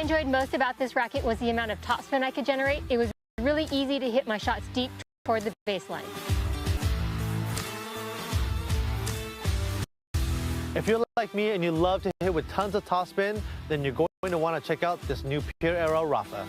enjoyed most about this racket was the amount of topspin I could generate. It was really easy to hit my shots deep toward the baseline. If you're like me and you love to hit with tons of topspin, then you're going to want to check out this new Pure Aero Rafa.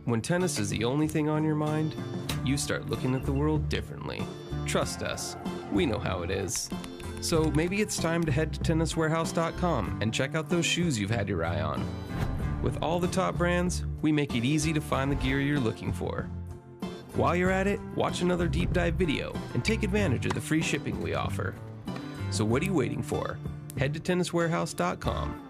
When tennis is the only thing on your mind, you start looking at the world differently. Trust us, we know how it is. So maybe it's time to head to tenniswarehouse.com and check out those shoes you've had your eye on. With all the top brands, we make it easy to find the gear you're looking for. While you're at it, watch another deep dive video and take advantage of the free shipping we offer. So what are you waiting for? Head to tenniswarehouse.com.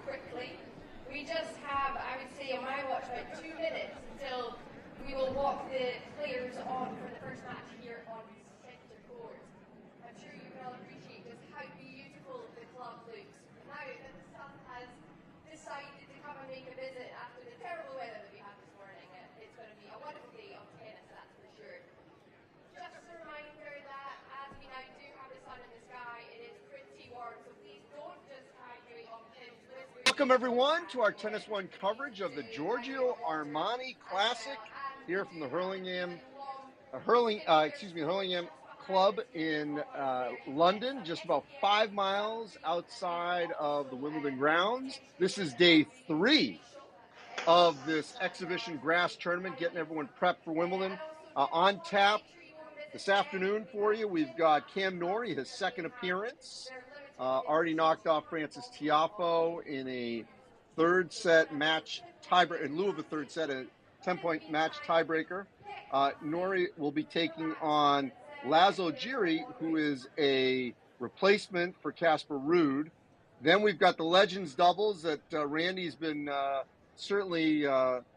quickly. We just have, I would say, on my watch, about 2 minutes until we will walk the players on for the first match here on centre court. I'm sure you can all appreciate just how beautiful the club looks now that the sun has decided to come and make a visit after the terrible weather that we had this morning. It's going to be a wonderful day of tennis, that's for sure. Just a reminder that as we now do have the sun in the sky, it is pretty warm, so please don't just hydrate on pins. Welcome everyone to our TennisONE coverage of the Giorgio Armani Classic here from the Hurlingham Club in London, just about 5 miles outside of the Wimbledon grounds. This is day 3 of this exhibition grass tournament, getting everyone prepped for Wimbledon. On tap this afternoon for you, we've got Cam Norrie, his second appearance. Already knocked off Francis Tiafoe in a third set match tiebreaker, in lieu of a third set, a 10-point match tiebreaker. Norrie will be taking on Laslo Djere, who is a replacement for Casper Ruud. Then we've got the Legends doubles that Randy's been certainly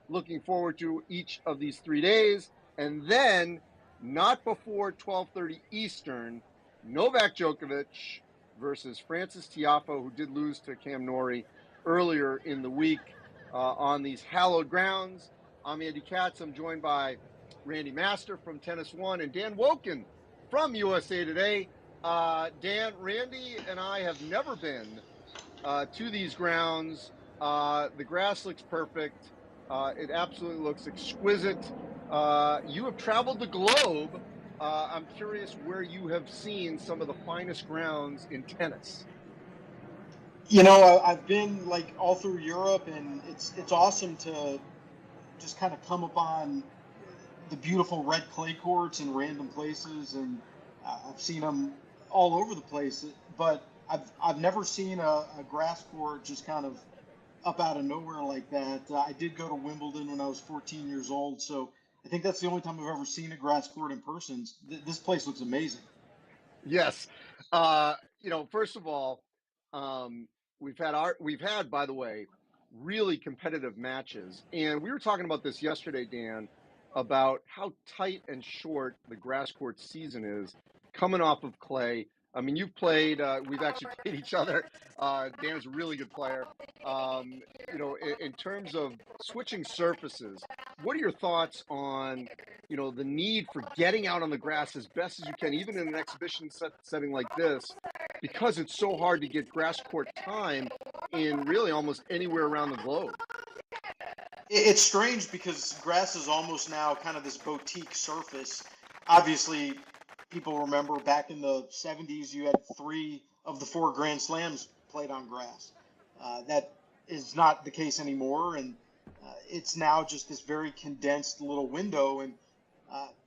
looking forward to each of these 3 days. And then, not before 12:30 Eastern, Novak Djokovic versus Francis Tiafoe, who did lose to Cam Norrie earlier in the week on these hallowed grounds. I'm Andy Katz. I'm joined by Randy Master from TennisONE and Dan Woken from USA Today. Dan, Randy and I have never been to these grounds. The grass looks perfect. It absolutely looks exquisite. You have traveled the globe. I'm curious where you have seen some of the finest grounds in tennis. You know, I've been like all through Europe, and it's awesome to just kind of come upon the beautiful red clay courts in random places, and I've seen them all over the place. But I've never seen a grass court just kind of up out of nowhere like that. I did go to Wimbledon when I was 14 years old, so I think that's the only time I've ever seen a grass court in person. This place looks amazing. Yes. First of all, we've had, by the way, really competitive matches. And we were talking about this yesterday, Dan, about how tight and short the grass court season is coming off of clay. I mean, you've played, we've actually played each other. Dan's a really good player. In terms of switching surfaces, what are your thoughts on, the need for getting out on the grass as best as you can, even in an exhibition setting like this, because it's so hard to get grass court time in really almost anywhere around the globe? It's strange because grass is almost now kind of this boutique surface. Obviously, people remember back in the 70s, you had 3 of the 4 Grand Slams played on grass. That is not the case anymore, and it's now just this very condensed little window. And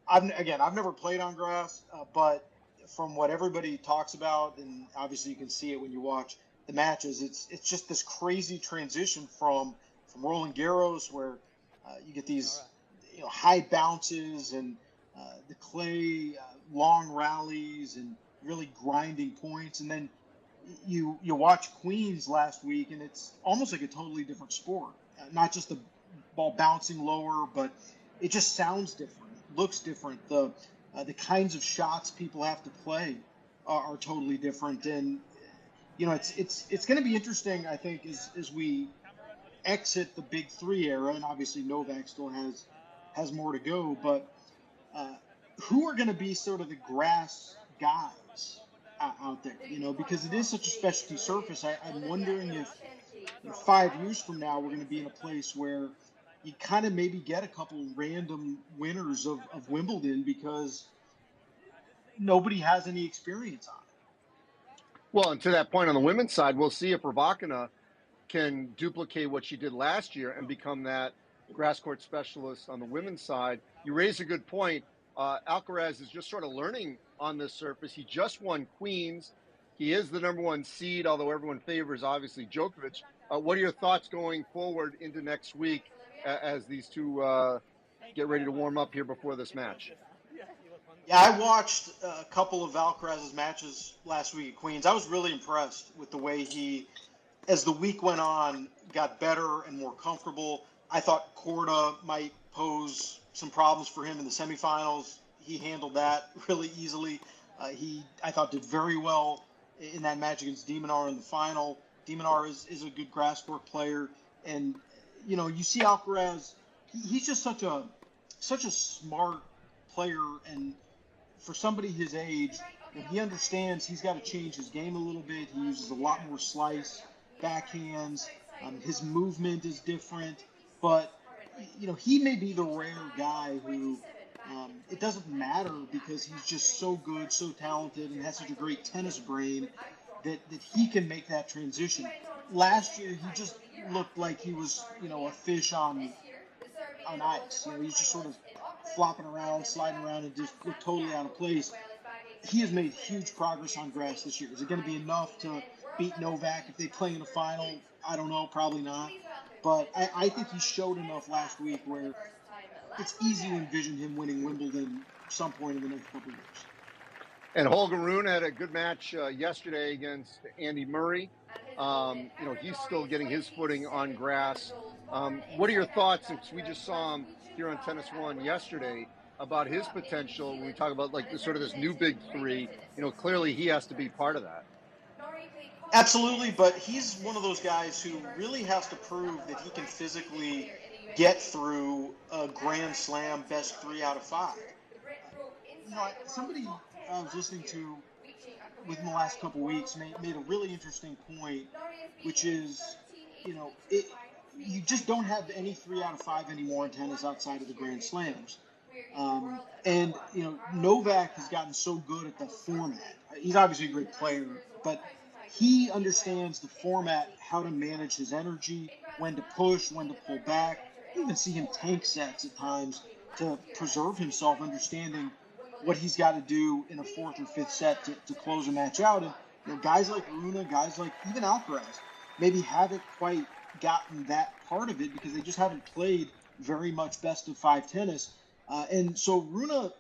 I've never played on grass, but from what everybody talks about, and obviously you can see it when you watch the matches, it's just this crazy transition from Roland Garros, where you get these high bounces and the clay long rallies and really grinding points, and then you watch Queens last week, and it's almost like a totally different sport. Not just the ball bouncing lower, but it just sounds different, looks different. The kinds of shots people have to play are totally different, and it's going to be interesting, I think, as we exit the Big 3 era, and obviously Novak still has more to go, but who are going to be sort of the grass guys out there, because it is such a specialty surface. I'm wondering if 5 years from now we're going to be in a place where you kind of maybe get a couple random winners of Wimbledon because nobody has any experience on it. Well, and to that point on the women's side, we'll see if Rybakina can duplicate what she did last year and become that grass court specialist on the women's side. You raise a good point. Alcaraz is just sort of learning on this surface. He just won Queens. He is the number 1 seed, although everyone favors, obviously, Djokovic. What are your thoughts going forward into next week as these two get ready to warm up here before this match? Yeah, I watched a couple of Alcaraz's matches last week at Queens. I was really impressed with the way he as the week went on, got better and more comfortable. I thought Korda might pose some problems for him in the semifinals. He handled that really easily. I thought, did very well in that match against Demonar in the final. Demonar is a good grass court player, and you see Alcaraz. He's just such a smart player, and for somebody his age, he understands he's got to change his game a little bit. He uses a lot more slice, backhands. His movement is different, but he may be the rare guy who it doesn't matter because he's just so good, so talented, and has such a great tennis brain that he can make that transition. Last year, he just looked like he was, a fish on ice. He's just sort of flopping around, sliding around, and just looked totally out of place. He has made huge progress on grass this year. Is it going to be enough to beat Novak if they play in a final? I don't know, probably not. But I think he showed enough last week where it's easy to envision him winning Wimbledon some point in the next couple of years. And Holger Rune had a good match yesterday against Andy Murray. He's still getting his footing on grass. What are your thoughts, since we just saw him here on TennisONE yesterday, about his potential when we talk about this new big three? Clearly he has to be part of that. Absolutely, but he's one of those guys who really has to prove that he can physically get through a Grand Slam best 3 out of 5. Somebody I was listening to within the last couple weeks made a really interesting point, which is, you just don't have any 3 out of 5 anymore in tennis outside of the Grand Slams. And Novak has gotten so good at the format. He's obviously a great player, but he understands the format, how to manage his energy, when to push, when to pull back. You even see him tank sets at times to preserve himself, understanding what he's got to do in a 4th or 5th set to close a match out. And guys like Rune, guys like even Alcaraz, maybe haven't quite gotten that part of it because they just haven't played very much best of 5 tennis. And so Rune,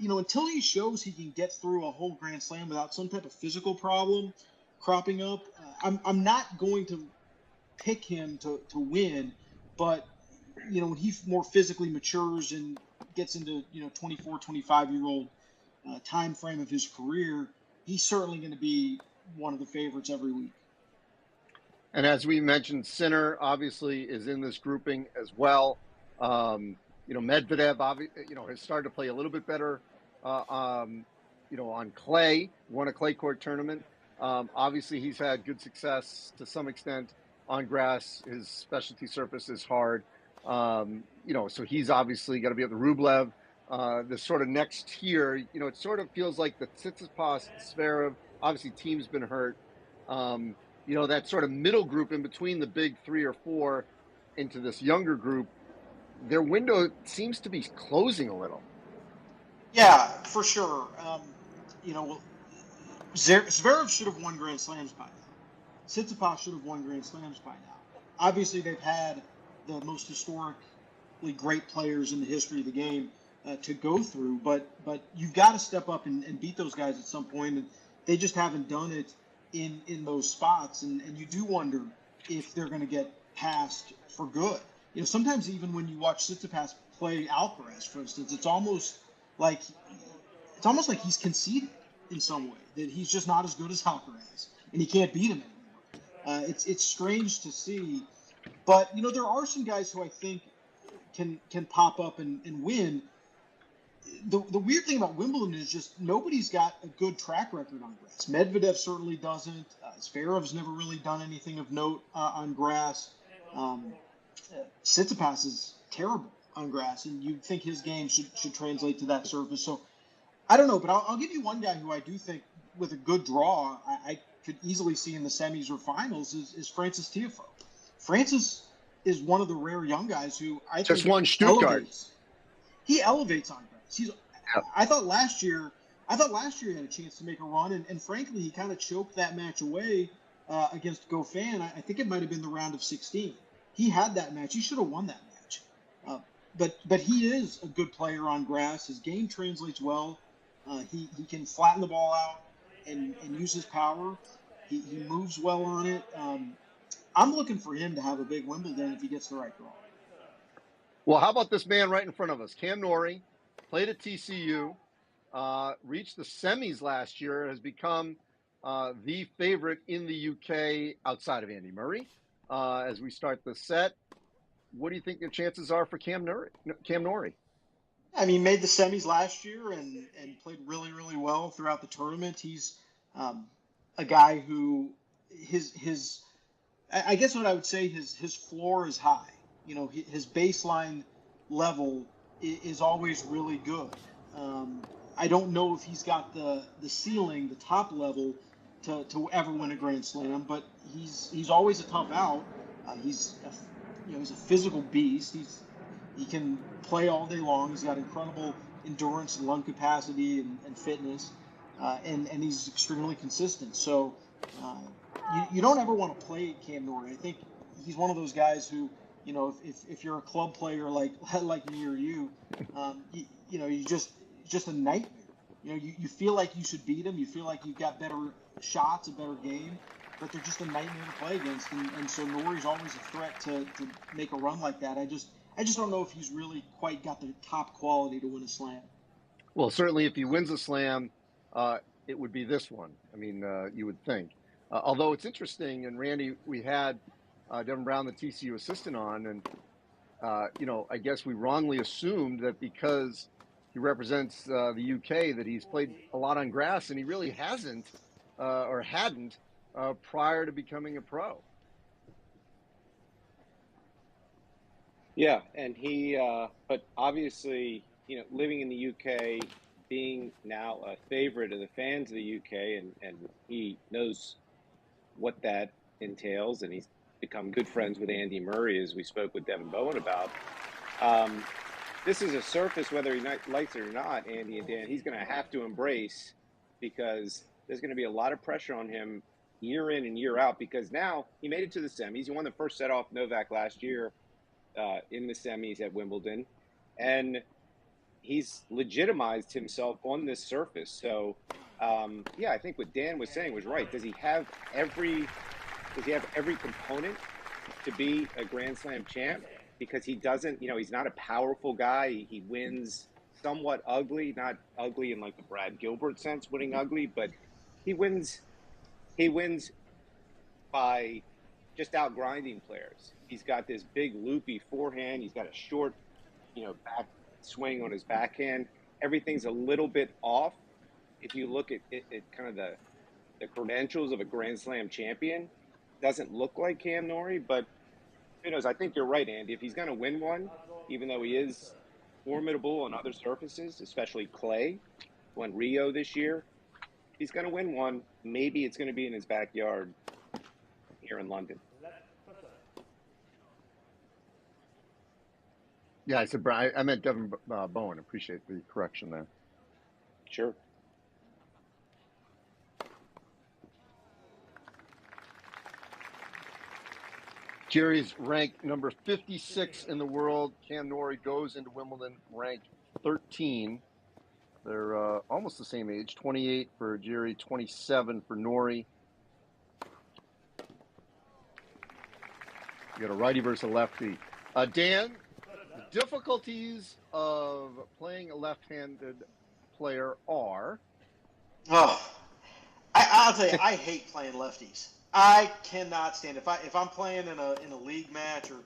until he shows he can get through a whole Grand Slam without some type of physical problem cropping up, I'm not going to pick him to win. But when he more physically matures and gets into 24, 25-year-old time frame of his career, he's certainly going to be one of the favorites every week. And as we mentioned, Sinner obviously is in this grouping as well. Medvedev, has started to play a little bit better, on clay, won a clay court tournament. Obviously, he's had good success to some extent on grass. His specialty surface is hard. So he's obviously got to be at the Rublev. The sort of next tier, it sort of feels like the Tsitsipas, Zverev, obviously Thiem's been hurt. That sort of middle group in between the big 3 or 4 into this younger group, their window seems to be closing a little. Yeah, for sure. Zverev should have won Grand Slams by now. Tsitsipas should have won Grand Slams by now. Obviously, they've had the most historically great players in the history of the game to go through, but you've got to step up and beat those guys at some point, and they just haven't done it in those spots, and you do wonder if they're going to get passed for good. Sometimes even when you watch Tsitsipas play Alcaraz, for instance, it's almost like he's conceded in some way, that he's just not as good as Alcaraz, and he can't beat him anymore. It's strange to see, but there are some guys who I think can pop up and win. The weird thing about Wimbledon is just nobody's got a good track record on grass. Medvedev certainly doesn't. Zverev's never really done anything of note on grass. Tsitsipas is terrible on grass, and you'd think his game should translate to that surface. So I don't know, but I'll give you one guy who I do think, with a good draw, I could easily see in the semis or finals is Frances Tiafoe. Francis is one of the rare young guys who I think just won Stuttgart. He elevates on grass. I thought last year he had a chance to make a run, and frankly, he kind of choked that match away against Goffin. I think it might have been the round of 16. He had that match. He should have won that match. But he is a good player on grass. His game translates well. He can flatten the ball out and use his power. He moves well on it. I'm looking for him to have a big Wimbledon if he gets the right girl. Well, how about this man right in front of us? Cam Norrie, played at TCU, reached the semis last year, has become the favorite in the UK outside of Andy Murray. As we start the set, what do you think the chances are for Cam Norrie? I mean, he made the semis last year and played really, really well throughout the tournament. He's a guy who I guess what I would say his floor is high. You know, his baseline level is always really good. I don't know if he's got the ceiling, the top level, to ever win a Grand Slam, but he's always a tough out. He's a physical beast. He can play all day long. He's got incredible endurance and lung capacity and fitness, and he's extremely consistent. So you don't ever want to play Cam Norrie. I think he's one of those guys who, you know, if you're a club player like me or you, you just a nightmare. You know, you feel like you should beat him. You feel like you've got better shots, a better game, but they're just a nightmare to play against. And so Norrie's always a threat to make a run like that. I just don't know if he's really quite got the top quality to win a slam. Well, certainly if he wins a slam, it would be this one. I mean, you would think. Although it's interesting, and Randy, we had Devin Brown, the TCU assistant, on, and I guess we wrongly assumed that because he represents the UK that he's played a lot on grass, and he really hasn't or hadn't prior to becoming a pro. Yeah, and he, but obviously, living in the UK, being now a favorite of the fans of the UK, and he knows what that entails, and he's become good friends with Andy Murray, as we spoke with Devin Bowen about. This is a surface, whether he likes it or not, Andy and Dan, he's going to have to embrace, because there's going to be a lot of pressure on him year in and year out, because now he made it to the semis. He won the first set off Novak last year in the semis at Wimbledon, and he's legitimized himself on this surface. So, I think what Dan was saying was right. Does he have every component to be a Grand Slam champ? Because he doesn't, he's not a powerful guy. He wins somewhat ugly, not ugly in like the Brad Gilbert sense, winning ugly, but he wins by just out grinding players. He's got this big loopy forehand. He's got a short, back swing on his backhand. Everything's a little bit off. If you look at kind of the credentials of a Grand Slam champion, doesn't look like Cam Norrie, but who knows? I think you're right, Andy. If he's going to win one, even though he is formidable on other surfaces, especially clay, won Rio this year, if he's going to win one, maybe it's going to be in his backyard here in London. Yeah, I said Brian. I meant Devin Bowen. Appreciate the correction there. Sure. Djere's ranked number 56 in the world. Cam Norrie goes into Wimbledon ranked 13. They're almost the same age, 28 for Djere, 27 for Norrie. You got a righty versus a lefty. Dan, the difficulties of playing a left-handed player are? Oh, I'll tell you, I hate playing lefties. I cannot stand if I'm playing in a league match or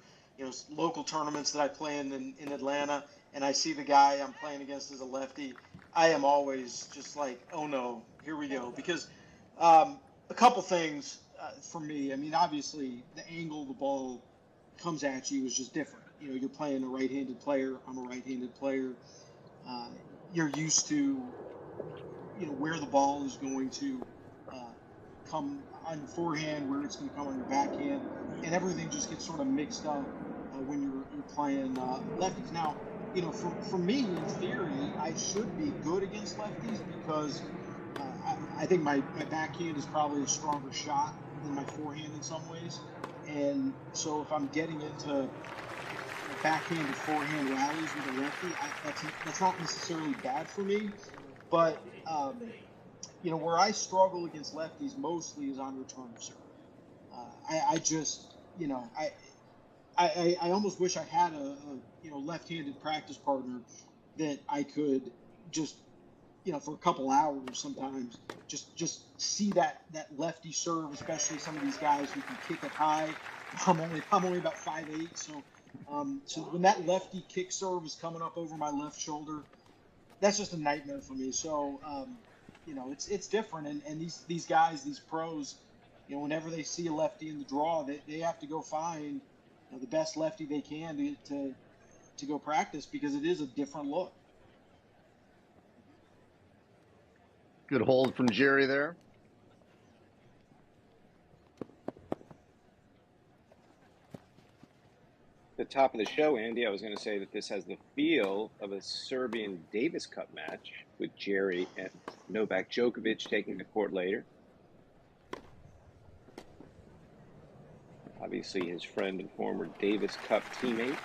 local tournaments that I play in Atlanta, and I see the guy I'm playing against as a lefty, I am always just like, oh no, here we go. Because a couple things for me. I mean, obviously the angle the ball comes at you is just different. You're playing a right-handed player. I'm a right-handed player. You're used to where the ball is going to come on your forehand, where it's going to come on your backhand, and everything just gets sort of mixed up when you're playing lefties. Now, for me, in theory, I should be good against lefties because I think my backhand is probably a stronger shot than my forehand in some ways. And so if I'm getting into backhand and forehand rallies with a lefty, that's not necessarily bad for me. But where I struggle against lefties mostly is on return of serve. you know, I almost wish I had a left-handed practice partner that I could just, for a couple hours sometimes, just see that lefty serve, especially some of these guys who can kick it high. I'm only about 5'8", so when that lefty kick serve is coming up over my left shoulder, that's just a nightmare for me. So it's different, and these guys, these pros, whenever they see a lefty in the draw, they have to go find the best lefty they can to go practice, because it is a different look. Good hold from Djere there. The top of the show, Andy, I was going to say that this has the feel of a Serbian Davis Cup match with Djere and Novak Djokovic taking the court later. Obviously his friend and former Davis Cup teammate.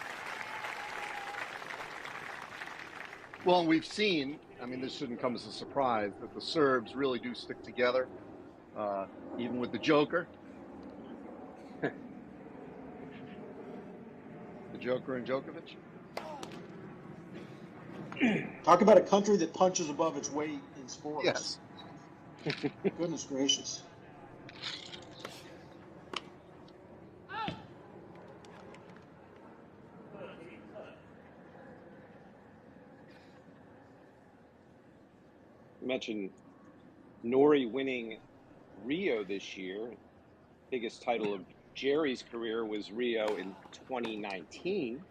Well, we've seen, I mean, this shouldn't come as a surprise, that the Serbs really do stick together, even with the Joker. The Joker and Djokovic. Talk about a country that punches above its weight in sports. Yes. Goodness gracious. You mentioned Norrie winning Rio this year. Biggest title of Djere's career was Rio in 2019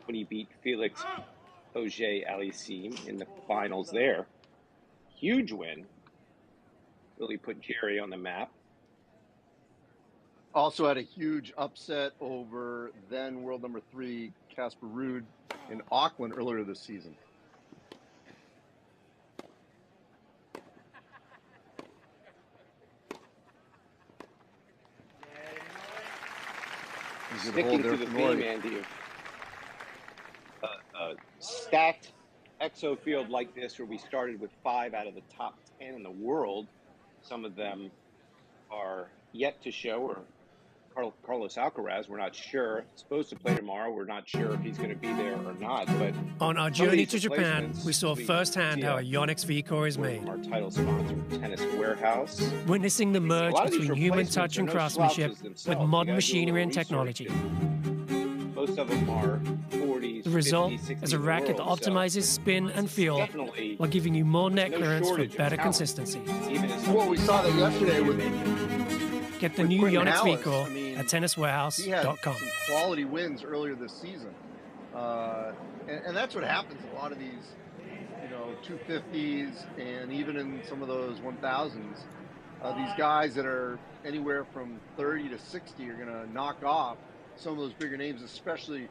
when he beat Felix Auger-Aliassime in the finals there. Huge win. Really put Djere on the map. Also had a huge upset over then world number 3 Casper Ruud in Auckland earlier this season. Sticking to the theme, Andy, of a stacked exo field like this, where we started with 5 out of the top 10 in the world. Some of them are yet to show, or Carlos Alcaraz, we're not sure. Supposed to play tomorrow. We're not sure if he's going to be there or not. But on our journey to Japan, we saw firsthand how a Yonex V-Core is made. Our title sponsor, Tennis Warehouse. Witnessing the merge between human touch and craftsmanship with modern machinery and technology. Most of them are 40s. The result 50s, 60s is a racket that optimizes spin and feel while giving you more net clearance for better consistency. Well, we saw that yesterday with Get the new Quentin Yonex Hallis. V-Core I mean, at tenniswarehouse.com. He had some quality wins earlier this season. And that's what happens. A lot of these, 250s and even in some of those 1000s, these guys that are anywhere from 30 to 60 are going to knock off some of those bigger names, especially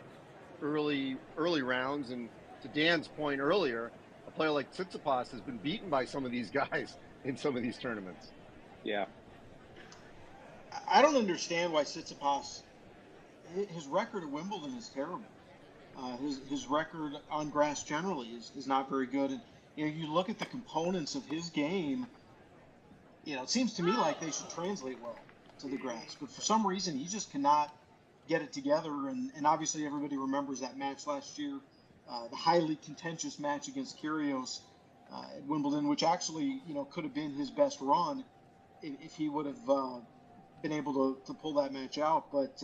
early rounds. And to Dan's point earlier, a player like Tsitsipas has been beaten by some of these guys in some of these tournaments. Yeah. I don't understand why Tsitsipas, his record at Wimbledon is terrible. His record on grass generally is not very good. And you look at the components of his game, it seems to me like they should translate well to the grass. But for some reason, he just cannot get it together. And obviously everybody remembers that match last year, the highly contentious match against Kyrgios at Wimbledon, which actually, could have been his best run if he would have been able to pull that match out. But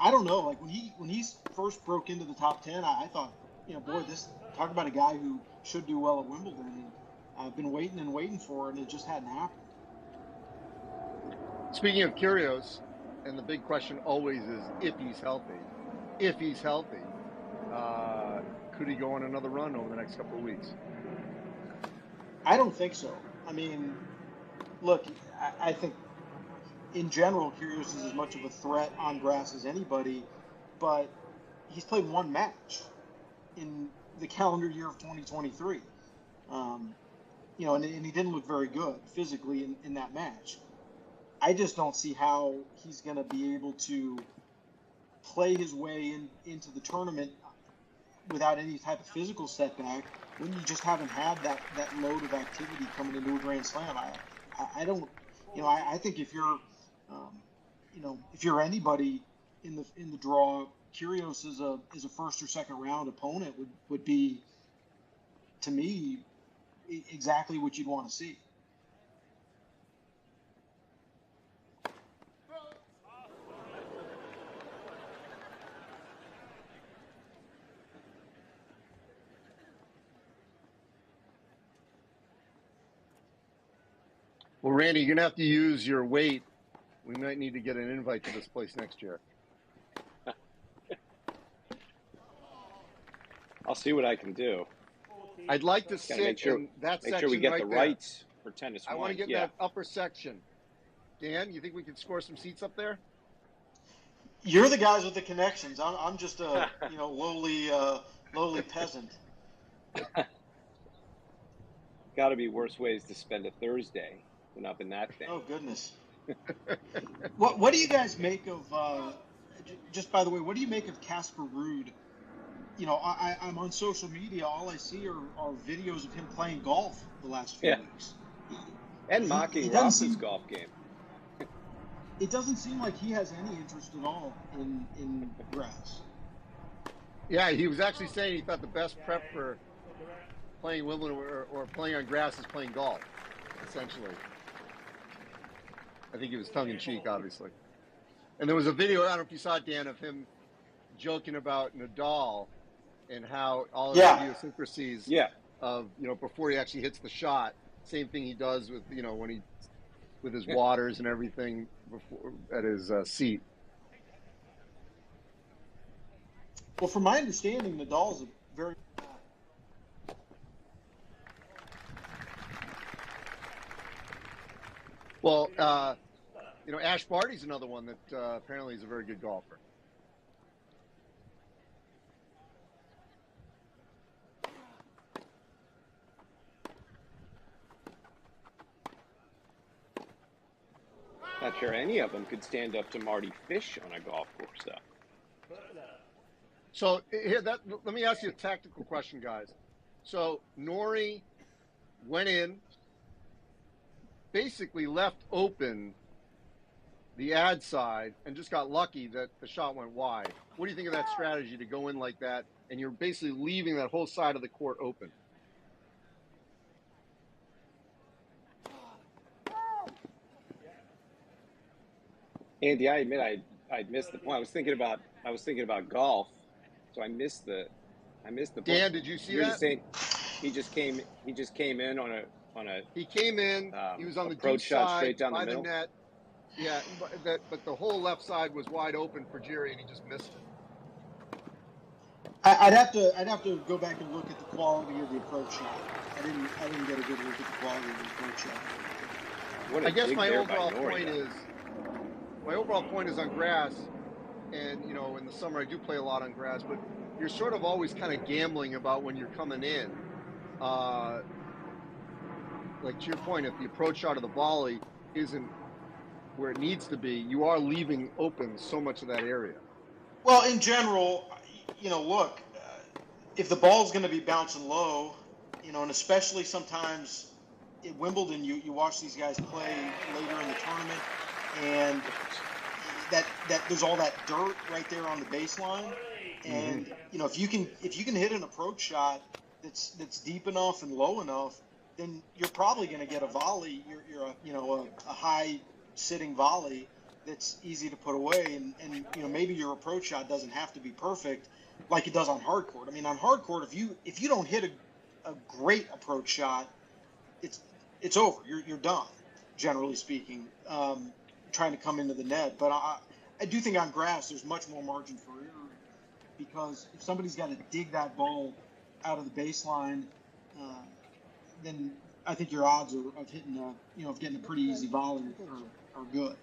I don't know, like when he first broke into the top 10, I thought, boy, this, talk about a guy who should do well at Wimbledon, and I've been waiting and waiting for it, and it just hadn't happened. Speaking of Kyrgios, and the big question always is if he's healthy. If he's healthy, could he go on another run over the next couple of weeks? I don't think so. I mean, look, I think in general, Kyrgios is as much of a threat on grass as anybody, but he's played one match in the calendar year of 2023. And he didn't look very good physically in that match. I just don't see how he's going to be able to play his way into the tournament without any type of physical setback when you just haven't had that load of activity coming into a Grand Slam. I don't, I think if you're You know, if you're anybody in the draw, Kyrgios is a first or second round opponent would be, to me, exactly what you'd want to see. Well, Randy, you're going to have to use your weight. We might need to get an invite to this place next year. I'll see what I can do. I'd like to sit in that section. Make sure we get right the there. rights for TennisONE. I want to get in that upper section. Dan, you think we could score some seats up there? You're the guys with the connections. I'm just a lowly peasant. Got to be worse ways to spend a Thursday than up in that thing. Oh goodness. What do you guys make of? Just by the way, what do you make of Casper Ruud? You know, I'm on social media. All I see are videos of him playing golf the last few weeks. And mocking Ross's golf game. It doesn't seem like he has any interest at all in grass. Yeah, he was actually saying he thought the best prep for playing Wimbledon or playing on grass is playing golf, essentially. I think he was tongue-in-cheek, obviously. And there was a video, I don't know if you saw it, Dan, of him joking about Nadal and how all of the idiosyncrasies of, you know, before he actually hits the shot, same thing he does with, you know, when he, with his waters and everything before at his seat. Well, from my understanding, Nadal's a very... Well, you know, Ash Barty's another one that apparently is a very good golfer. Not sure any of them could stand up to Marty Fish on a golf course, though. So here, let me ask you a tactical question, guys. So Norrie went in, basically left open the ad side, and just got lucky that the shot went wide. What do you think of that strategy to go in like that, and you're basically leaving that whole side of the court open? Andy, I admit I'd missed the point. I was thinking about golf, so I missed the Dan, point. did you see You're that? just saying he just came in on a He came in. He was on the approach deep shot side straight down by the middle. net. Yeah, but the whole left side was wide open for Djere, and he just missed it. I'd have to go back and look at the quality of the approach shot. I didn't get a good look at the quality of the approach shot. I guess my overall point is on grass, and you know, in the summer I do play a lot on grass, but you're sort of always kind of gambling about when you're coming in. Like to your point, if the approach shot of the volley isn't where it needs to be, you are leaving open so much of that area. Well, in general, you know, look, if the ball's going to be bouncing low, you know, and especially sometimes at Wimbledon, you watch these guys play later in the tournament, and that there's all that dirt right there on the baseline, and you know, if you can hit an approach shot that's deep enough and low enough, then you're probably going to get a volley. You're a high sitting volley that's easy to put away, and you know, maybe your approach shot doesn't have to be perfect like it does on hard court. I mean, on hard court, if you don't hit a great approach shot, it's over. You're done, generally speaking, trying to come into the net. But I do think on grass there's much more margin for error, because if somebody's got to dig that ball out of the baseline, then I think your odds of hitting of getting a pretty easy volley are good.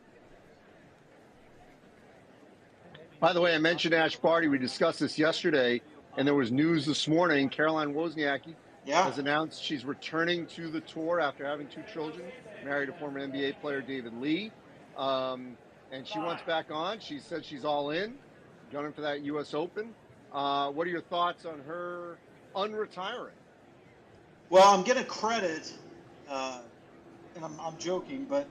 By the way, I mentioned Ash Barty. We discussed this yesterday, and there was news this morning. Caroline Wozniacki has announced she's returning to the tour after having 2 children, married a former NBA player, David Lee. And she wants back on. She said she's all in, gunning for that U.S. Open. What are your thoughts on her unretiring? Well, I'm going to credit, and I'm joking, but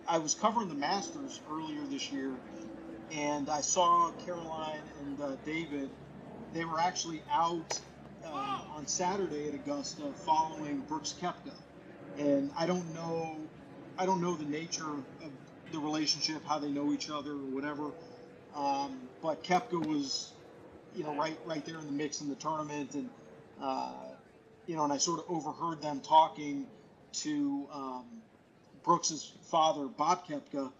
I was covering the Masters earlier this year, and I saw Caroline and David. They were actually out on Saturday at Augusta following Brooks Koepka, and I don't know the nature of the relationship, how they know each other or whatever. But Koepka was, right there in the mix in the tournament, and and I sort of overheard them talking to Brooks's father, Bob Koepka,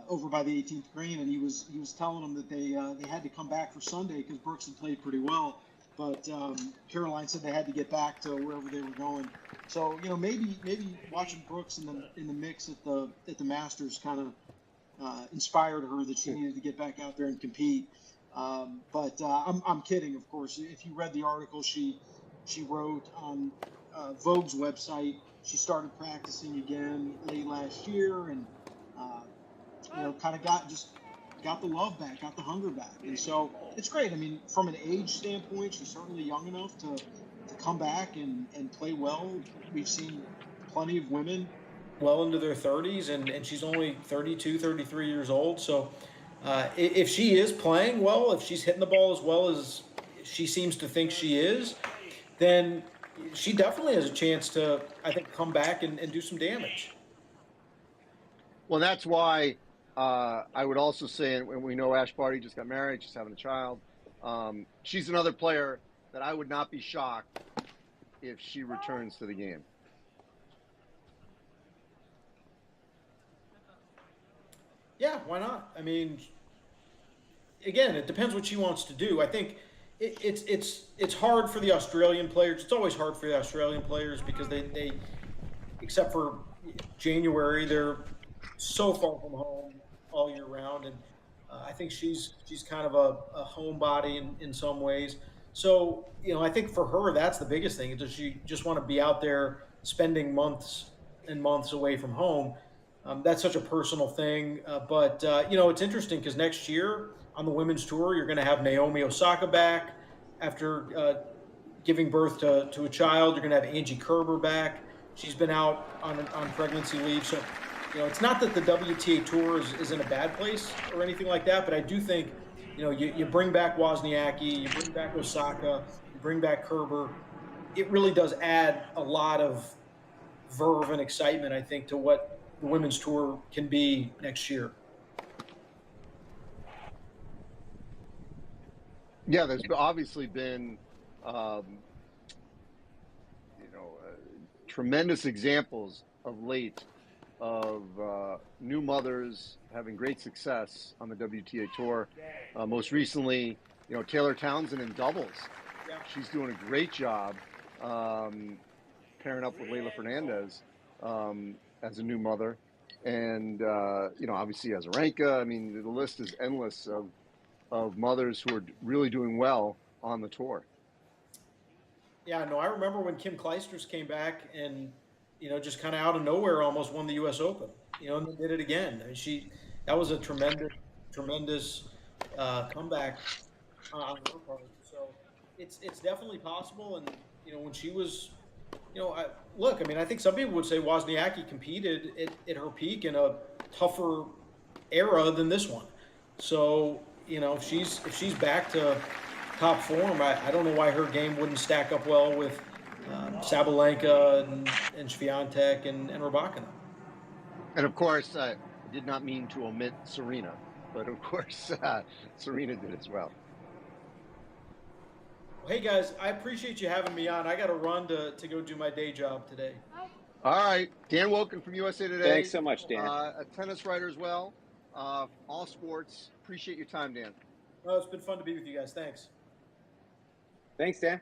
over by the 18th green, and he was telling them that they had to come back for Sunday because Brooks had played pretty well, but Caroline said they had to get back to wherever they were going. So maybe watching Brooks in the mix at the Masters kind of inspired her that she needed to get back out there and compete. But I'm kidding, of course. If you read the article she wrote on Vogue's website, she started practicing again late last year, and kind of got the love back, got the hunger back, and so it's great. I mean, from an age standpoint, she's certainly young enough to come back and play well. We've seen plenty of women well into their 30s, and she's only 32, 33 years old. So if she is playing well, if she's hitting the ball as well as she seems to think she is, then she definitely has a chance to, I think, come back and do some damage. Well, that's why I would also say, and we know Ash Barty just got married, she's having a child. She's another player that I would not be shocked if she returns to the game. Yeah, why not? I mean, again, it depends what she wants to do. I think it's hard for the Australian players. It's always hard for the Australian players because they except for January, they're so far from home all year round, and I think she's kind of a homebody in some ways. So I think for her that's the biggest thing. Does she just want to be out there spending months and months away from home? That's such a personal thing. But it's interesting because next year on the women's tour, you're going to have Naomi Osaka back after giving birth to a child. You're going to have Angie Kerber back. She's been out on pregnancy leave. So, it's not that the WTA Tour is in a bad place or anything like that, but I do think, you bring back Wozniacki, you bring back Osaka, you bring back Kerber. It really does add a lot of verve and excitement, I think, to what the women's tour can be next year. Yeah, there's obviously been, tremendous examples of late of new mothers having great success on the WTA Tour. Most recently, Taylor Townsend in doubles. Yeah. She's doing a great job pairing up with Leylah Fernandez as a new mother. And, obviously Azarenka. I mean, the list is endless of mothers who are really doing well on the tour. Yeah, no, I remember when Kim Clijsters came back and, just kind of out of nowhere almost won the U.S. Open, and they did it again. I mean, that was a tremendous comeback on her part. So it's definitely possible. And, when she was, I think some people would say Wozniacki competed at her peak in a tougher era than this one. So, if she's back to top form, I don't know why her game wouldn't stack up well with Sabalenka and Swiatek and Rybakina. And of course, I did not mean to omit Serena, but of course, Serena did as well. Hey guys, I appreciate you having me on. I got to run to go do my day job today. All right, Dan Woken from USA Today. Thanks so much, Dan. A tennis writer as well. All sports. Appreciate your time, Dan. Oh, it's been fun to be with you guys. Thanks. Thanks, Dan.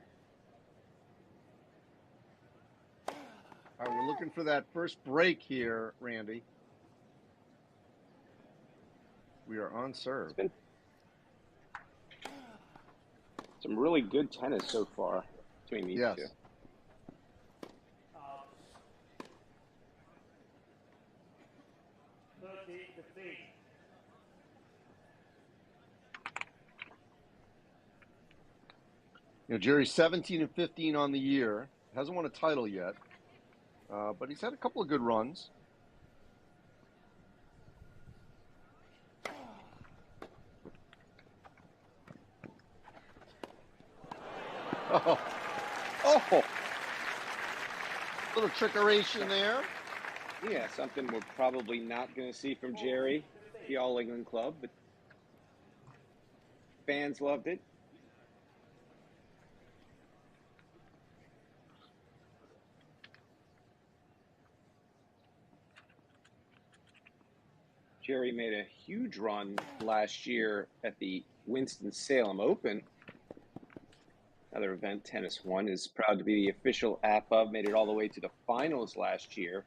All right, we're looking for that first break here, Randy. We are on serve. It's been some really good tennis so far between these two. Djere's 17 and 15 on the year. Hasn't won a title yet, but he's had a couple of good runs. trickeration there. Yeah, something we're probably not going to see from Djere, the All England club, but fans loved it. Djere made a huge run last year at the Winston-Salem Open. Another event TennisONE is proud to be the official app of, made it all the way to the finals last year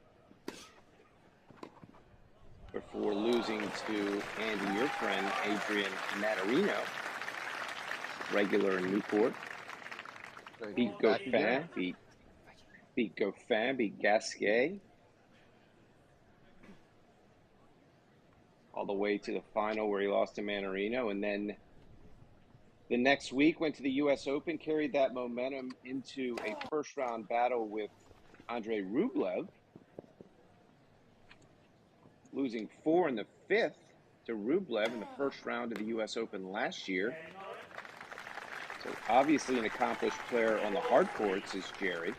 before losing to Andy, your friend, Adrian Manarino, regular in Newport. Beat Goffin, beat Goffin, beat Gasquet. All the way to the final where he lost to Manarino, and then the next week went to the U.S. Open, carried that momentum into a first-round battle with Andrei Rublev, losing 4 in the 5th to Rublev in the first round of the U.S. Open last year. So obviously an accomplished player on the hard courts is Djere.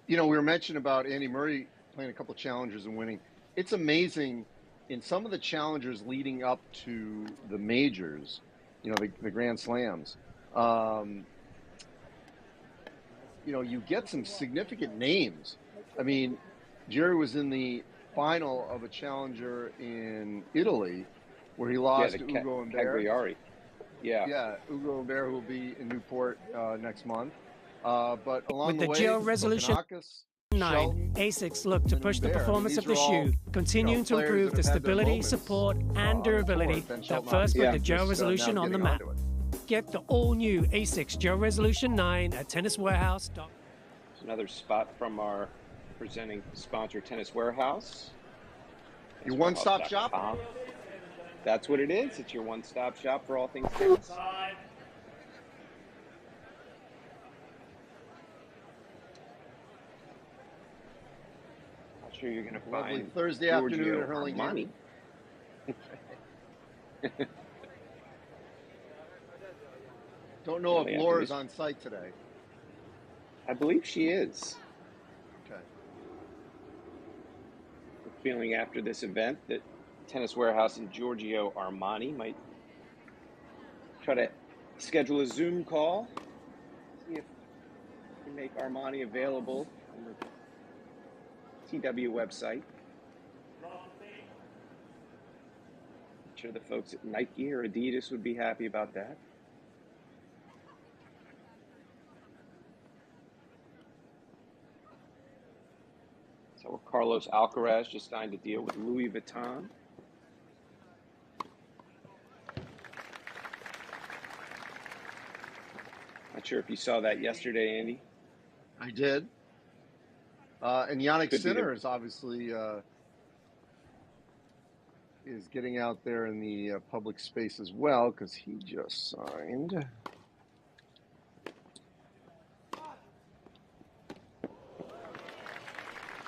You know, we were mentioning about Andy Murray playing a couple of challengers and winning. It's amazing in some of the challengers leading up to the majors, you know, the Grand Slams. You know, you get some significant names. I mean, Djere was in the final of a challenger in Italy where he lost to Ugo Humbert. Yeah, Ugo Humbert, who will be in Newport next month. But along with the way, Geo Resolution 9, ASICs look to push the performance of the shoe, continuing to improve the stability, support, and durability that first put the Geo Resolution on the map. Get the all-new ASICS Geo Resolution 9 at Tennis Warehouse. Another spot from our presenting sponsor, Tennis Warehouse. Your one-stop shop? That's what it is. It's your one-stop shop for all things tennis. Sure you're going to find Thursday afternoon at Armani. Don't know if Laura's on site today. I believe she is. Okay. We're feeling after this event that Tennis Warehouse and Giorgio Armani might try to schedule a Zoom call, see if we can make Armani available on the TW website. I'm sure the folks at Nike or Adidas would be happy about that. So Carlos Alcaraz just signed a deal with Louis Vuitton. Not sure if you saw that yesterday, Andy. I did. And Yannick Sinner is obviously is getting out there in the public space as well because he just signed.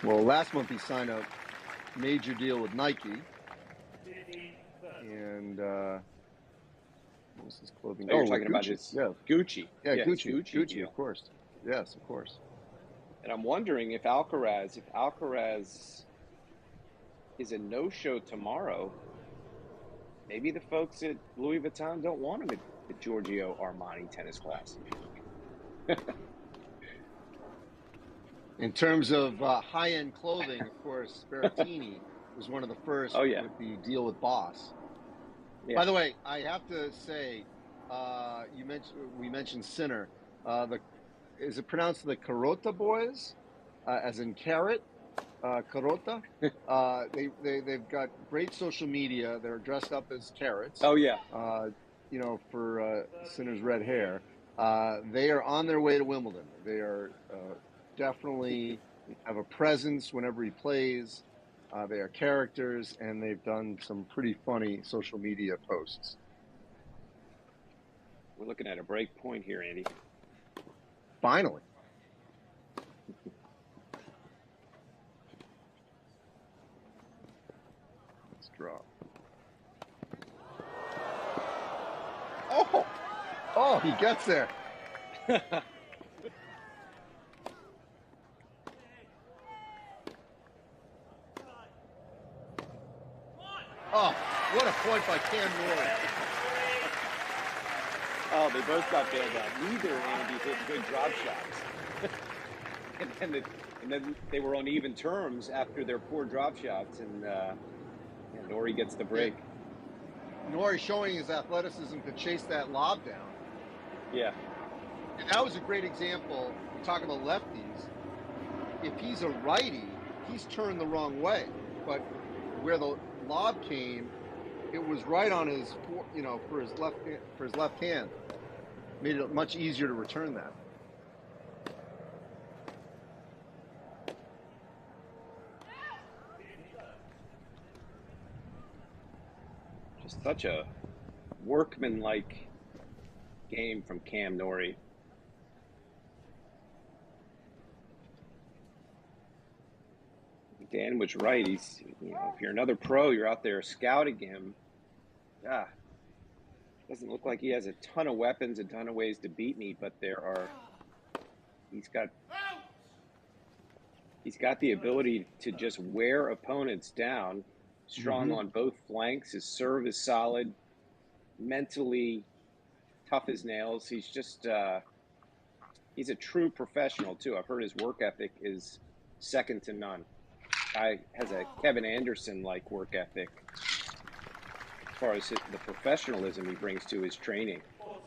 Well, last month he signed a major deal with Nike. And what was his clothing? You're talking about his Gucci. Yeah, Gucci, of course. Yes, of course. And I'm wondering if Alcaraz is a no-show tomorrow, maybe the folks at Louis Vuitton don't want him at the Giorgio Armani Tennis Classic. In terms of high-end clothing, of course, Berrettini was one of the first with the deal with Boss. Yeah. By the way, I have to say, we mentioned Sinner. Is it pronounced the Carota boys, as in carrot? Carota. They've got great social media. They're dressed up as carrots. Oh yeah. You know, for Sinner's red hair. They are on their way to Wimbledon. They are definitely have a presence whenever he plays. They are characters, and they've done some pretty funny social media posts. We're looking at a break point here, Andy. Finally. Let's drop. Oh, he gets there. Oh, what a point by Cam Norrie. Oh, they both got bailed out. Neither, Andy, hit good drop shots. and then they were on even terms after their poor drop shots, and Norrie gets the break. Norrie showing his athleticism to chase that lob down. Yeah. And that was a great example. We talk about lefties. If he's a righty, he's turned the wrong way. But where the lob came, it was right on his, for his left hand. Made it much easier to return that. Just such a workmanlike game from Cam Norrie. Dan was right. He's, if you're another pro, you're out there scouting him. Doesn't look like he has a ton of weapons, a ton of ways to beat me, but he's got the ability to just wear opponents down. Strong on both flanks. His serve is solid. Mentally tough as nails. He's just he's a true professional too. I've heard his work ethic is second to none. Guy has a Kevin Anderson-like work ethic as far as the professionalism he brings to his training. Well,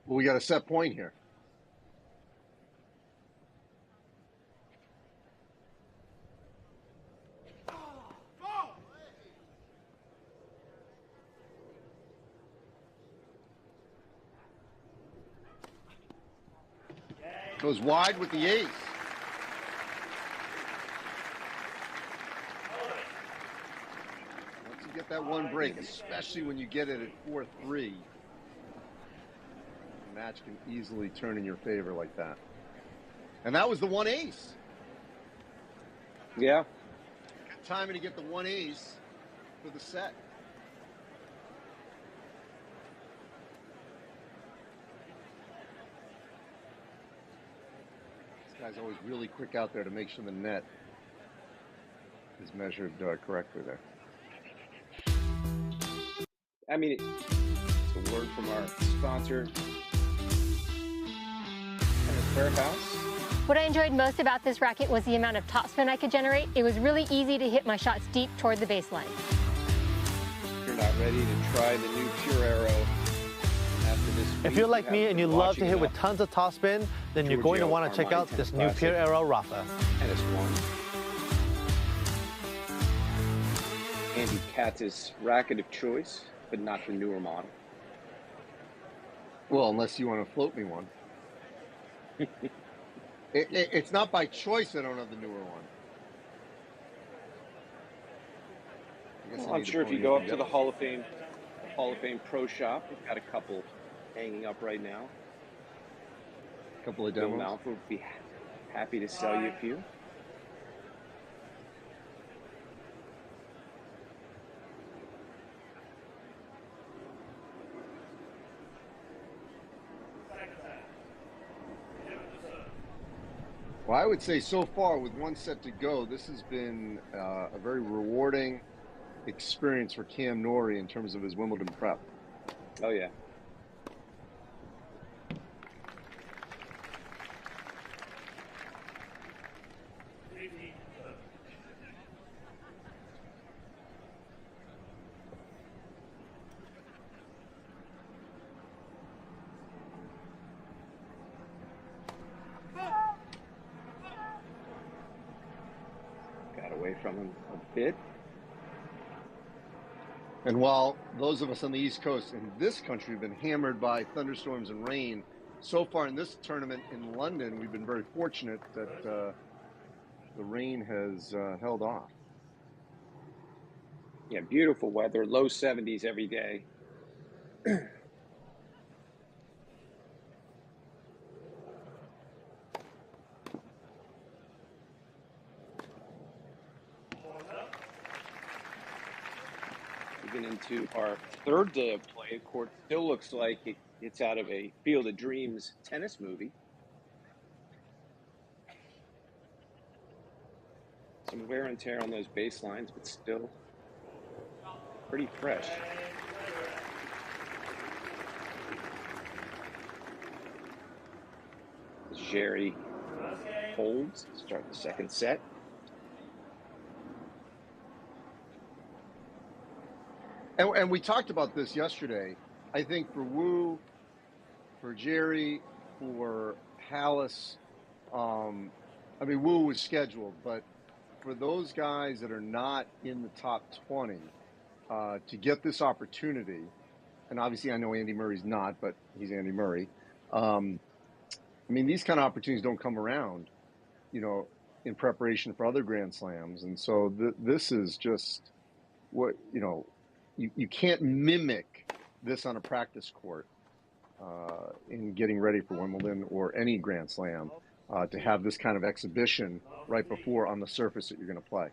we got a set point here. Goes wide with the ace. Once you get that one break, especially when you get it at 4-3, the match can easily turn in your favor like that. And that was the one ace. Yeah. Good timing to get the one ace for the set. Guy's always really quick out there to make sure the net is measured correctly there. I mean, it's a word from our sponsor, Tennis Warehouse. What I enjoyed most about this racket was the amount of topspin I could generate. It was really easy to hit my shots deep toward the baseline. If you're not ready to try the new Pure Arrow after this week, if you're like me and you love to hit with tons of topspin, then you're going to want to check out this new Pure Arrow Rafa. TennisONE. Andy Katz's racket of choice, but not the newer model. Well, unless you want to float me one. It's not by choice I don't have the newer one. Well, I'm sure if you go up to the Hall of Fame Pro Shop, we've got a couple hanging up right now. A couple of demos. Bill Malfa would be happy to sell you a few. Well, I would say so far, with one set to go, this has been a very rewarding experience for Cam Norrie in terms of his Wimbledon prep. Oh, yeah. Got away from him a bit. And while those of us on the East Coast in this country have been hammered by thunderstorms and rain, so far in this tournament in London, we've been very fortunate that the rain has held off. Yeah, beautiful weather, low 70s every day. Even into our third day of play, the court still looks like it's out of a Field of Dreams tennis movie. Some wear and tear on those baselines, but still pretty fresh. Djere holds to start the second set. And we talked about this yesterday. I think for Wu, for Djere, for Hallis, I mean, Wu was scheduled, but for those guys that are not in the top 20, to get this opportunity, and obviously I know Andy Murray's not, but he's Andy Murray. I mean, these kind of opportunities don't come around, you know, in preparation for other Grand Slams. And so this is just what, you know, you can't mimic this on a practice court in getting ready for Wimbledon or any Grand Slam, to have this kind of exhibition right before on the surface that you're going to play.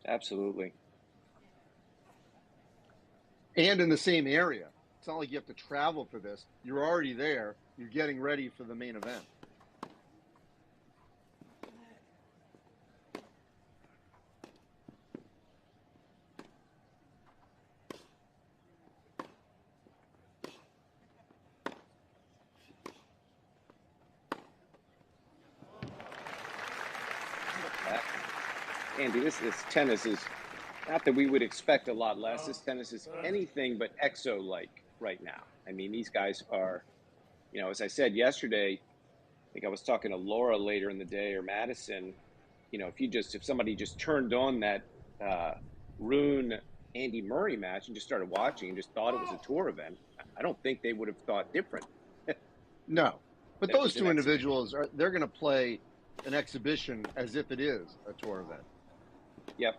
Absolutely. And in the same area. It's not like you have to travel for this. You're already there. You're getting ready for the main event. Andy, this tennis is, not that we would expect a lot less. This tennis is anything but EXO-like right now. I mean, these guys are, you know, as I said yesterday, I think I was talking to Laura later in the day, or Madison, you know, if somebody just turned on that Rune Andy Murray match and just started watching and just thought it was a tour event, I don't think they would have thought different. No. But those two individuals, they're going to play an exhibition as if it is a tour event. Yep.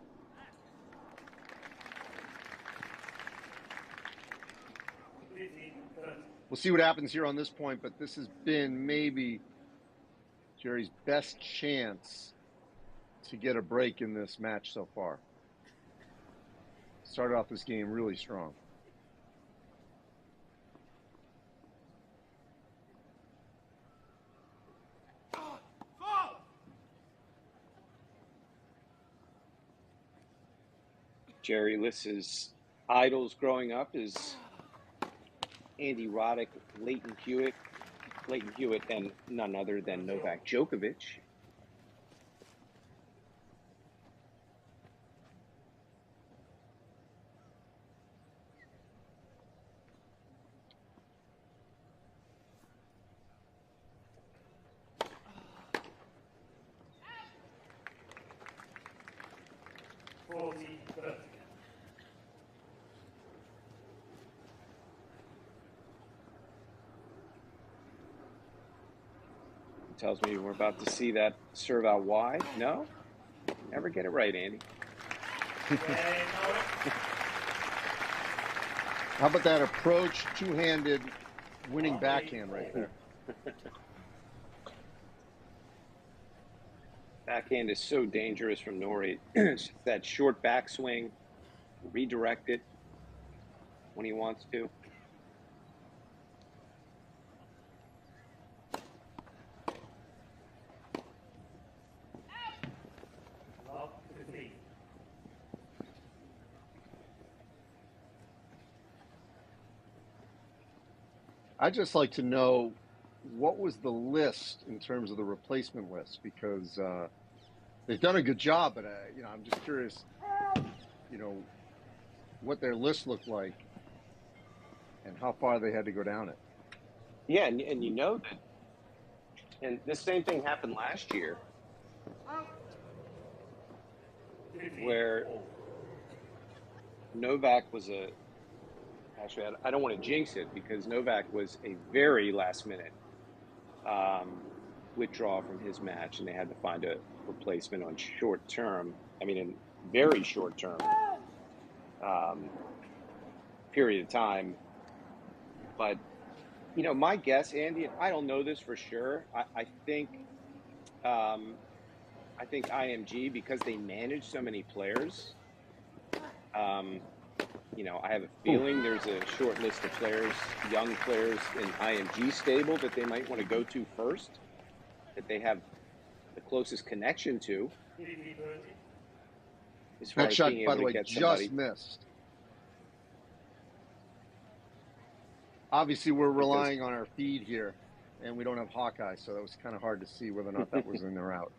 We'll see what happens here on this point, but this has been maybe Djere's best chance to get a break in this match so far. Started off this game really strong. Djere lists his idols growing up is Andy Roddick, Leighton Hewitt, and none other than Novak Djokovic. Tells me we're about to see that serve out wide. No? Never get it right, Andy. How about that approach, two-handed winning backhand right there? Backhand is so dangerous from Norrie. That short backswing, redirect it when he wants to. I'd just like to know, what was the list in terms of the replacement list? Because they've done a good job, but you know, I'm just curious, you know, what their list looked like and how far they had to go down it. Yeah, and you know that, and the same thing happened last year, where Novak was actually, I don't want to jinx it, because Novak was a very last-minute withdrawal from his match, and they had to find a replacement on short term. I mean, in very short term period of time. But, you know, my guess, Andy, and I don't know this for sure, I think IMG, because they manage so many players, you know, I have a feeling there's a short list of players, young players in IMG stable that they might want to go to first, that they have the closest connection to. as far That as shot, being by able the way, to get somebody. just missed. Obviously, we're relying on our feed here, and we don't have Hawkeye, so that was kind of hard to see whether or not that was in or out.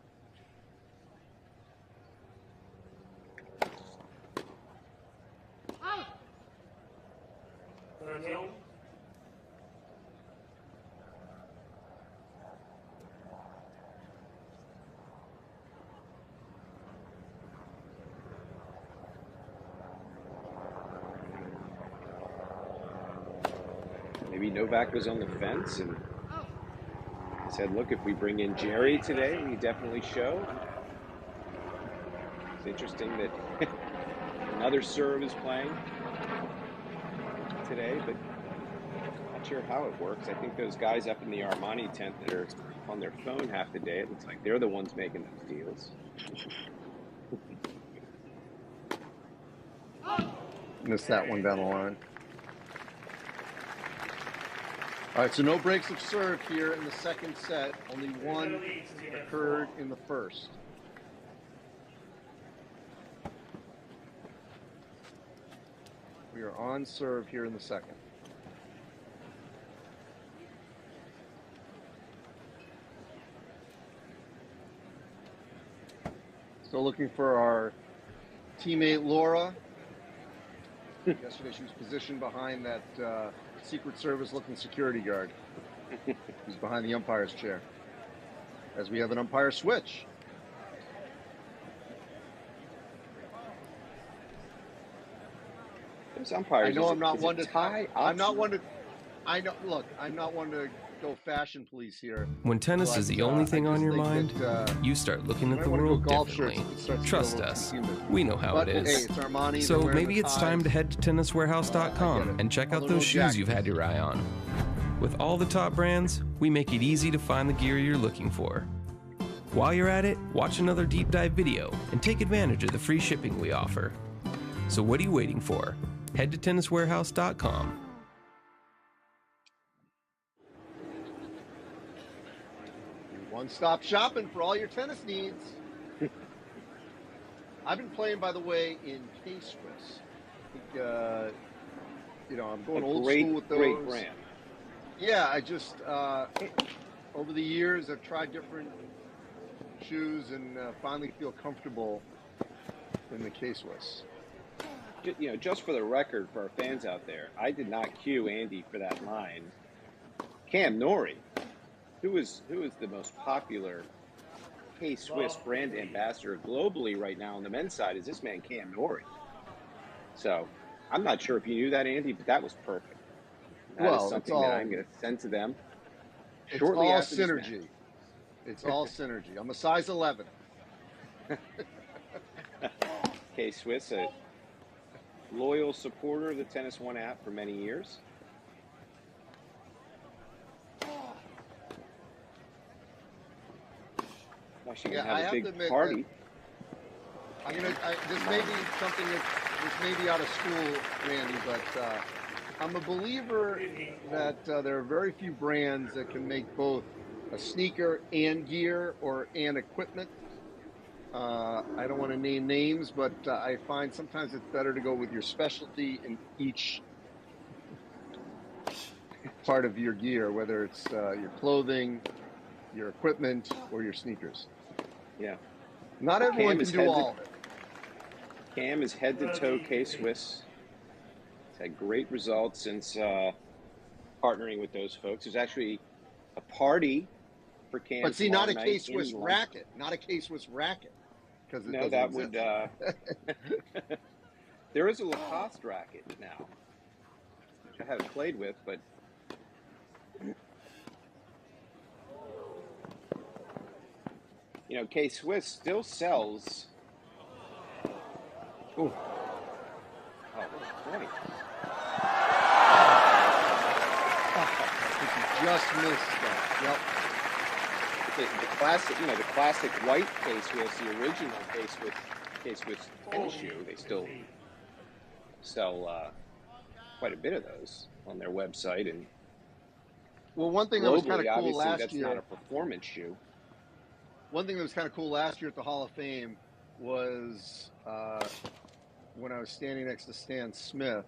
Maybe Novak was on the fence and said, look, if we bring in Djere today, we definitely show. It's interesting that another serve is playing today, but not sure how it works. I think those guys up in the Armani tent that are on their phone half the day, it looks like they're the ones making those deals. Missed that one down the line. All right, so no breaks of serve here in the second set. Only one occurred in the first. We are on serve here in the second. Still looking for our teammate Laura. Yesterday she was positioned behind that Secret Service looking security guard who's behind the umpire's chair, as we have an umpire switch. Those umpires, I know I'm not one to tie. I'm not one to. I know. Look, I'm not one to go fashion police here. When tennis is the only thing on your mind, you start looking at the world differently. Trust us, we know how it is. Hey, it's Armani. So maybe it's time to head to tenniswarehouse.com and check out those shoes you've had your eye on. With all the top brands, we make it easy to find the gear you're looking for. While you're at it, watch another deep dive video and take advantage of the free shipping we offer. So what are you waiting for? Head to tenniswarehouse.com. One-stop shopping for all your tennis needs. I've been playing, by the way, in K-Swiss. I think, you know, I'm going old school with those. Great brand. Yeah, I just, over the years, I've tried different shoes and finally feel comfortable in the K-Swiss. You know, just for the record, for our fans out there, I did not cue Andy for that line. Cam Norrie, who is the most popular K-Swiss brand ambassador globally right now on the men's side, is this man Cam Norrie. So I'm not sure if you knew that, Andy, but that was perfect. That is something that I'm going to send to them shortly after this match. It's all synergy. I'm a size 11. K-Swiss, a loyal supporter of the TennisONE app for many years. Now she can have a big party. This may be something this may be out of school, Randy, but I'm a believer that there are very few brands that can make both a sneaker and gear and equipment. I don't want to name names, but I find sometimes it's better to go with your specialty in each part of your gear, whether it's your clothing, your equipment, or your sneakers. Yeah. Not everyone can do all of it. Cam is head-to-toe K-Swiss. He's had great results since partnering with those folks. There's actually a party for Cam. But see, not a K-Swiss racket. Not a K-Swiss racket. No, that would. There is a Lacoste racket now, which I haven't played with, but you know, K-Swiss still sells. Ooh. Oh, what a point! Just missed that. Yep. The classic, you know, the classic white K-Swiss, the original K-Swiss tennis shoe. They still sell quite a bit of those on their website, and one thing that was kind of cool last that's year. Not a performance shoe. One thing that was kind of cool last year at the Hall of Fame was when I was standing next to Stan Smith,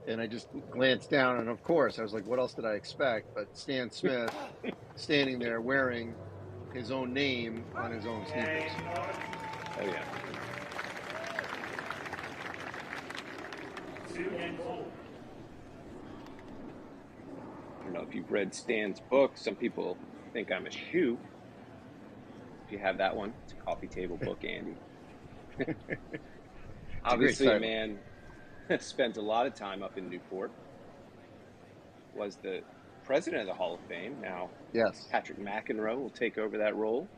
and I just glanced down, and of course, I was like, what else did I expect? But Stan Smith standing there wearing his own name on his own sneakers. Oh, yeah. I don't know if you've read Stan's book. Some people think I'm a shoe. If you have that one, it's a coffee table book, Andy. Obviously, a man spent a lot of time up in Newport. Was the president of the Hall of Fame. Now, yes, Patrick McEnroe will take over that role.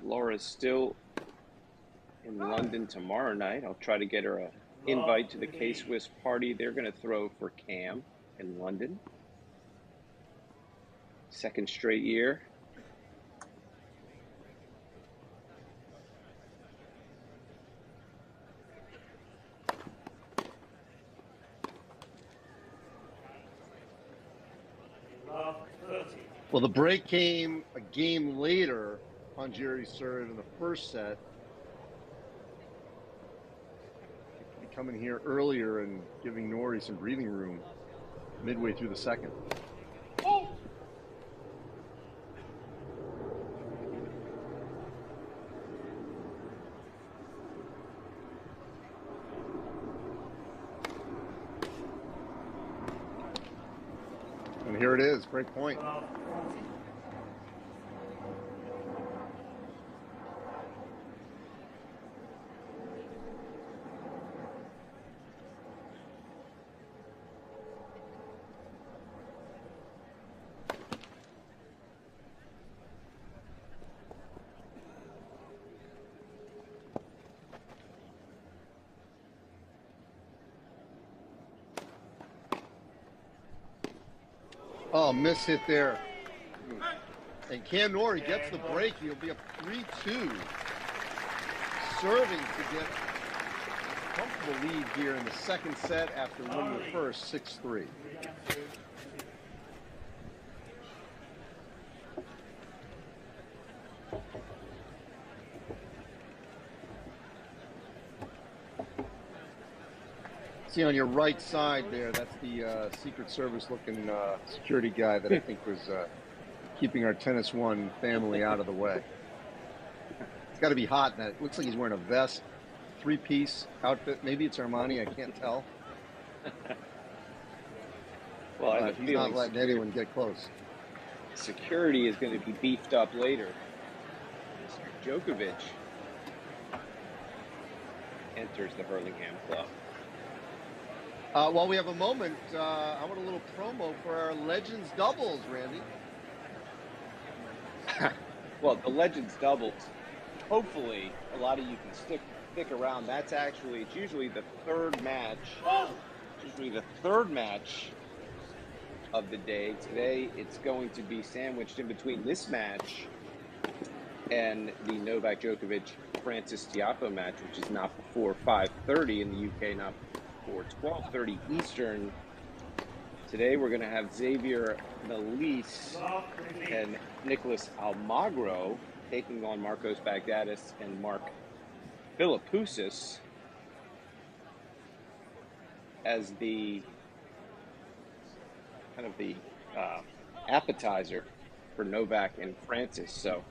Laura's still in London tomorrow night. I'll try to get her an invite to the K-Swiss party they're going to throw for Cam in London. Second straight year. Well, the break came a game later on Djere's serve in the first set. Coming here earlier and giving Norrie some breathing room midway through the second. Oh! And here it is, break point. Oh, miss hit there. And Cam Norrie gets the break. He'll be up 3-2. Serving to get a comfortable lead here in the second set after winning the first 6-3. See on your right side there, that's the Secret Service looking security guy that I think was keeping our TennisONE family out of the way. It's got to be hot. And it looks like he's wearing a vest, three-piece outfit. Maybe it's Armani, I can't tell. Well, he's not letting anyone get close. Security is going to be beefed up later. Mr. Djokovic enters the Hurlingham Club. While we have a moment, I want a little promo for our Legends doubles, Randy. Well, the Legends doubles, hopefully a lot of you can stick around. That's actually, it's usually the third match. It's usually the third match of the day. Today, it's going to be sandwiched in between this match and the Novak Djokovic Francis Tiafoe match, which is not before 5:30 in the UK, not before 12:30 Eastern. Today we're going to have Xavier Melis and Nicholas Almagro taking on Marcos Bagdatis and Mark Philippoussis as the kind of the appetizer for Novak and Francis. So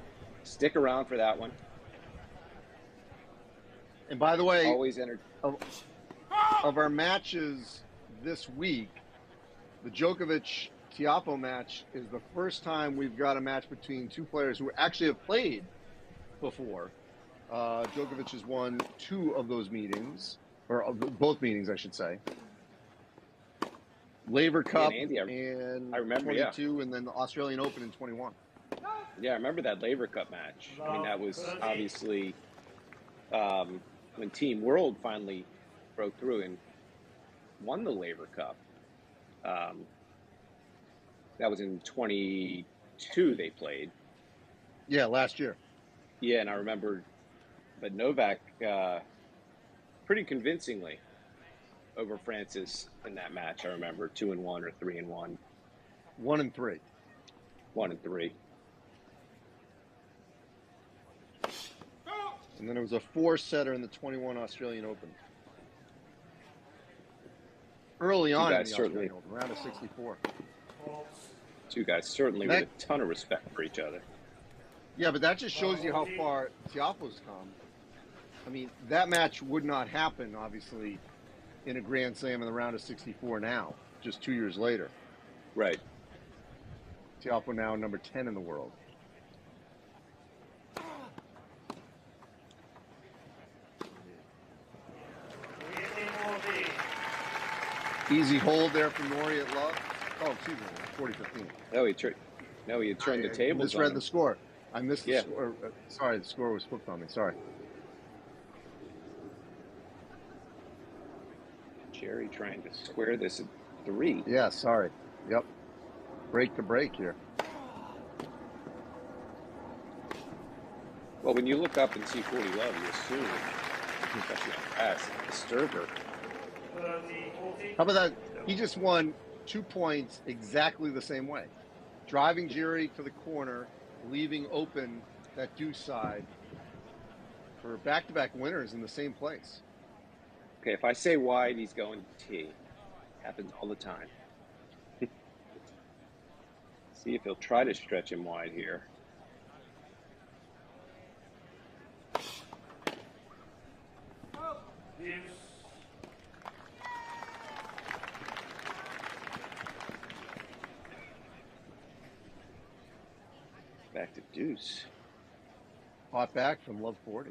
stick around for that one. And by the way, always of our matches this week, the Djokovic-Tiafoe match is the first time we've got a match between two players who actually have played before. Djokovic has won 2 of those meetings, or both meetings, I should say. Laver Cup in I remember, 22, and then the Australian Open in 21. Yeah, I remember that Laver Cup match. I mean, that was obviously when Team World finally broke through and won the Laver Cup. That was in 20 2 they played. Yeah, last year. Yeah, and I remember, but Novak pretty convincingly over Francis in that match. I remember 2-1 or 3-1. 1-3. 1-3. And then it was a 4-setter in the 21 Australian Open. Early on in the Australian Open, round of 64. Two guys certainly with a ton of respect for each other. Yeah, but that just shows you how far Tiafoe's come. I mean, that match would not happen, obviously, in a Grand Slam in the round of 64 now, just 2 years later. Right. Tiafoe now number 10 in the world. Easy hold there from Norrie at love. Oh, excuse me, 40-15. No, he turned the tables. I misread the score. I missed the score. Sorry, the score was flipped on me. Sorry. Djere trying to square this at 3. Yeah, sorry. Yep. Break to break here. Well, when you look up and see 40 love, you assume, especially on grass, disturber. How about that? He just won 2 points exactly the same way. Driving Djere to the corner, leaving open that deuce side for back-to-back winners in the same place. Okay, if I say wide, he's going T. Happens all the time. See if he'll try to stretch him wide here. Back to deuce. Hot back from love 40.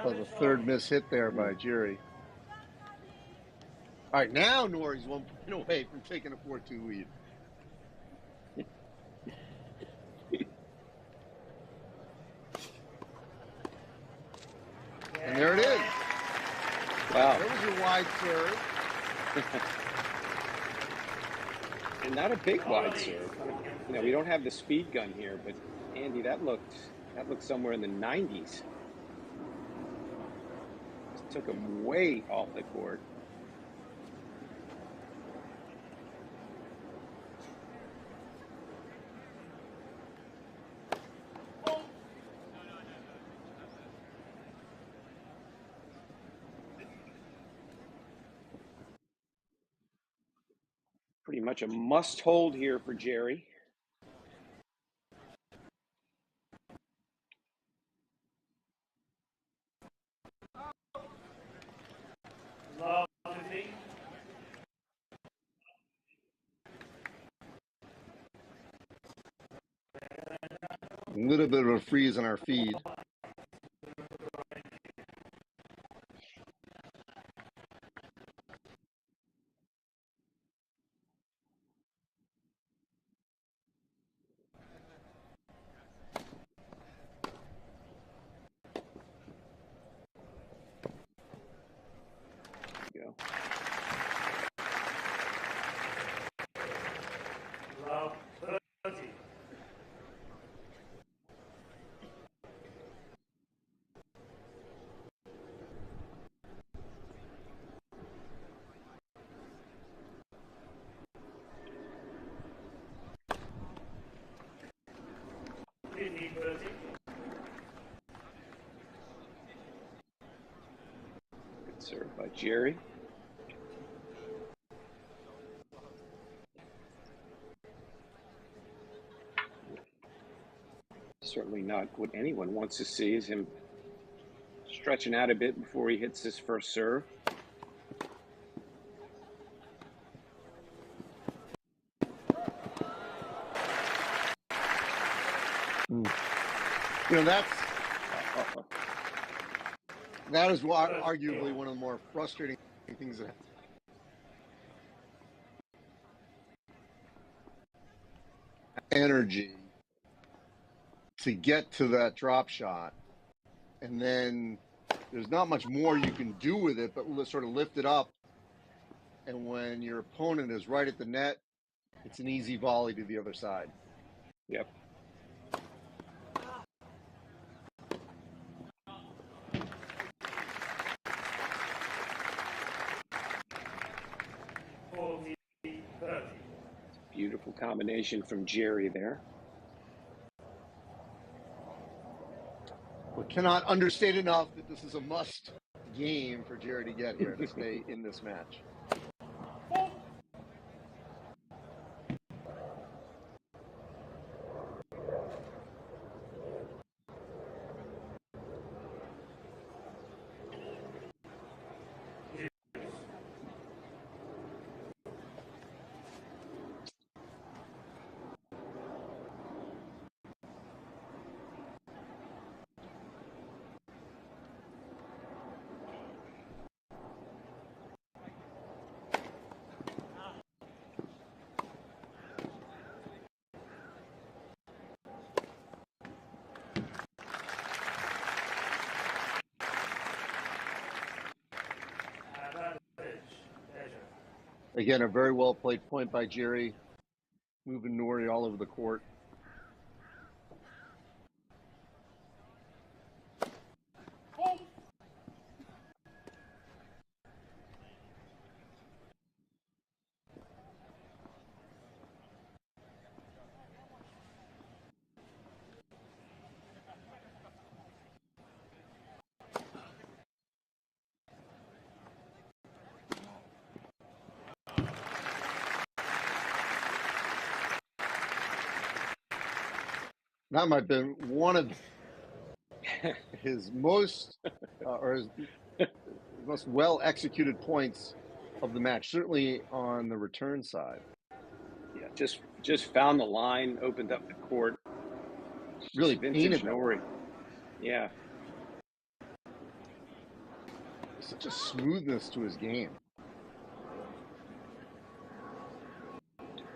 So the third miss hit there by Djere. All right, now Norrie's 1 point away from taking a 4-2 lead. And there it is. Wow. There was your wide serve. And not a big wide serve. You know, we don't have the speed gun here, but Andy, that looked somewhere in the 90s. Just took him way off the court. Pretty much a must hold here for Djere. A little bit of a freeze on our feed. Go. Good serve by Djere. Certainly not what anyone wants to see is him stretching out a bit before he hits his first serve. You know, that is arguably one of the more frustrating things that energy to get to that drop shot. And then there's not much more you can do with it, but sort of lift it up. And when your opponent is right at the net, it's an easy volley to the other side. Yep. Beautiful combination from Djere there. We cannot understate enough that this is a must game for Djere to get here to stay in this match. Again, a very well played point by Djere, moving Norrie all over the court. That might have been one of his most most well executed points of the match, certainly on the return side. Yeah, just found the line, opened up the court. Really vintage Norrie. Yeah. Such a smoothness to his game.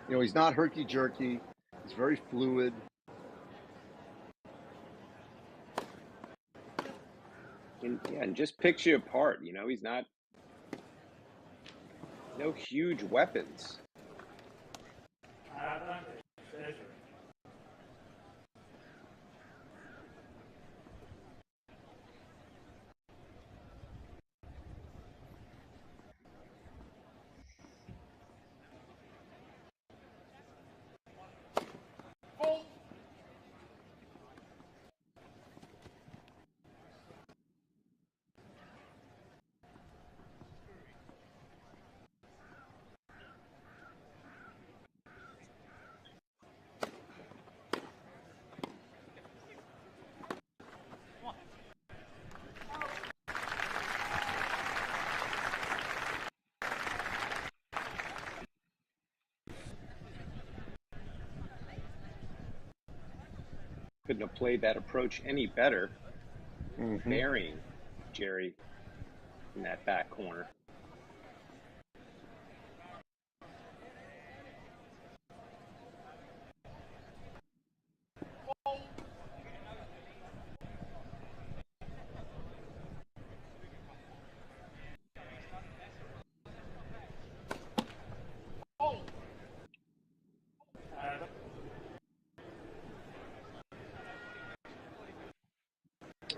You know, he's not herky-jerky. He's very fluid. And just picks you apart. You know, he's not no huge weapons. Couldn't have played that approach any better. Burying Djere in that back corner.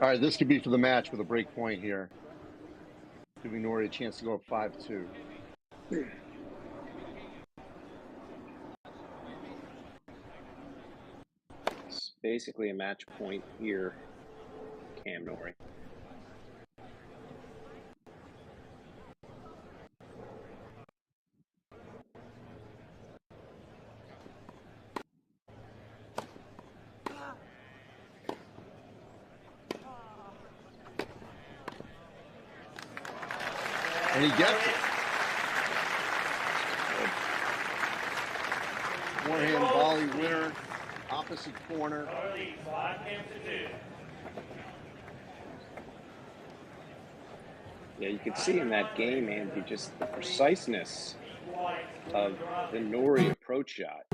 All right, this could be for the match with a break point here, giving Norrie a chance to go up 5-2. It's basically a match point here, Cam Norrie. And he gets it. Forehand volley winner, opposite corner. Yeah, you can see in that game, Andy, just the preciseness of the Norrie approach shot.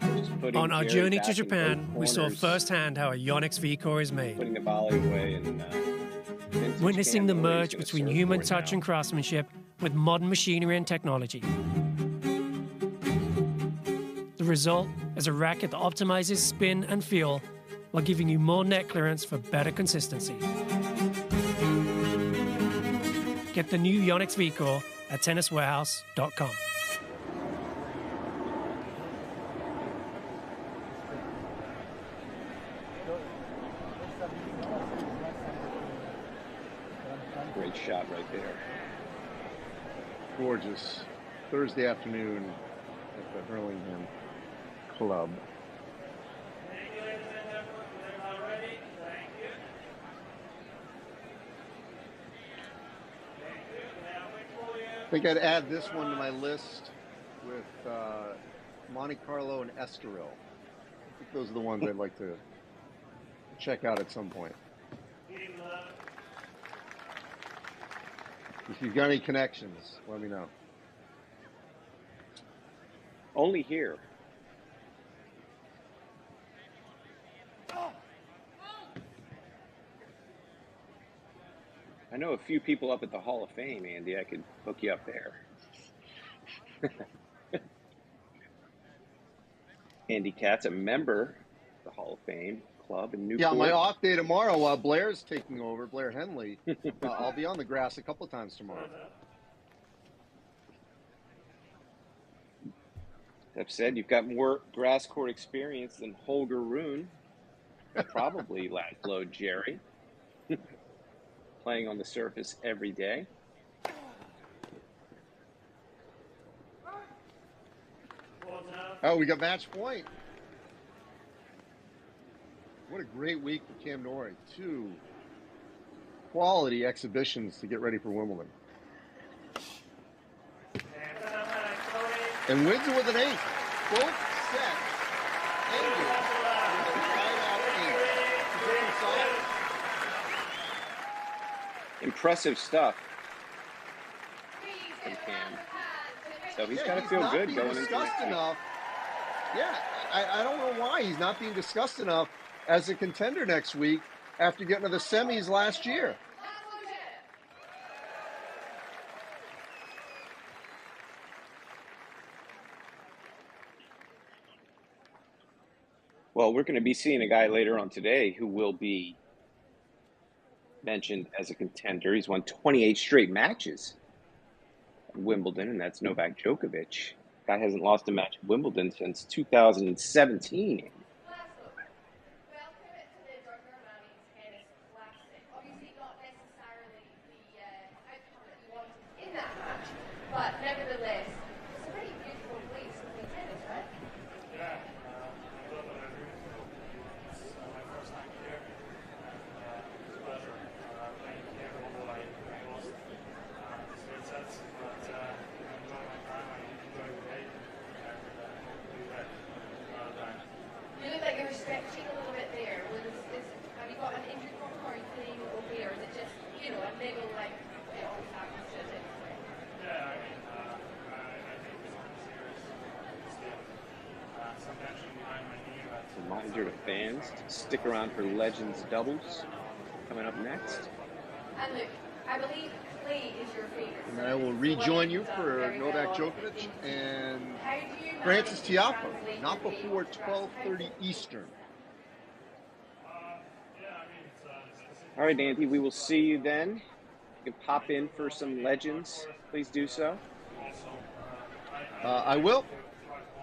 Just putting On our Djere journey back to in Japan, both we saw corners, firsthand how a Yonex V-Core is made. putting the volley away, and Witnessing the merge gonna between serve human for it touch now. and craftsmanship with modern machinery and technology. The result is a racket that optimizes spin and feel while giving you more net clearance for better consistency. Get the new Yonex V-Core at TennisWarehouse.com. Great shot right there. Gorgeous Thursday afternoon at the Hurlingham Club. I think I'd add this one to my list with Monte Carlo and Estoril. I think those are the ones I'd like to check out at some point. If you've got any connections, let me know. Only here. I know a few people up at the Hall of Fame, Andy. I could hook you up there. Andy Katz, a member of the Hall of Fame club in Newport. Yeah, on my off day tomorrow, while Blair's taking over, Blair Henley, I'll be on the grass a couple of times tomorrow. I've said you've got more grass court experience than Holger Rune, probably Laslo Djere, playing on the surface every day. Oh, we got match point. What a great week for Cam Norrie. 2 quality exhibitions to get ready for Wimbledon. And wins it with an 8. Both sets ended with a tied-out 8. Impressive stuff from Cam. So he's got to feel good going into next week. Yeah, I don't know why he's not being discussed enough as a contender next week after getting to the semis last year. Well, we're going to be seeing a guy later on today who will be mentioned as a contender. He's won 28 straight matches at Wimbledon, and that's Novak Djokovic. Guy hasn't lost a match at Wimbledon since 2017. Welcome to the Giorgio Armani Tennis Classic. Obviously not necessarily the outcome that you wanted in that match, but nevertheless, it's a pretty beautiful place to play tennis, right? Yeah, I love what I do. It's my first time here. It's a pleasure playing here, although I lost the straight sets, but I enjoy my time, I enjoy the day, and hopefully that time. You look like you were stretching a little bit there. Have you got an injury problem, or are you feeling okay, or is it just, a niggle like it always happens to a tennis player? Yeah, I mean, I think it's not serious still. Some tension behind my knee, but Reminder to fans to stick around for Legends doubles coming up next. And look, I believe clay is your favorite. And I will rejoin you for Novak Djokovic and Francis Tiafoe, not before 12:30 Eastern. All right, Andy, we will see you then. You can pop in for some Legends. Please do so. I will.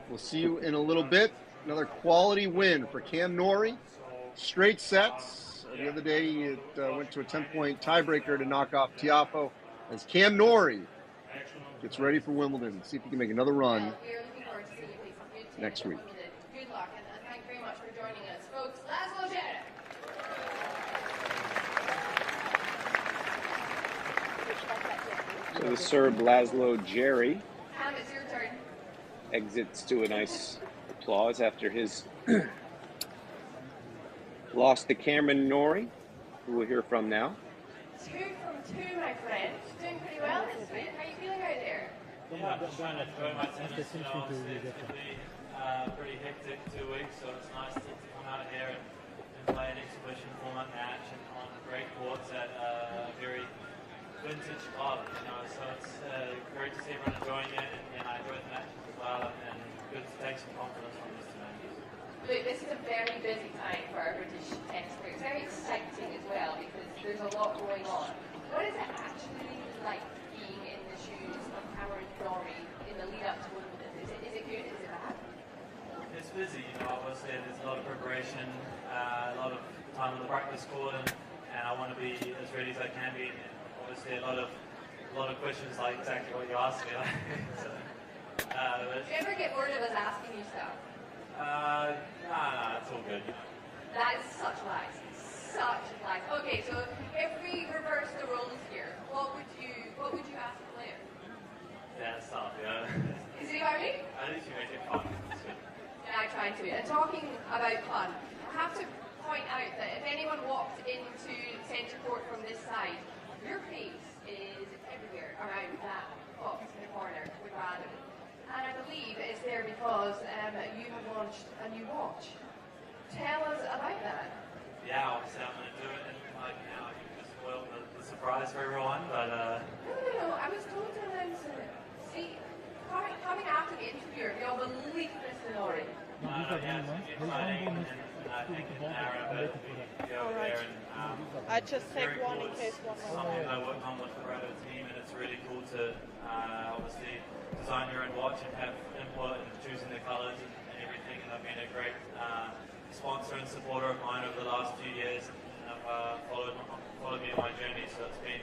We'll see you in a little bit. Another quality win for Cam Norrie. Straight sets. The other day, it went to a 10-point tiebreaker to knock off Tiafoe. As Cam Norrie gets ready for Wimbledon. See if he can make another run next week. Good luck, and thank you very much for joining us, folks. Laslo Djere. So the Serb Laslo Djere Cam, it's your turn. exits to a nice applause after his loss to Cameron Norrie, who we'll hear from now. 2 from 2, my friend. Doing pretty well this week. How are you feeling out there? yeah, I'm just trying to enjoy my tennis, basically. pretty hectic 2 weeks, so it's nice to come out here and play an exhibition format match and on great courts at a very vintage club, you know, so it's great to see everyone enjoying it, and I enjoyed the matches as well, and good to take some confidence from this tonight. Look, this is a very busy time for our British tennis players. It's very exciting as well because there's a lot going on. What is it actually like being in the shoes of Cameron Norrie in the lead up to Wimbledon? Is it good? Is it bad? It's busy, you know, obviously there's a lot of preparation, a lot of time on the practice court, and I want to be as ready as I can be. And obviously a lot of questions like exactly what you asked me. So, do you ever get bored of us asking you stuff? Nah, it's all good. That is such lies. Such lies. Okay, so if we reverse the roles here, what would you ask a player? Yeah, it's tough, yeah. You see what I mean? At least you make it fun. Yeah, I try to. And talking about fun, I have to point out that if anyone walked into centre court from this side, your face is everywhere around that box in the corner with Radham. And I believe it's there because you have launched a new watch. Tell us about that. Yeah, obviously I'm going to do it, and like now I can just spoil the surprise for everyone, but No, I was told to announce it. See, coming after the interview, you'll believe this in Norrie. yeah, it's exciting, and I think in an hour a bit we go over there, and I just take very one cool. in case one It's more. something that I work on with the Brado team, and it's really cool to obviously design your own watch and have input and choosing the colours and everything, and I've been a great sponsor and supporter of mine over the last few years, and have followed me on my journey, so it's been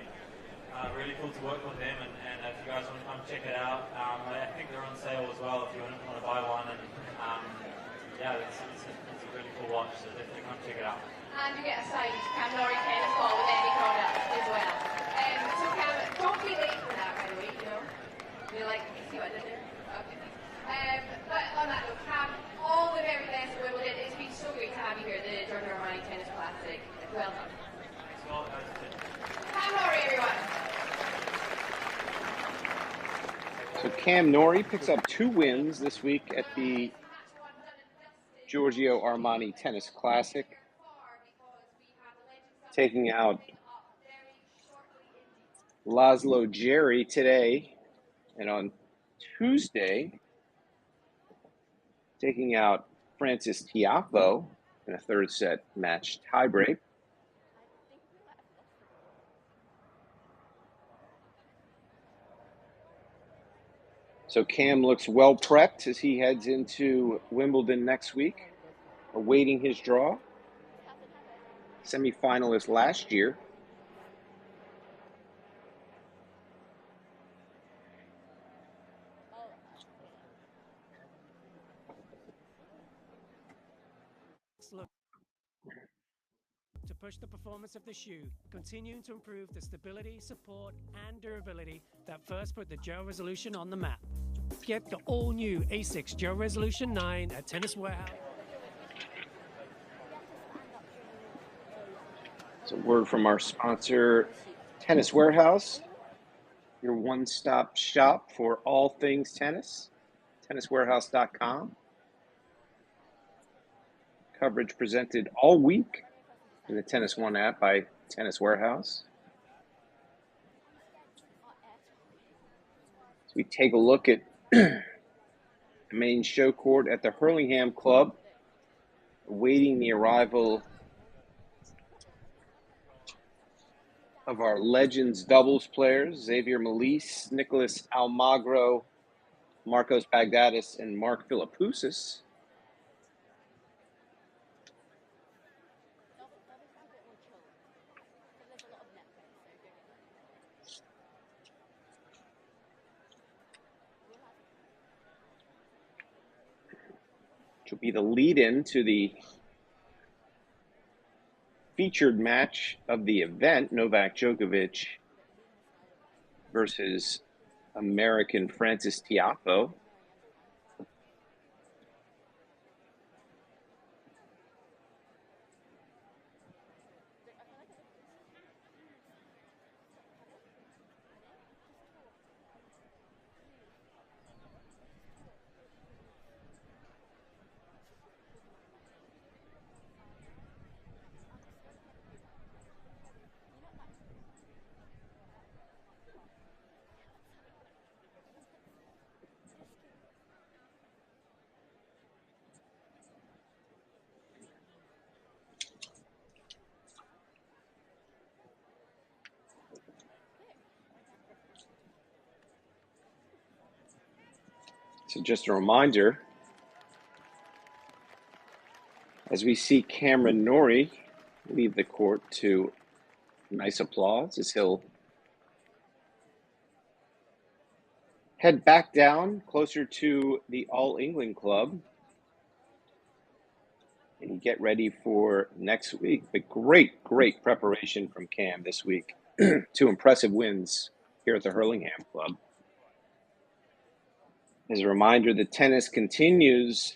really cool to work with them, and if you guys want to come check it out, I think they're on sale as well if you want to buy one, and yeah, it's a really cool watch, so definitely come check it out. And you get a signed Cam Norrie tennis ball with any product as well. So Cam, don't be late for that, by the way, you know. You're like, you see what I did there? Okay. But on that note, Cam, all the very best at Wimbledon. It's been so great to have you here at the Giorgio Armani Tennis Classic. Well done. Thanks a lot, guys. Cam Norrie, everyone. So Cam Norrie picks up 2 wins this week at the Giorgio Armani Tennis Classic, taking out Laslo Djere today, and on Tuesday, taking out Francis Tiafoe in a 3rd set match tiebreak. So Cam looks well prepped as he heads into Wimbledon next week, awaiting his draw. Semi-finalist last year. Look to push the performance of the shoe, continuing to improve the stability, support, and durability that first put the Gel Resolution on the map. Get the all-new ASICS Gel Resolution 9 at Tennis Warehouse. It's a word from our sponsor, Tennis Warehouse, your one-stop shop for all things tennis, tenniswarehouse.com. Coverage presented all week in the TennisONE app by Tennis Warehouse. So we take a look at the main show court at the Hurlingham Club, awaiting the arrival of our Legends doubles players, Xavier Malisse, Nicholas Almagro, Marcos Bagdatis, and Mark Philippoussis. Which will be the lead-in to the featured match of the event, Novak Djokovic versus American Francis Tiafoe. So just a reminder, as we see Cameron Norrie leave the court to nice applause as he'll head back down closer to the All England Club and get ready for next week. But great preparation from Cam this week. 2 impressive wins here at the Hurlingham Club. As a reminder, the tennis continues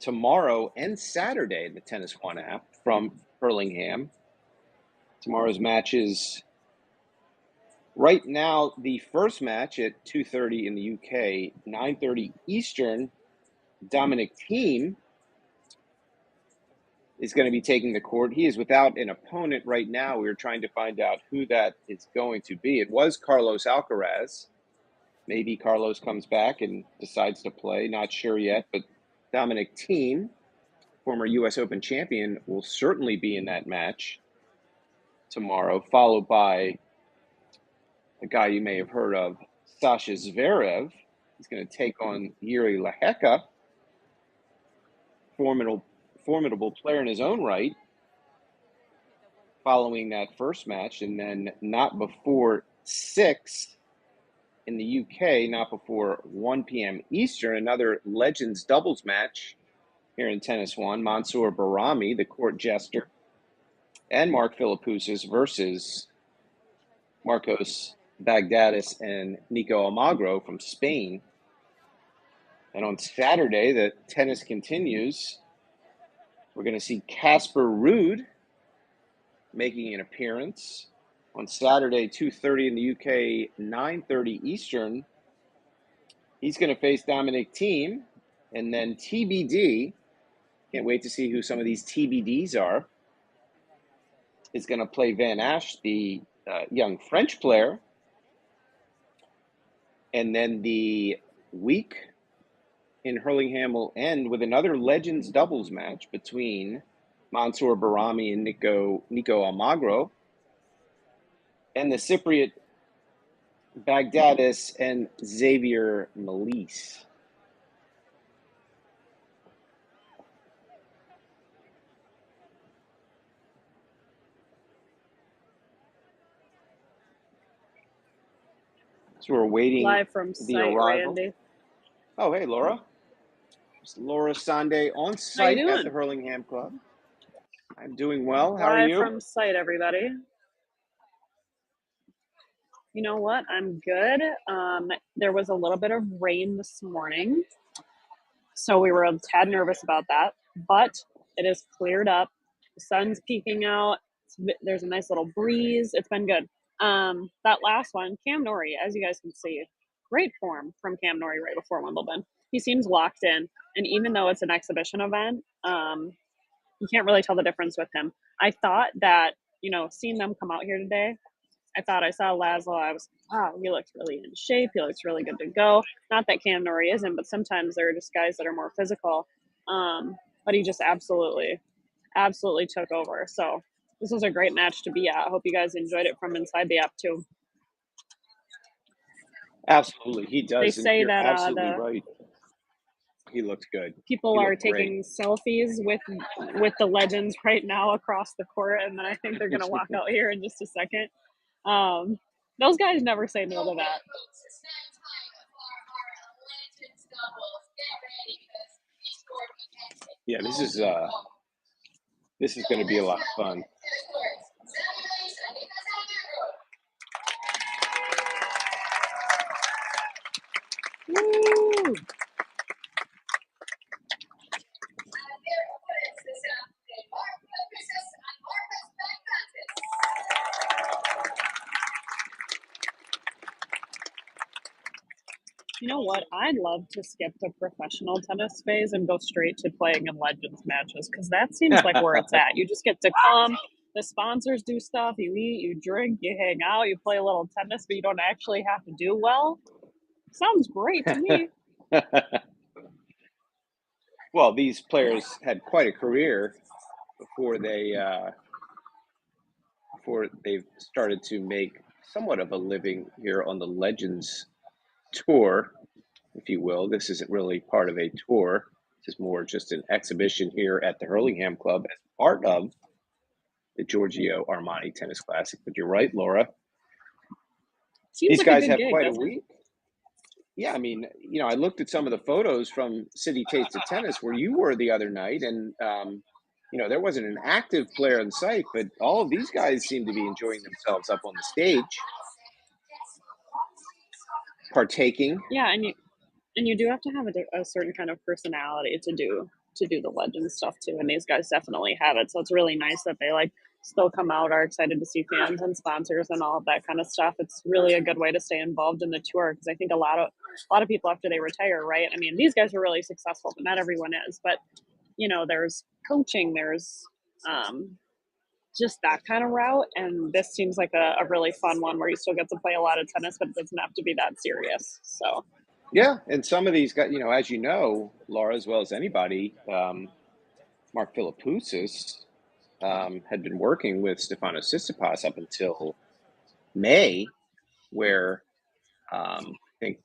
tomorrow and Saturday in the TennisONE app from Hurlingham. Tomorrow's matches, right now, the first match at 2:30 in the UK, 9:30 Eastern, Dominic Thiem is going to be taking the court. He is without an opponent right now. We are trying to find out who that is going to be. It was Carlos Alcaraz. Maybe Carlos comes back and decides to play. Not sure yet, but Dominic Thiem, former U.S. Open champion, will certainly be in that match tomorrow, followed by a guy you may have heard of, Sasha Zverev. He's going to take on Jiri Lehecka, formidable player in his own right, following that first match. And then not before 6 in the UK, not before 1 p.m. Eastern, another Legends doubles match here in TennisONE. Mansour Bahrami, the court jester, and Mark Philippoussis versus Marcos Bagdatis and Nico Almagro from Spain. And on Saturday, the tennis continues. We're going to see Casper Ruud making an appearance on Saturday, 2:30 in the UK, 9:30 Eastern. He's going to face Dominic Thiem, and then TBD, can't wait to see who some of these TBDs are, is going to play Van Asch, the young French player. And then the week in Hurlingham will end with another Legends doubles match between Mansour Bahrami and Nico Almagro, and the Cypriot Bagdatis and Xavier Malisse. So we're waiting live from the site, arrival. Randy. Oh, hey, Laura. It's Laura Sande on site at the Hurlingham Club. I'm doing well. How are Live you? from site, everybody. You know what? I'm good. There was a little bit of rain this morning, so we were a tad nervous about that, but it is cleared up. The sun's peeking out. There's a nice little breeze. It's been good. That last one, Cam Norrie, as you guys can see, great form from Cam Norrie right before Wimbledon. He seems locked in, and even though it's an exhibition event, you can't really tell the difference with him. I thought that, seeing them come out here today, I thought I saw Laslo. I was, wow, he looks really in shape. He looks really good to go. Not that Cam Norrie isn't, but sometimes there are just guys that are more physical. But he just absolutely took over. So this was a great match to be at. I hope you guys enjoyed it from inside the app too. Absolutely, he does. They say you're that absolutely right. He looks good. People are taking selfies with the Legends right now across the court, and then I think they're going to walk out here in just a second. Those guys never say no to that. Yeah, this is going to be a lot of fun. Woo! You know what? I'd love to skip the professional tennis phase and go straight to playing in Legends matches, because that seems like where it's at. You just get to come, the sponsors do stuff, you eat, you drink, you hang out, you play a little tennis, but you don't actually have to do well. Sounds great to me. Well, these players had quite a career before they've started to make somewhat of a living here on the Legends Tour. if you will. This isn't really part of a tour. This is more just an exhibition here at the Hurlingham Club as part of the Giorgio Armani Tennis Classic. But you're right, Laura. Seems These like guys a good have gig, quite a doesn't it? week. Yeah, I mean, I looked at some of the photos from City Taste of Tennis where you were the other night, and there wasn't an active player on site, but all of these guys seem to be enjoying themselves up on the stage, partaking. Yeah, and you do have to have a certain kind of personality to do the legend stuff too, and these guys definitely have it. So it's really nice that they like still come out, are excited to see fans and sponsors and all of that kind of stuff. It's really a good way to stay involved in the tour, because I think a lot of people after they retire, right? I mean, these guys are really successful, but not everyone is. But there's coaching, there's just that kind of route, and this seems like a really fun one where you still get to play a lot of tennis, but it doesn't have to be that serious. So Yeah, and some of these guys, as you know, Laura, as well as anybody, Mark Philippoussis had been working with Stefanos Tsitsipas up until May, where I think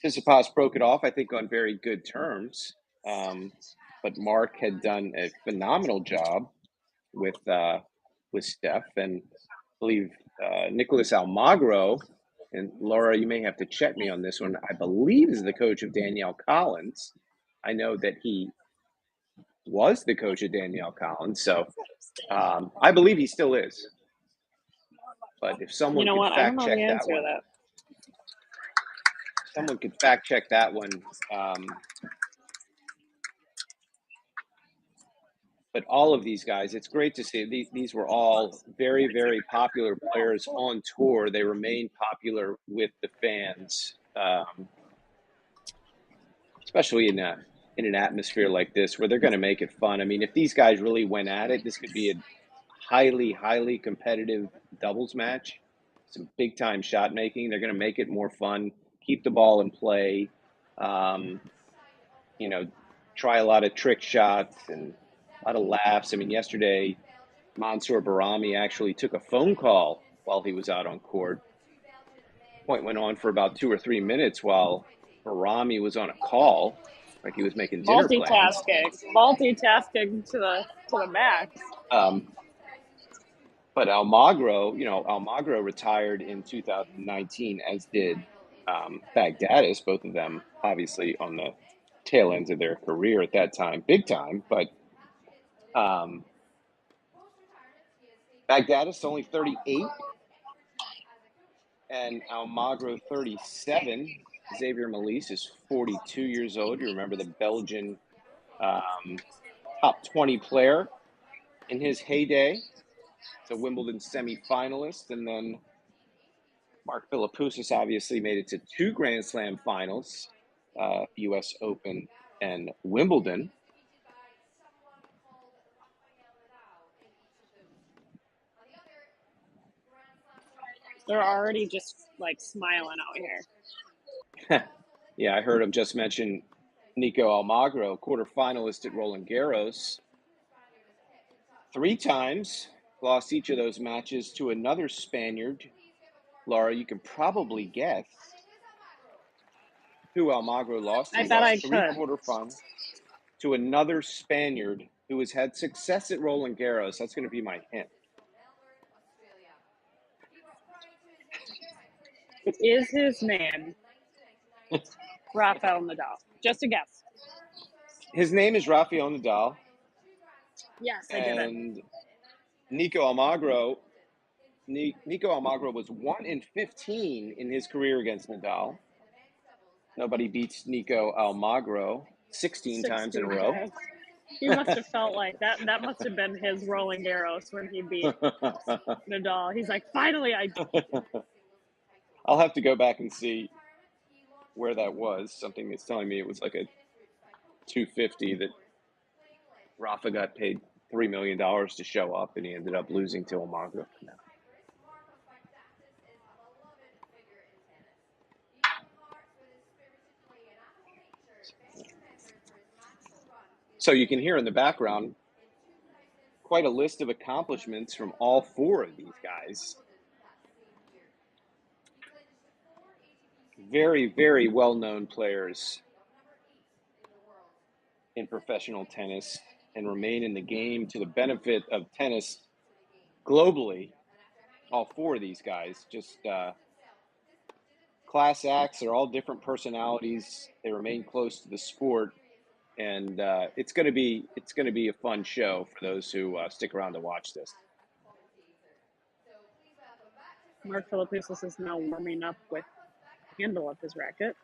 Tsitsipas broke it off, I think, on very good terms. But Mark had done a phenomenal job with Steph, and I believe Nicholas Almagro, and Laura, you may have to check me on this one, I believe is the coach of Danielle Collins. I know that he was the coach of Danielle Collins, so I believe he still is. But if someone could I don't fact know check the that answer to one, that. someone could fact check that one. But all of these guys, it's great to see. These were all very, very popular players on tour. They remain popular with the fans, especially in an atmosphere like this where they're going to make it fun. I mean, if these guys really went at it, this could be a highly, highly competitive doubles match. Some big time shot making. They're going to make it more fun. Keep the ball in play. Try a lot of trick shots and a lot of laughs. I mean, yesterday, Mansour Barami actually took a phone call while he was out on court. Point went on for about 2 or 3 minutes while Barami was on a call, like he was making dinner plans. Multitasking to the max. But Almagro retired in 2019, as did Baghdadis, both of them obviously on the tail ends of their career at that time, big time. But Baghdadis only 38, and Almagro 37. Xavier Malisse is 42 years old. You remember the Belgian top 20 player in his heyday. It's a Wimbledon semifinalist, and then Mark Philippoussis obviously made it to 2 Grand Slam finals, U.S. Open and Wimbledon. They're already just like smiling out here. Yeah, I heard him just mention Nico Almagro, quarterfinalist at Roland Garros. 3 times, lost each of those matches to another Spaniard. Laura, you can probably guess who Almagro lost to. I bet I 3 could. quarterfinals to another Spaniard who has had success at Roland Garros. That's going to be my hint. Is his name Rafael Nadal? Just a guess. His name is Rafael Nadal. Yes, I did it. And Nico Almagro was 1-15 in his career against Nadal. Nobody beats Nico Almagro 16 times in a row. He must have felt like that. That must have been his Roland Garros when he beat Nadal. He's like, finally, I. I'll have to go back and see where that was. Something that's telling me it was like a 250 that Rafa got paid $3 million to show up, and he ended up losing to Almagro. No. So you can hear in the background quite a list of accomplishments from all 4 of these guys. very, very well-known players in professional tennis and remain in the game to the benefit of tennis globally. All four of these guys, just class acts. They're all different personalities. They remain close to the sport, and it's going to be a fun show for those who stick around to watch this. Mark Philippoussis is now warming up with the handle of his racket.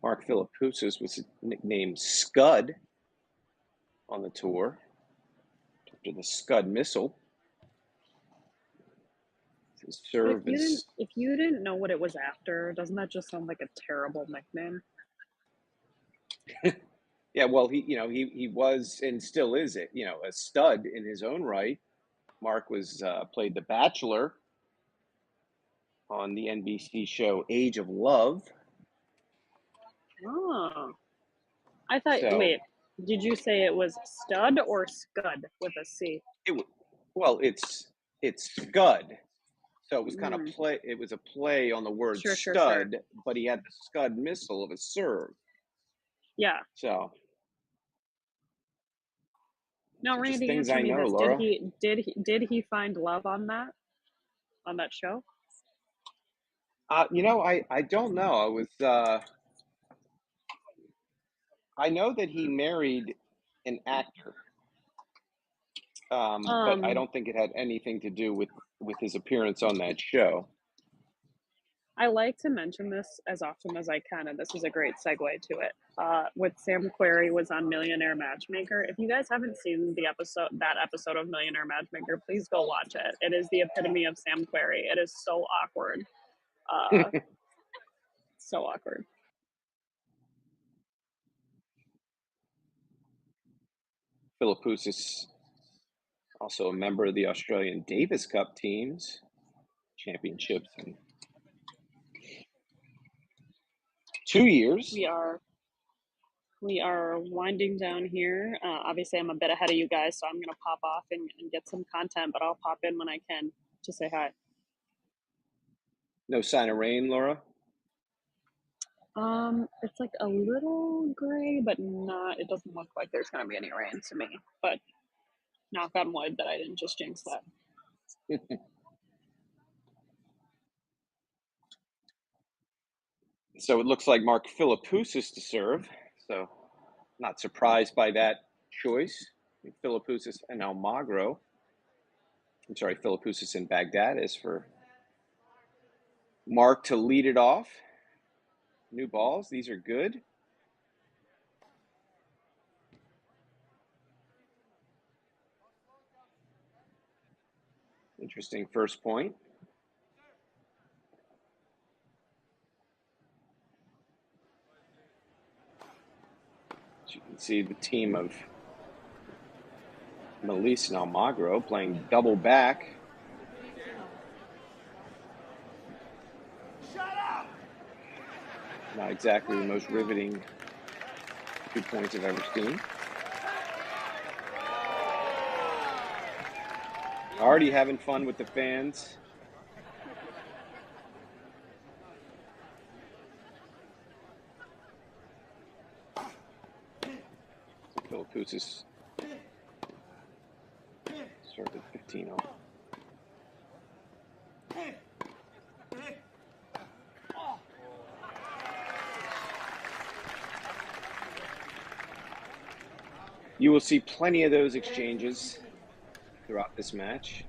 Mark Philippoussis was nicknamed Scud on the tour after the Scud missile. His serve if you didn't know what it was after, doesn't that just sound like a terrible nickname? Yeah, well, he was and still is a stud in his own right. Mark was played The Bachelor on the NBC show Age of Love. Oh, I thought. Wait, did you say it was stud or scud with a C? It's scud. So it was kind of play. It was a play on the word stud, but he had the scud missile of a serve. Yeah. So. Now, Randy, answer me this: Laura. Did he find love on that show? I don't know. I know that he married an actor, but I don't think it had anything to do with his appearance on that show. I like to mention this as often as I can, and this is a great segue to it. With Sam Querrey was on Millionaire Matchmaker. If you guys haven't seen that episode of Millionaire Matchmaker, please go watch it. It is the epitome of Sam Querrey. It is so awkward. So awkward. Philippoussis, also a member of the Australian Davis Cup teams, championships in 2 years. We are winding down here. Obviously, I'm a bit ahead of you guys, so I'm going to pop off and get some content, but I'll pop in when I can to say hi. No sign of rain, Laura? It's like a little gray, but not. It doesn't look like there's going to be any rain to me. But knock on wood that I didn't just jinx that. So it looks like Mark Philippoussis to serve. So not surprised by that choice. Philippoussis and Almagro. I'm sorry, Philippoussis and Baghdad is for Mark to lead it off. New balls. These are good. Interesting first point. As you can see, the team of Melise and Almagro playing double back. Not exactly the most riveting 2 points I've ever seen. Already having fun with the fans. Philippoussis started 15-0. You will see plenty of those exchanges throughout this match.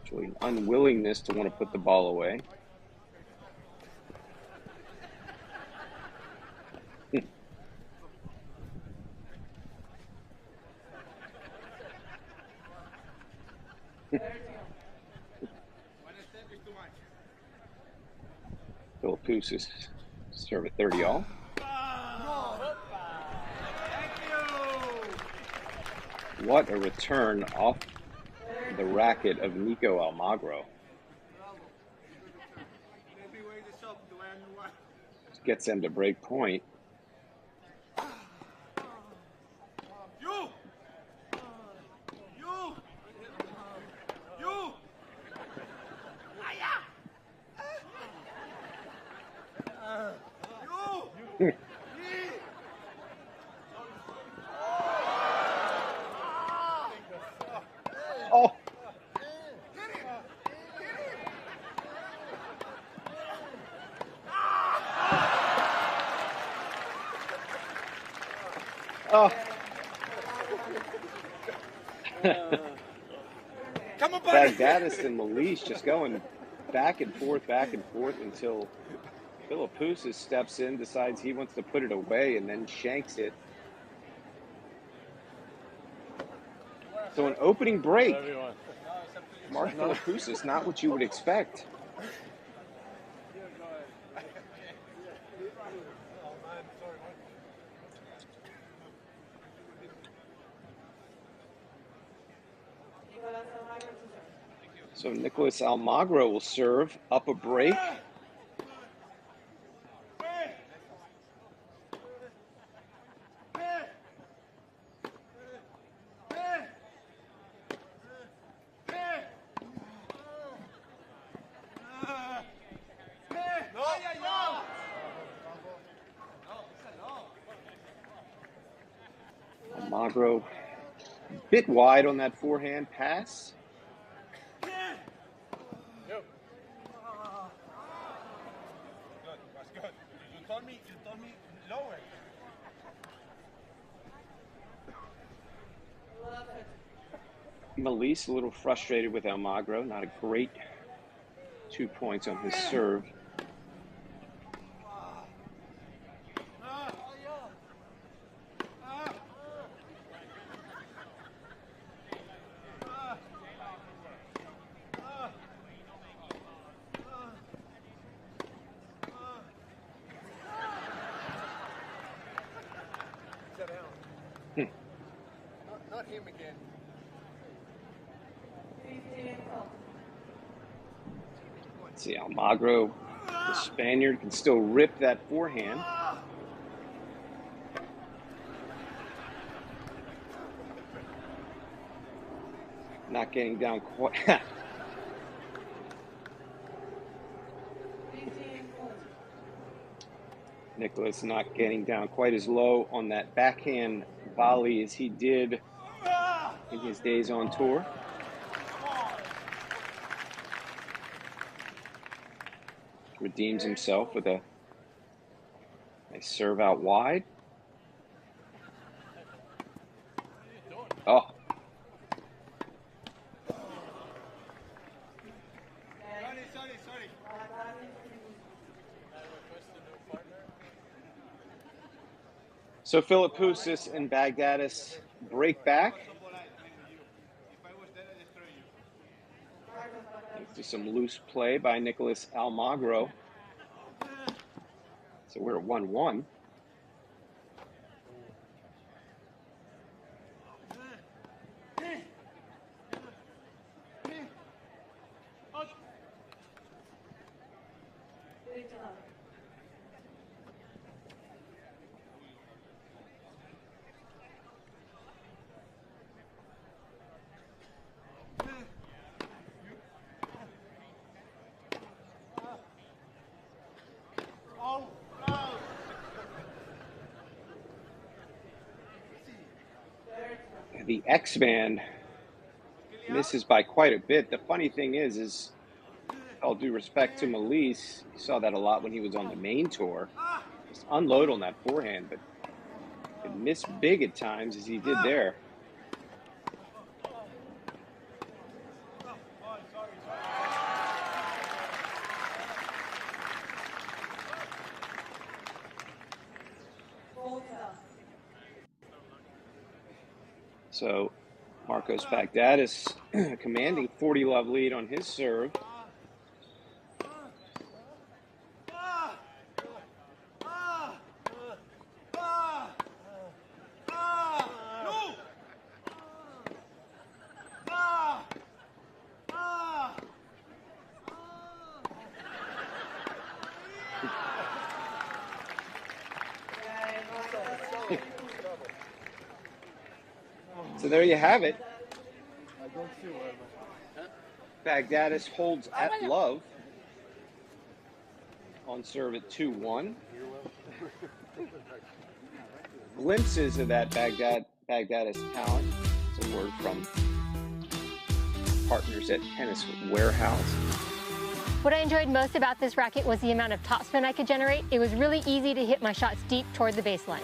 Showing unwillingness to want to put the ball away. Philippoussis serve at 30-all. What a return off the racket of Nico Almagro. Gets them to break point. Oh. Oh. Bagdatis and Malise just going back and forth until Philippoussis steps in, decides he wants to put it away, and then shanks it. So an opening break. Mark Philippoussis, not what you would expect. So Nicolas Almagro will serve up a break. Almagro, bit wide on that forehand pass. You told me lower. Malise a little frustrated with Almagro. Not a great 2 points on his serve. Not him again. Let's see, Almagro, the Spaniard, can still rip that forehand. Not getting down quite. Nicolas not getting down quite as low on that backhand volley as he did in his days on tour. Redeems himself with a nice serve out wide. Oh. Sorry. So Philippoussis and Bagdatis break back. Thanks to some loose play by Nicolas Almagro. So we're at 1-1. The X-Man misses by quite a bit. The funny thing is all due respect to Malise, you saw that a lot when he was on the main tour. Just unload on that forehand, but could miss big at times as he did there. So Marcos Bagdatis commanding 40-love lead on his serve. So there you have it. Baghdadis holds at love on serve at 2-1. Glimpses of that Baghdadis talent. It's a word from partners at Tennis Warehouse. What I enjoyed most about this racket was the amount of topspin I could generate. It was really easy to hit my shots deep toward the baseline.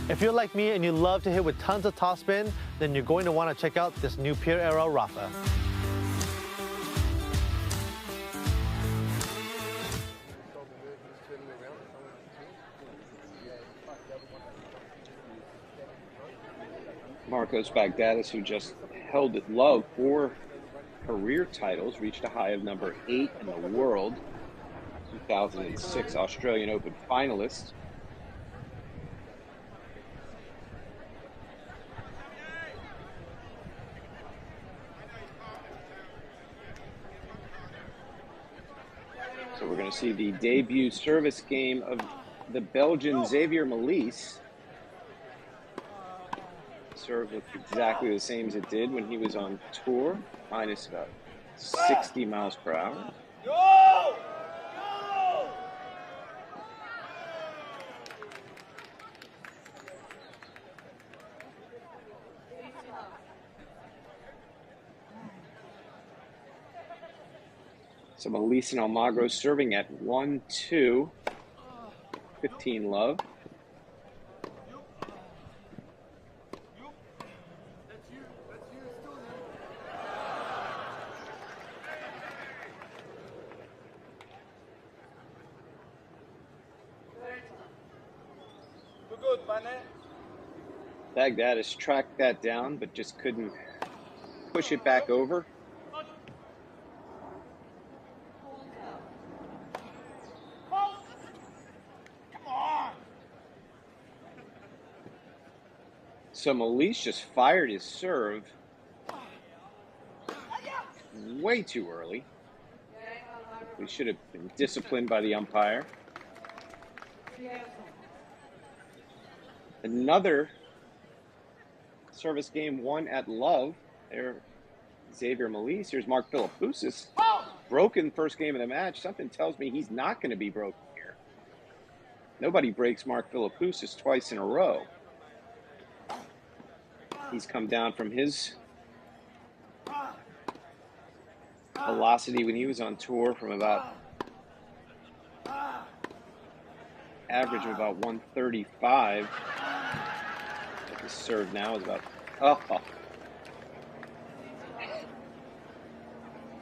If you're like me and you love to hit with tons of topspin, then you're going to want to check out this new Pure Era Rafa. Marcos Baghdadis, who just held at love 4 career titles, reached a high of number 8 in the world. 2006 Australian Open finalist. So we're going to see the debut service game of the Belgian Xavier Malisse. Serve looked exactly the same as it did when he was on tour, minus about 60 miles per hour. So Malisse and Almagro serving at 1-2, 15 love. Baghdadis tracked that down, but just couldn't push it back over. So Malisse just fired his serve way too early. We should have been disciplined by the umpire. Another service game won at love. There, Xavier Malisse. Here's Mark Philippoussis. Broken first game of the match. Something tells me he's not going to be broken here. Nobody breaks Mark Philippoussis twice in a row. He's come down from his velocity when he was on tour from about average of about 135. His serve now is about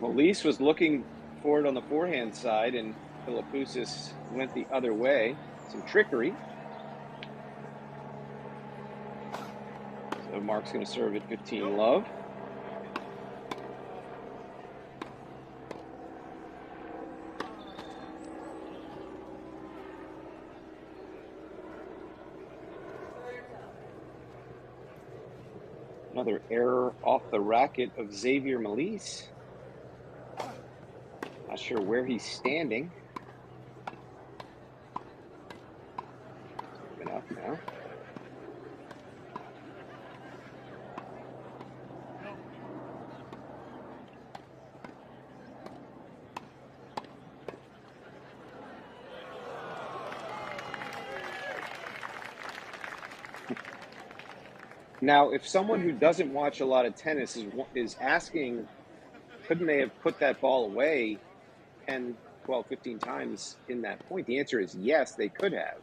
Malisse was looking for it on the forehand side, and Philippoussis went the other way. Some trickery. So Mark's going to serve at 15 love. Another error off the racket of Xavier Malisse. Not sure where he's standing. Moving up now. Now, if someone who doesn't watch a lot of tennis is asking, couldn't they have put that ball away 10, 12, 15 times in that point? The answer is yes, they could have.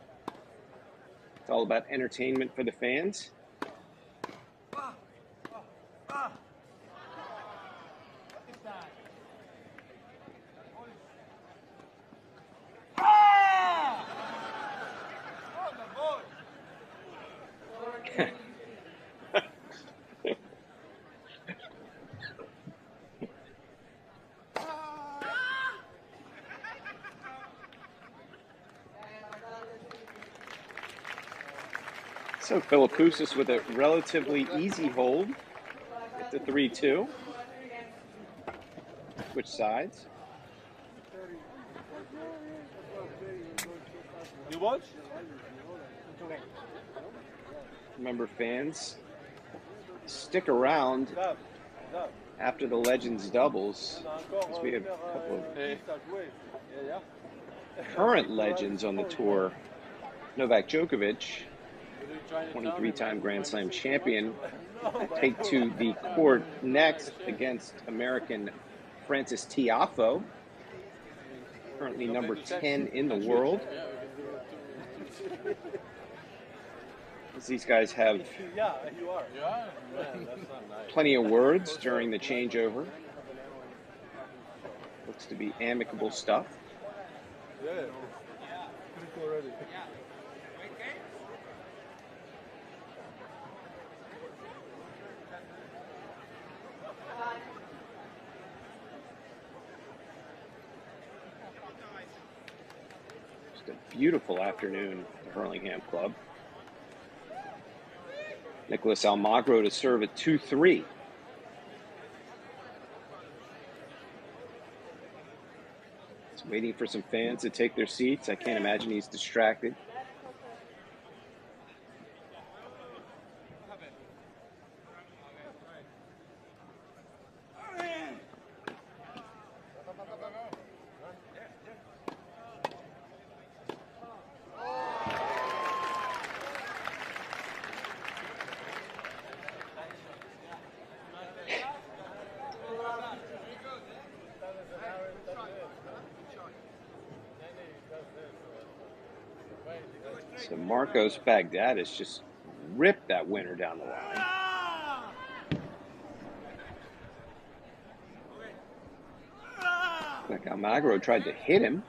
It's all about entertainment for the fans. So Philippoussis with a relatively easy hold at the 3-2. Switch sides. You watch? Remember, fans, stick around after the Legends doubles, because we have a couple of current legends on the tour. Novak Djokovic, 23-time Grand Slam champion, take to the court next against American Francis Tiafoe, currently number 10 in the world. As these guys have plenty of words during the changeover. Looks to be amicable stuff. Just a beautiful afternoon at the Hurlingham Club. Nicholas Almagro to serve at 2-3. He's waiting for some fans to take their seats. I can't imagine he's distracted. So Marcos Baghdadis just ripped that winner down the line. Like Almagro tried to hit him.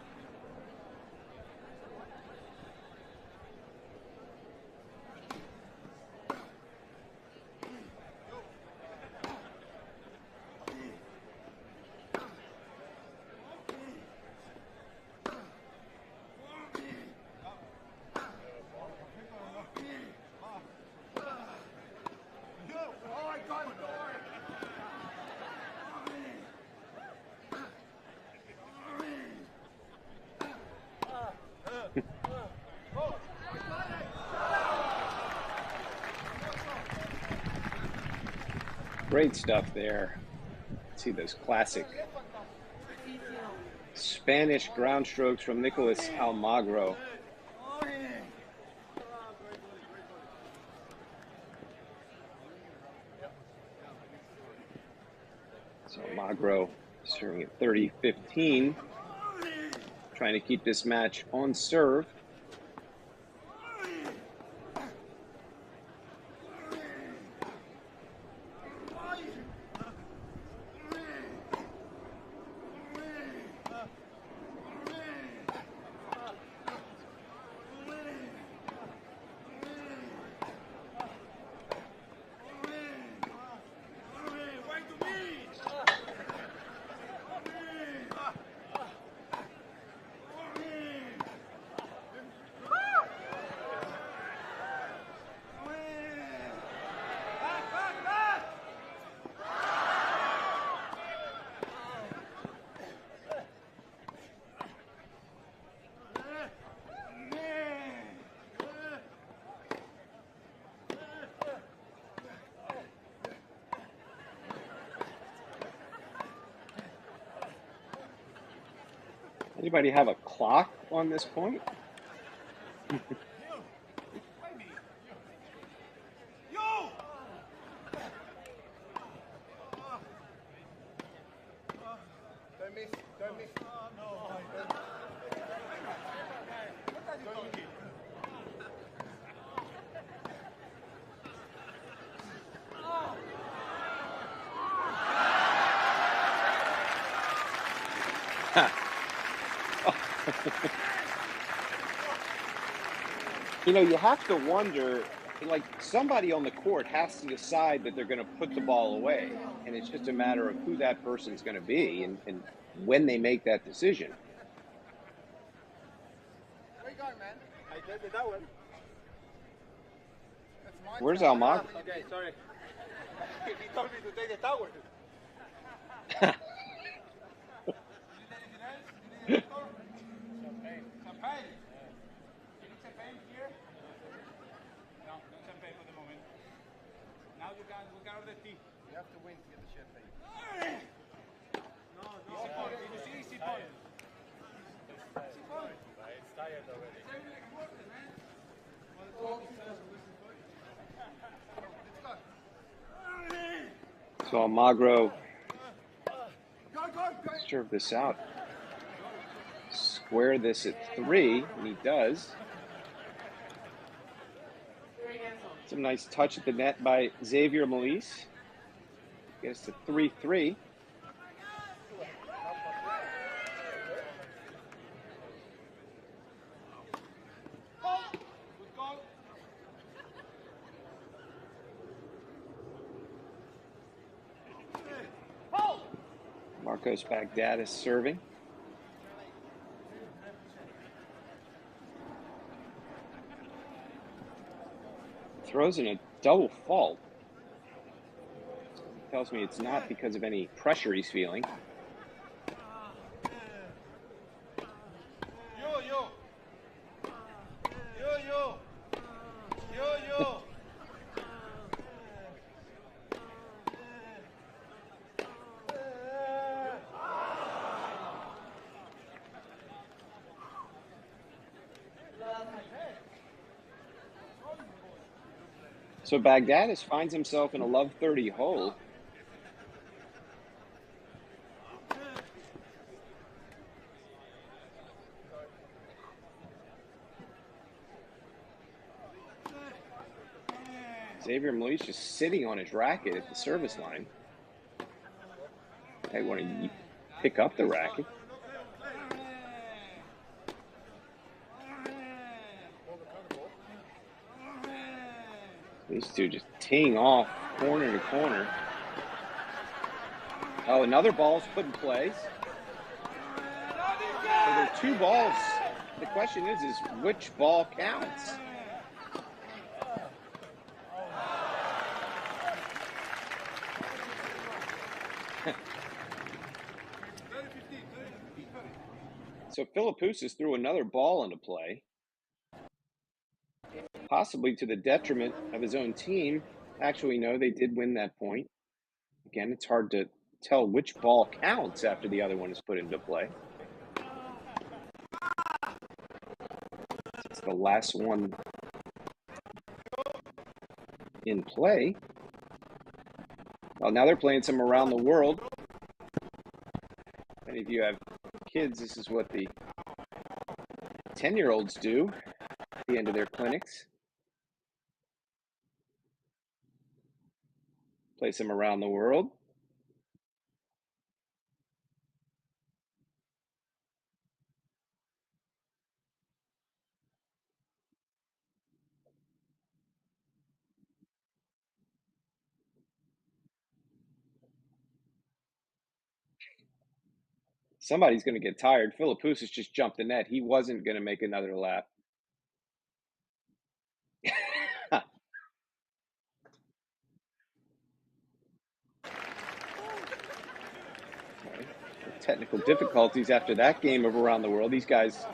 Great stuff there. See those classic Spanish ground strokes from Nicholas Almagro. So Almagro serving at 30-15, trying to keep this match on serve. Anybody have a clock on this point? You know, you have to wonder, like, somebody on the court has to decide that they're going to put the ball away. And it's just a matter of who that person's going to be and when they make that decision. Where you going, man? I did that one. Where's Almagro? Okay, sorry. He told me to take the tower. You have to win to get the champagne. Easy point. It's tired already. So Almagro serve this out. Square this at 3, and he does. Some nice touch at the net by Xavier Malisse. Gets to 3-3. Marcos Baghdad is serving. Throws in a double fault. Tells me it's not because of any pressure he's feeling. So Baghdadis finds himself in a love 30 hole. Xavier Malisse just sitting on his racket at the service line. I want to pick up the racket. These two just teeing off corner to corner. Oh, another ball's put in place. So there are 2 balls. The question is which ball counts? So Philippoussis threw another ball into play, possibly to the detriment of his own team. Actually, no, they did win that point. Again, it's hard to tell which ball counts after the other one is put into play. It's the last one in play. Well, now they're playing some around the world. Many of you have kids, this is what the 10-year-olds do at the end of their clinics. Play some around the world. Somebody's going to get tired. Philippoussis just jumped the net. He wasn't going to make another lap. Technical difficulties after that game of around the world. These guys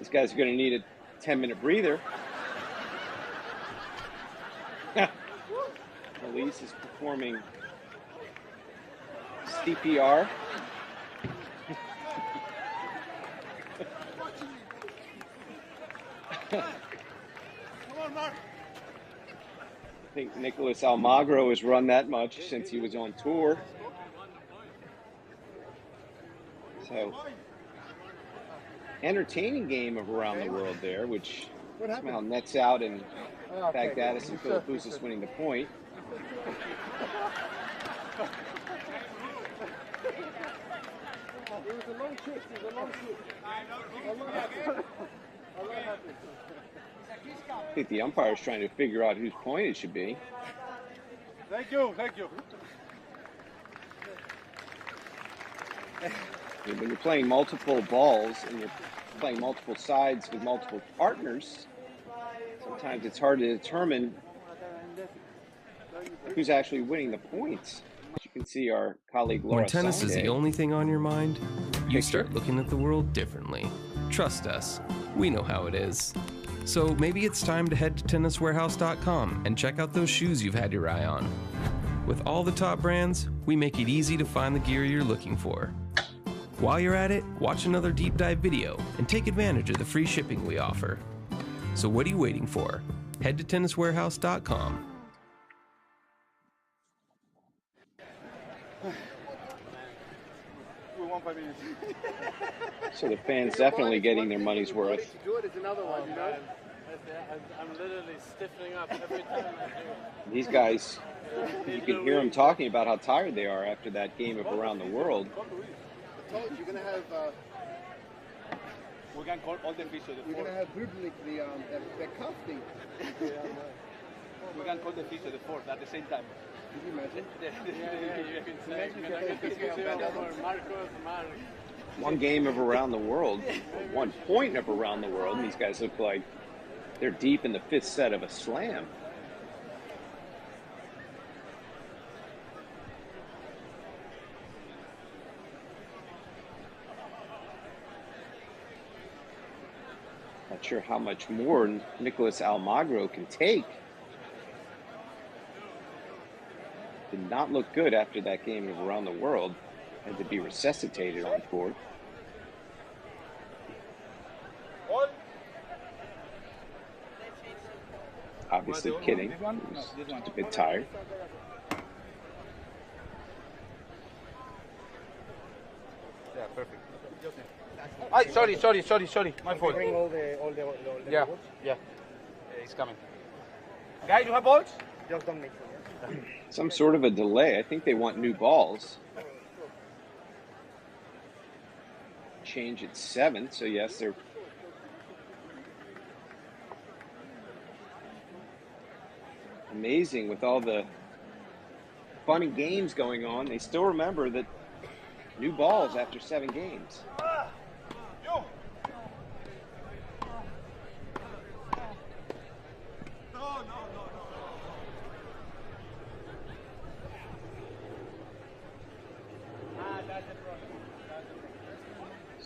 are going to need a 10-minute breather. Malisse is performing CPR. I think Nicholas Almagro has run that much since he was on tour. So, entertaining game of around the world there, which somehow nets out and Baghdadis and Philippoussis winning the point. It was a long shift. I think the umpire's trying to figure out whose point it should be. Thank you. When you're playing multiple balls and you're playing multiple sides with multiple partners, sometimes it's hard to determine who's actually winning the points. can see our colleague Laura When tennis is the Sonde. only thing on your mind, you start looking at the world differently. Trust us, we know how it is. So maybe it's time to head to tenniswarehouse.com and check out those shoes you've had your eye on. With all the top brands, we make it easy to find the gear you're looking for. While you're at it, watch another deep dive video and take advantage of the free shipping we offer. So what are you waiting for? Head to tenniswarehouse.com. We won 5 minutes. So the fans definitely getting their money's worth. To do it is another one, you know? I'm literally stiffening up every time I do it. These guys, you can hear them talking about how tired they are after that game of Around the World. I told you, you're going to have... we can call all the physio. You're going to have Bublik, the cuff thing. We can call the physio the fourth at the same time. Can you imagine? One game of Around the World, 1 point of Around the World, and these guys look like they're deep in the 5th set of a slam. Not sure how much more Nicholas Almagro can take. Did not look good after that game of Around the World. Had to be resuscitated on court. Obviously kidding. He was just a bit tired. Yeah, perfect. Sorry. My fault. Bring all the yeah, balls? Yeah. It's coming. Guys, you have balls? Just don't make it. Some sort of a delay. I think they want new balls. Change at 7, so yes, they're amazing with all the fun and games going on. They still remember that new balls after 7 games.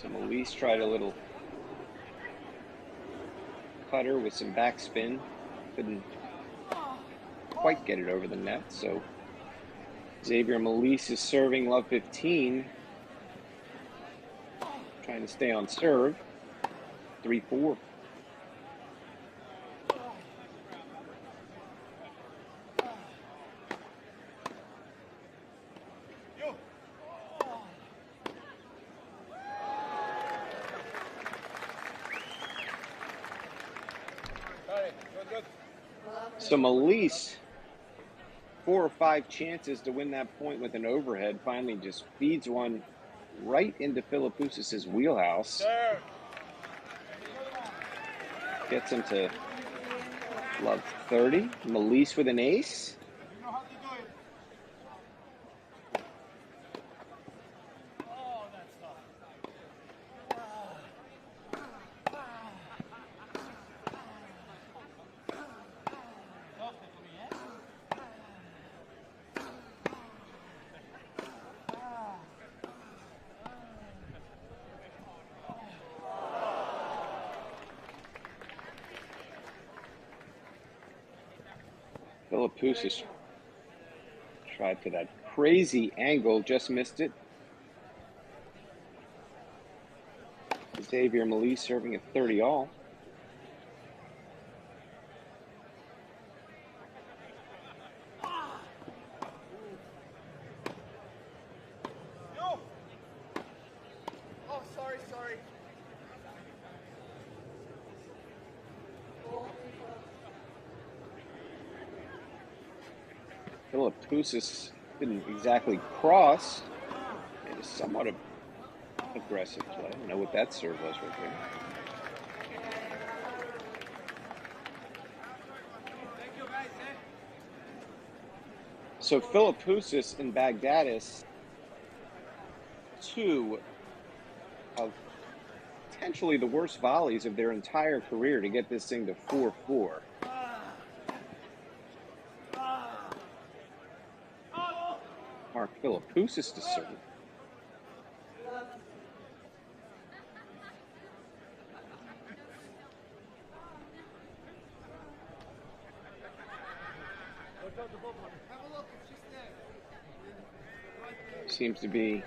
So Elise tried a little cutter with some backspin. Couldn't quite get it over the net. So Xavier Malisse is serving love 15. Trying to stay on serve. 3-4. So Malisse, 4 or 5 chances to win that point with an overhead, finally just feeds one right into Philippoussis' wheelhouse. Gets him to love 30. Malisse with an ace. Philippoussis tried for that crazy angle, just missed it. Xavier Malisse serving at 30 all. Philippoussis didn't exactly cross. It is somewhat aggressive play. I don't know what that serve was right there. So Philippoussis and Baghdadis, 2 of potentially the worst volleys of their entire career to get this thing to 4-4. Philippoussis to serve. Seems to be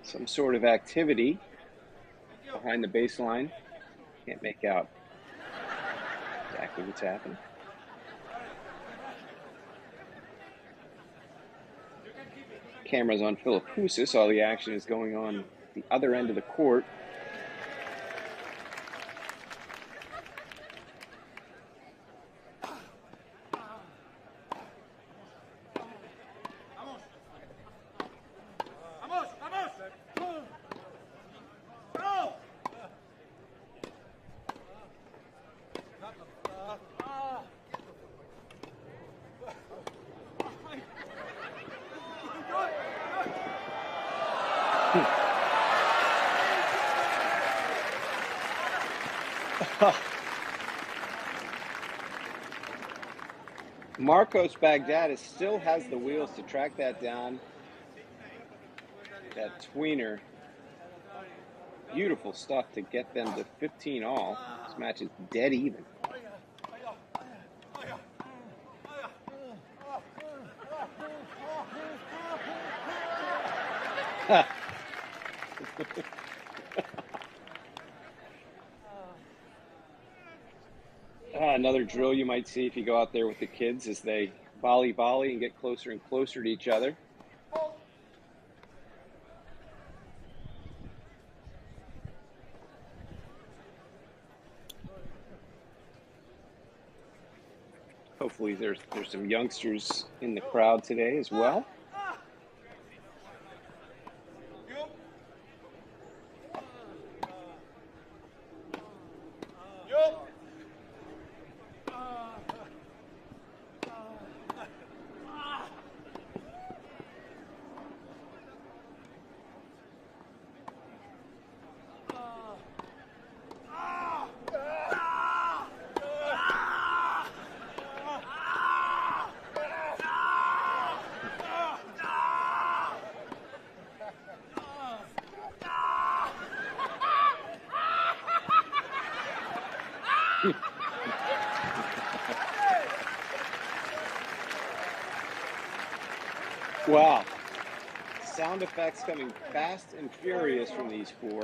some sort of activity behind the baseline. Can't make out exactly what's happening. Cameras on Philippoussis. All the action is going on the other end of the court. Marcos Baghdadis still has the wheels to track that down. That tweener. Beautiful stuff to get them to 15 all. This match is dead even. Another drill you might see if you go out there with the kids as they volley and get closer and closer to each other. Hopefully there's some youngsters in the crowd today as well. Wow. Sound effects coming fast and furious from these four.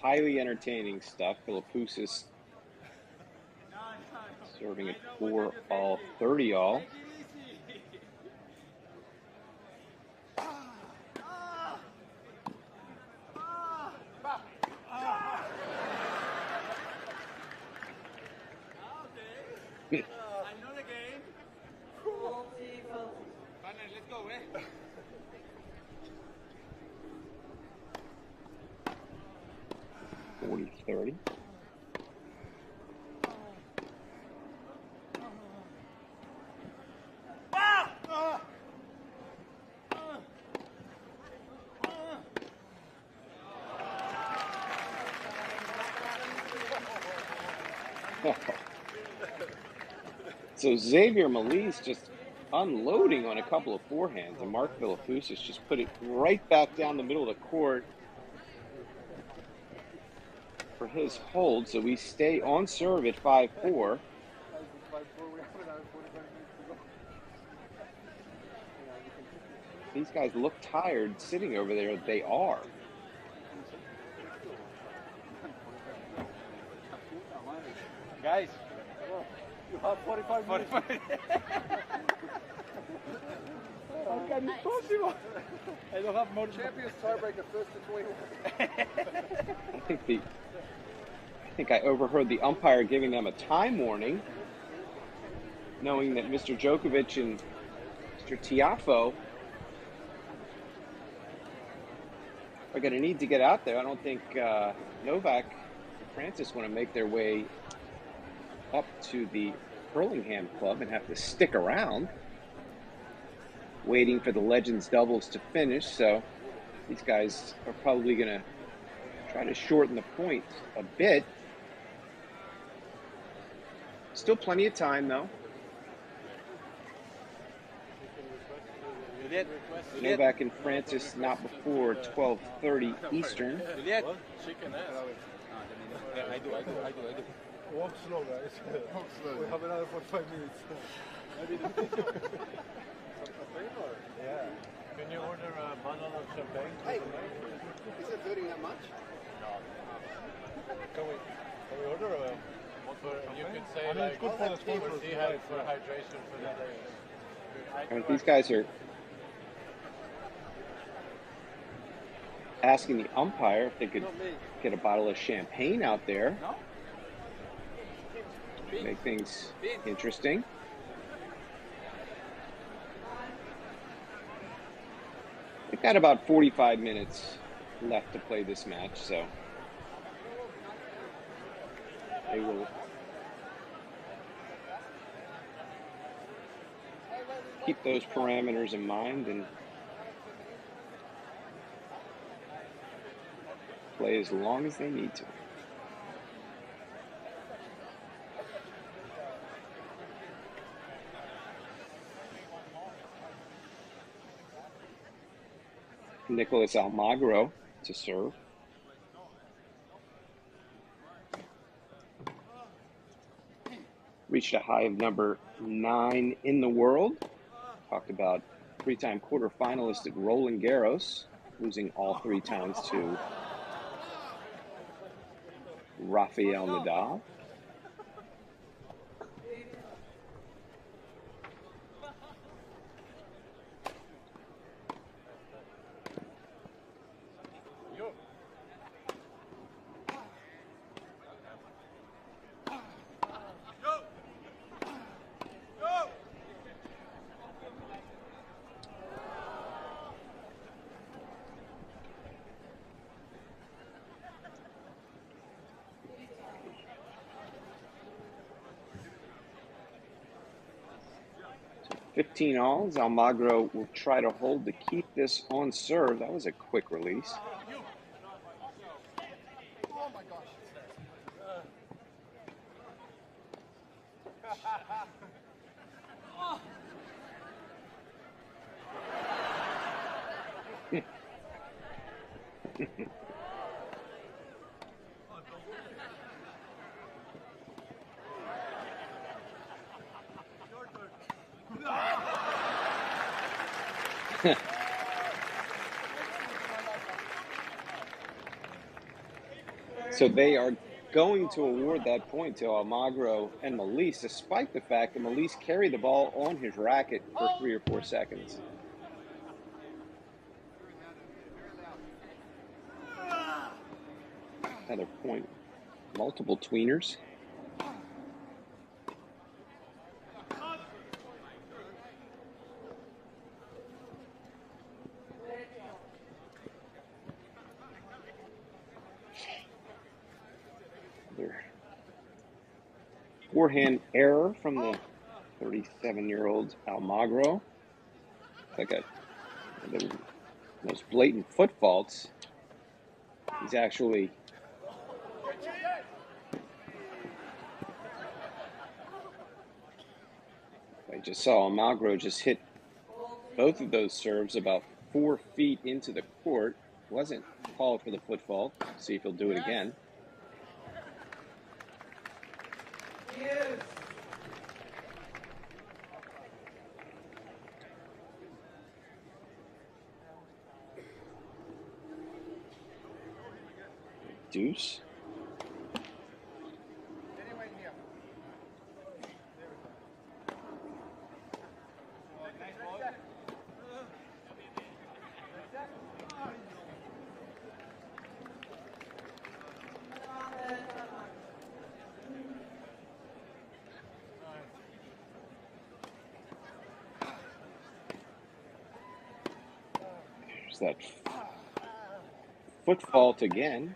Highly entertaining stuff. Philippoussis serving at 4 all, 30 all. Let's go, eh? 40-30. So Xavier Malise just unloading on a couple of forehands, and Mark Philippoussis just put it right back down the middle of the court for his hold. So we stay on serve at 5-4. These guys look tired sitting over there. They are. Guys, you have 45 minutes. How can it possible? I don't have more. Champions tiebreaker first to 21. I think I overheard the umpire giving them a time warning, knowing that Mr. Djokovic and Mr. Tiafoe are going to need to get out there. I don't think Novak and Francis want to make their way up to the Hurlingham Club and have to stick around. waiting for the Legends doubles to finish, so these guys are probably going to try to shorten the point a bit. Still plenty of time, though. Novak and Francis not before 12:30 Eastern. Walk slow, guys. Walk slow. We have another 45 minutes. Yeah. Can you order a bottle of champagne? Hey, is it hurting that much? No. Can we order a? You can say like it's good for the sponsors for hydration for the day. And these guys are asking the umpire if they could get a bottle of champagne out there. Make things interesting. They've got about 45 minutes left to play this match, so they will keep those parameters in mind and play as long as they need to. Nicholas Almagro to serve. Reached a high of number 9 in the world. Talked about 3-time quarterfinalist at Roland Garros, losing all 3 times to Rafael Nadal. Alls. Almagro will try to hold to keep this on serve. That was a quick release. Oh my gosh. So they are going to award that point to Almagro and Melise, despite the fact that Melise carried the ball on his racket for 3 or 4 seconds. Another point. Multiple tweeners. Forehand error from the 37-year-old Almagro. Like those blatant foot faults. He's actually I just saw Almagro just hit both of those serves about 4 feet into the court. Wasn't called for the foot fault. See if he'll do it again. Deuce. There's that foot fault again.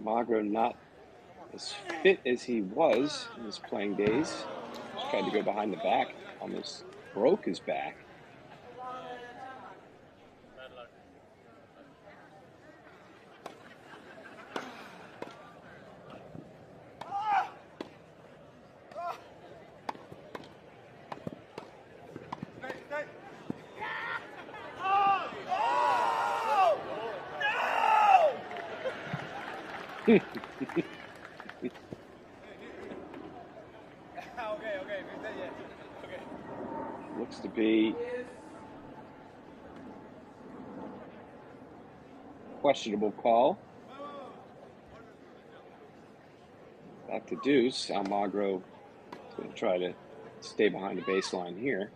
Almagro not as fit as he was in his playing days. Just tried to go behind the back, almost broke his back. Looks to be questionable call. Back to deuce. Almagro is going to try to stay behind the baseline here.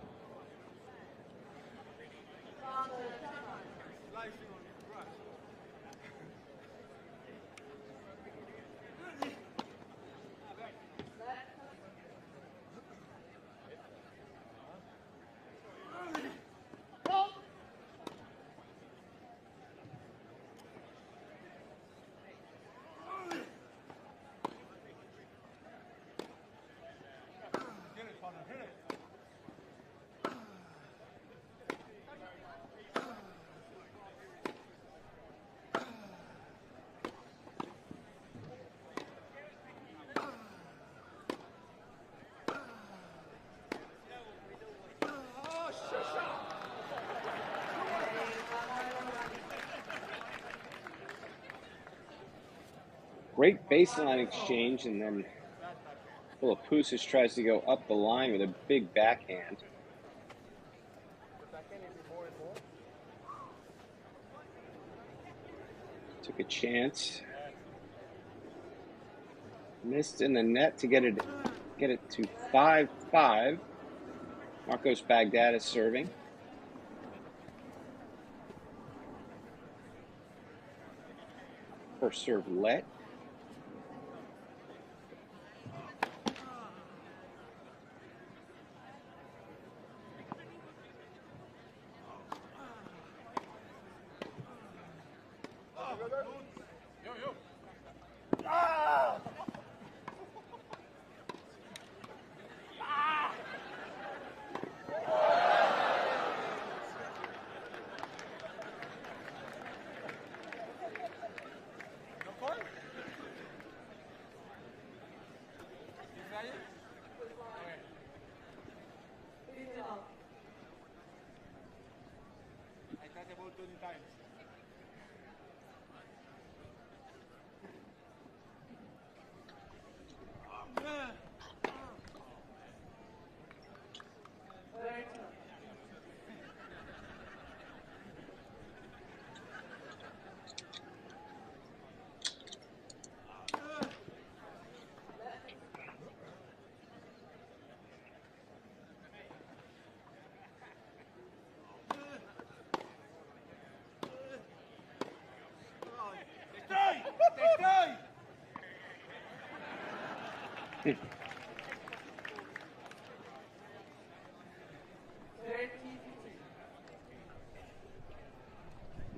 Great baseline exchange, and then Philippoussis tries to go up the line with a big backhand. Took a chance. Missed in the net to get it to 5-5. Marcos Baghdad serving. First serve let.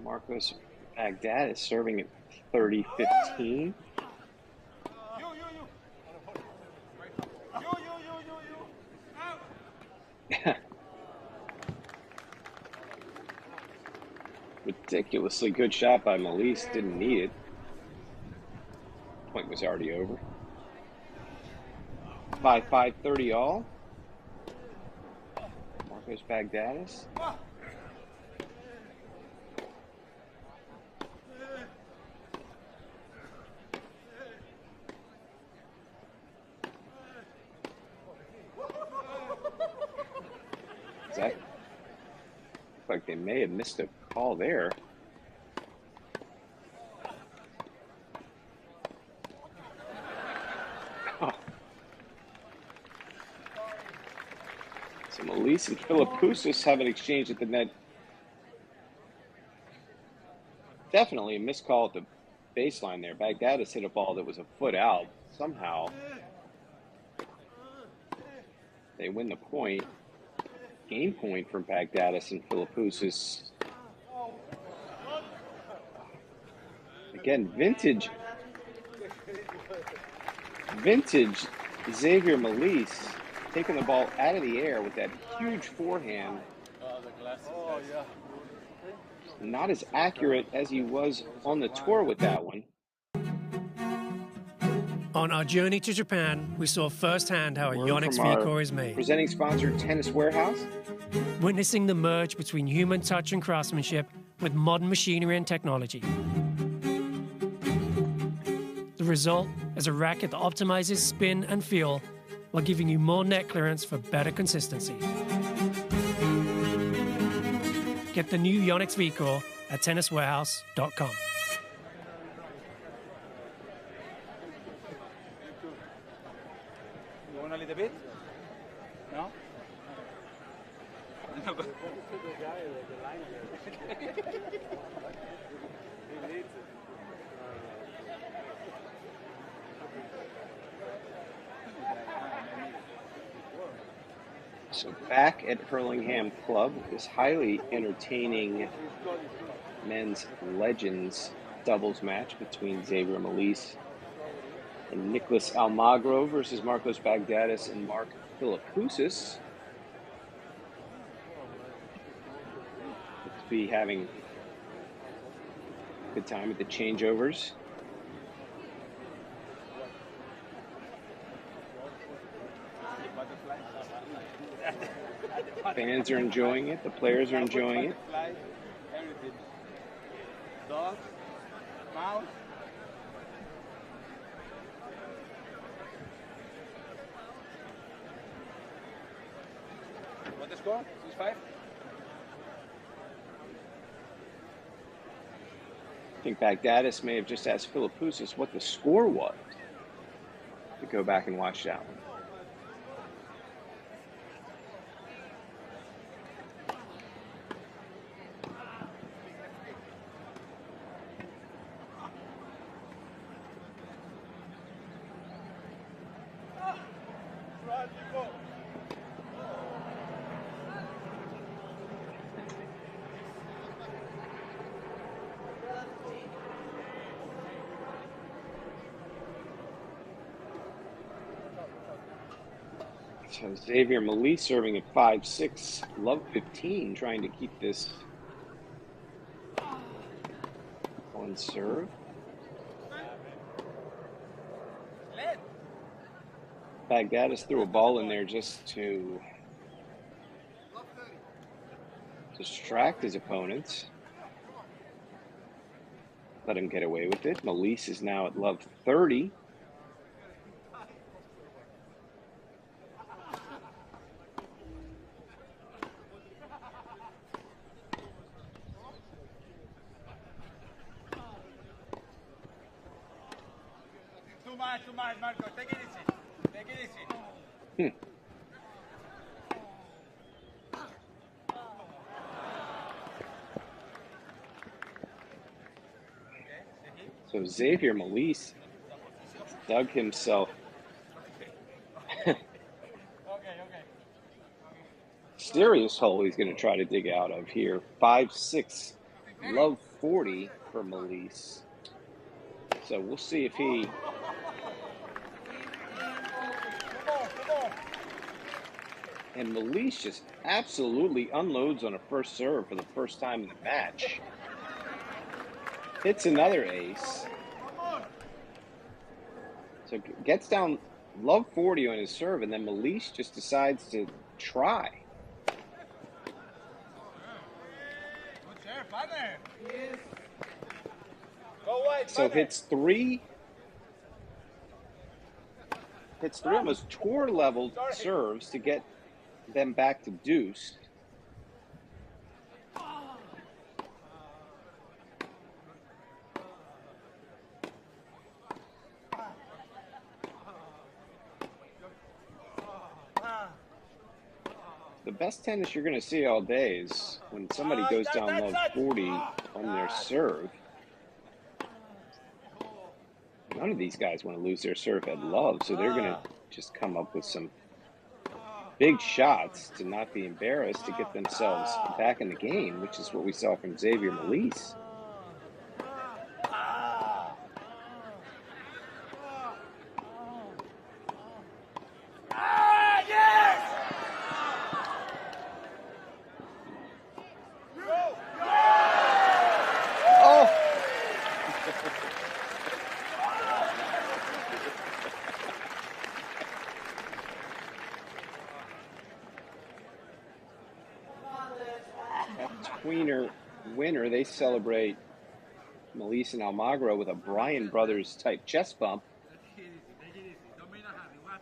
Marcos Baghdad is serving at 30-15. Ridiculously good shot by Malise. Didn't need it. Point was already over. 5-5-30 all. Marcos Baghdadis. That looks like they may have missed a call there. Oh. So Malise and Philippoussis have an exchange at the net. Definitely a missed call at the baseline there. Baghdadis hit a ball that was a foot out. Somehow they win the point. Game point from Baghdadis and Philippoussis. Again, vintage Vintage Xavier Malisse taking the ball out of the air with that huge forehand. Oh, yeah. Not as accurate as he was on the tour with that one. On our journey to Japan, we saw firsthand how a Word Yonex from our V-Core is made. presenting sponsor, Tennis Warehouse. Witnessing the merge between human touch and craftsmanship with modern machinery and technology. The result is a racket that optimizes spin and feel while giving you more net clearance for better consistency. Get the new Yonex V-Core at tenniswarehouse.com. You want a little bit? No? So back at Hurlingham Club, this highly entertaining men's legends doubles match between Xavier Malisse and Nicholas Almagro versus Marcos Bagdatis and Mark Philippoussis. Let's be having a good time at the changeovers. Fans are enjoying it. The players are enjoying it. Everything. Dog, mouse. What the score? 6-5? I think Bagdatis may have just asked Philippoussis what the score was. To go back and watch that one. So Xavier Malisse serving at 5-6, love 15, trying to keep this on serve. Bagdatis threw a ball in there just to distract his opponents. Let him get away with it. Malisse is now at love 30. Too much, Marco. Take it easy. Take it easy. So Xavier Malisse dug himself serious hole he's going to try to dig out of here. 5-6, love 40 for Malisse. So we'll see if he and Malisse just absolutely unloads on a first serve for the first time in the match. Hits another ace. So gets down love 40 on his serve, and then Malisse just decides to try. So hits three almost tour level serves to get them back to deuce. The best tennis you're going to see all day is when somebody goes down love 40 on their serve. None of these guys want to lose their serve at love, so they're going to just come up with some big shots to not be embarrassed, to get themselves back in the game, which is what we saw from Xavier Malisse. tweener winner. They celebrate Melise and Almagro with a Bryan Brothers type chest bump.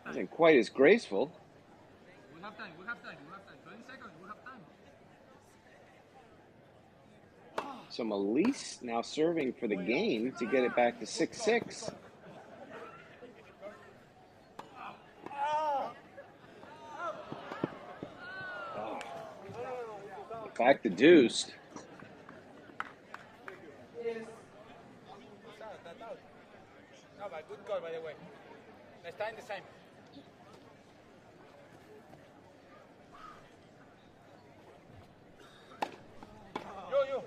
Wasn't quite as graceful. We have time. 20 seconds. We have time. So Melise now serving for the game to get it back to 6-6. Back to deuced. Novak, good call, by the way. Next time the same. Yo.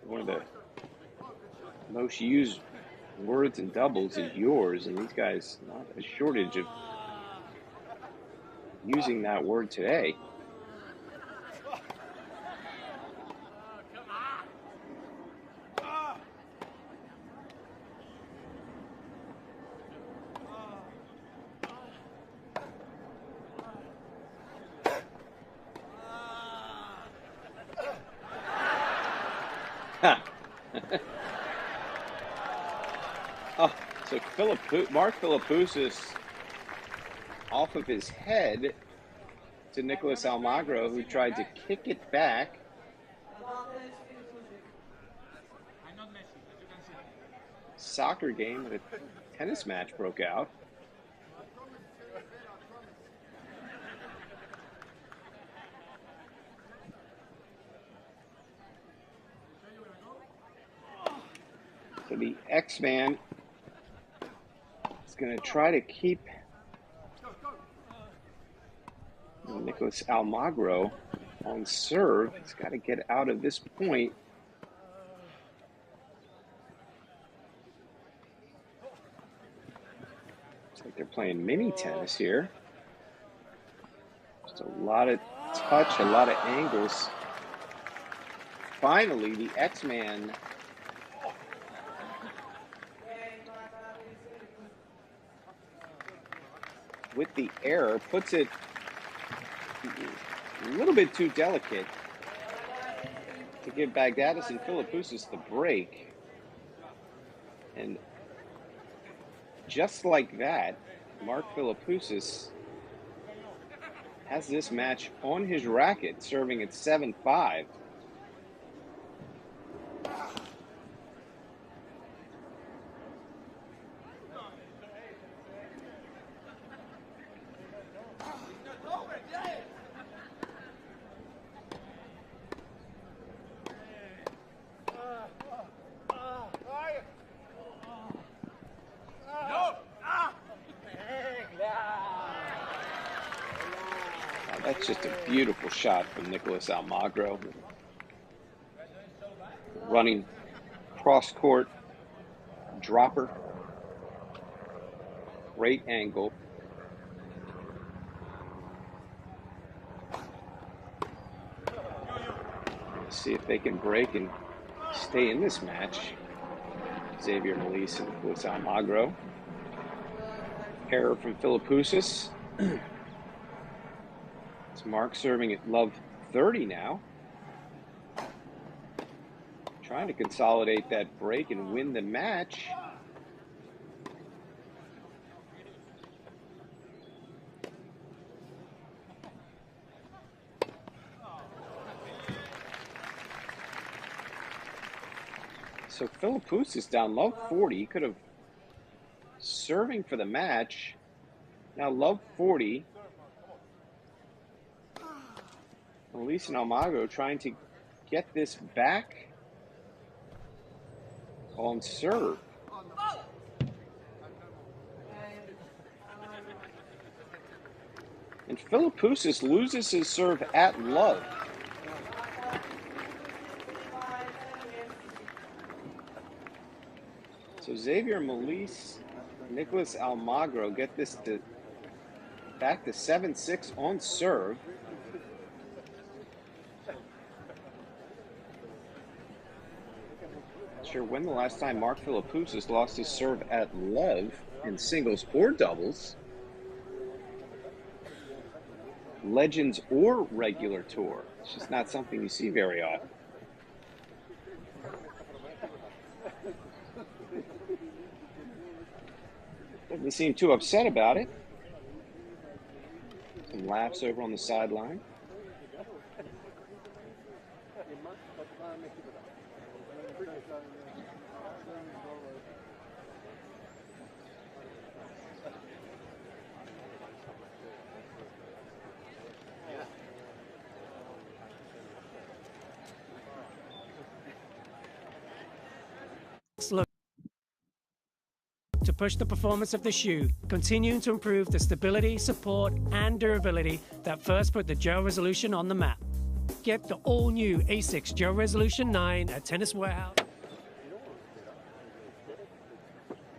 One of the most used words in doubles is yours, and these guys, not a shortage of using that word today. Oh, so Mark Philippoussis off of his head to Nicholas Almagro, who tried to kick it back. Soccer game, a tennis match broke out. So the X-Man is going to try to keep Nicholas Almagro on serve. He's got to get out of this point. Looks like they're playing mini tennis here. Just a lot of touch, a lot of angles. Finally, the X-Man with the error puts it a little bit too delicate to give Baghdatis and Philippoussis the break. And just like that, Mark Philippoussis has this match on his racket, serving at 7-5. That's just a beautiful shot from Nicholas Almagro. Running cross-court dropper. Great angle. Let's see if they can break and stay in this match. Xavier Melise and Nicholas Almagro. Error from Philippoussis. It's Mark serving at love 30 now. Trying to consolidate that break and win the match. So Philippoussis down love 40. He could have serving for the match. Now love 40. Melise and Almagro trying to get this back on serve. And Philippoussis loses his serve at love. So Xavier Melise, Nicholas Almagro get this back to 7-6 on serve. sure when the last time Mark Philippoussis lost his serve at love in singles or doubles, Legends or regular tour. It's just not something you see very often. Doesn't seem too upset about it. Some laughs over on the sideline. Look to push the performance of the shoe, continuing to improve the stability, support, and durability that first put the Gel Resolution on the map. Get the all-new ASICS Gel Resolution 9 at Tennis Warehouse.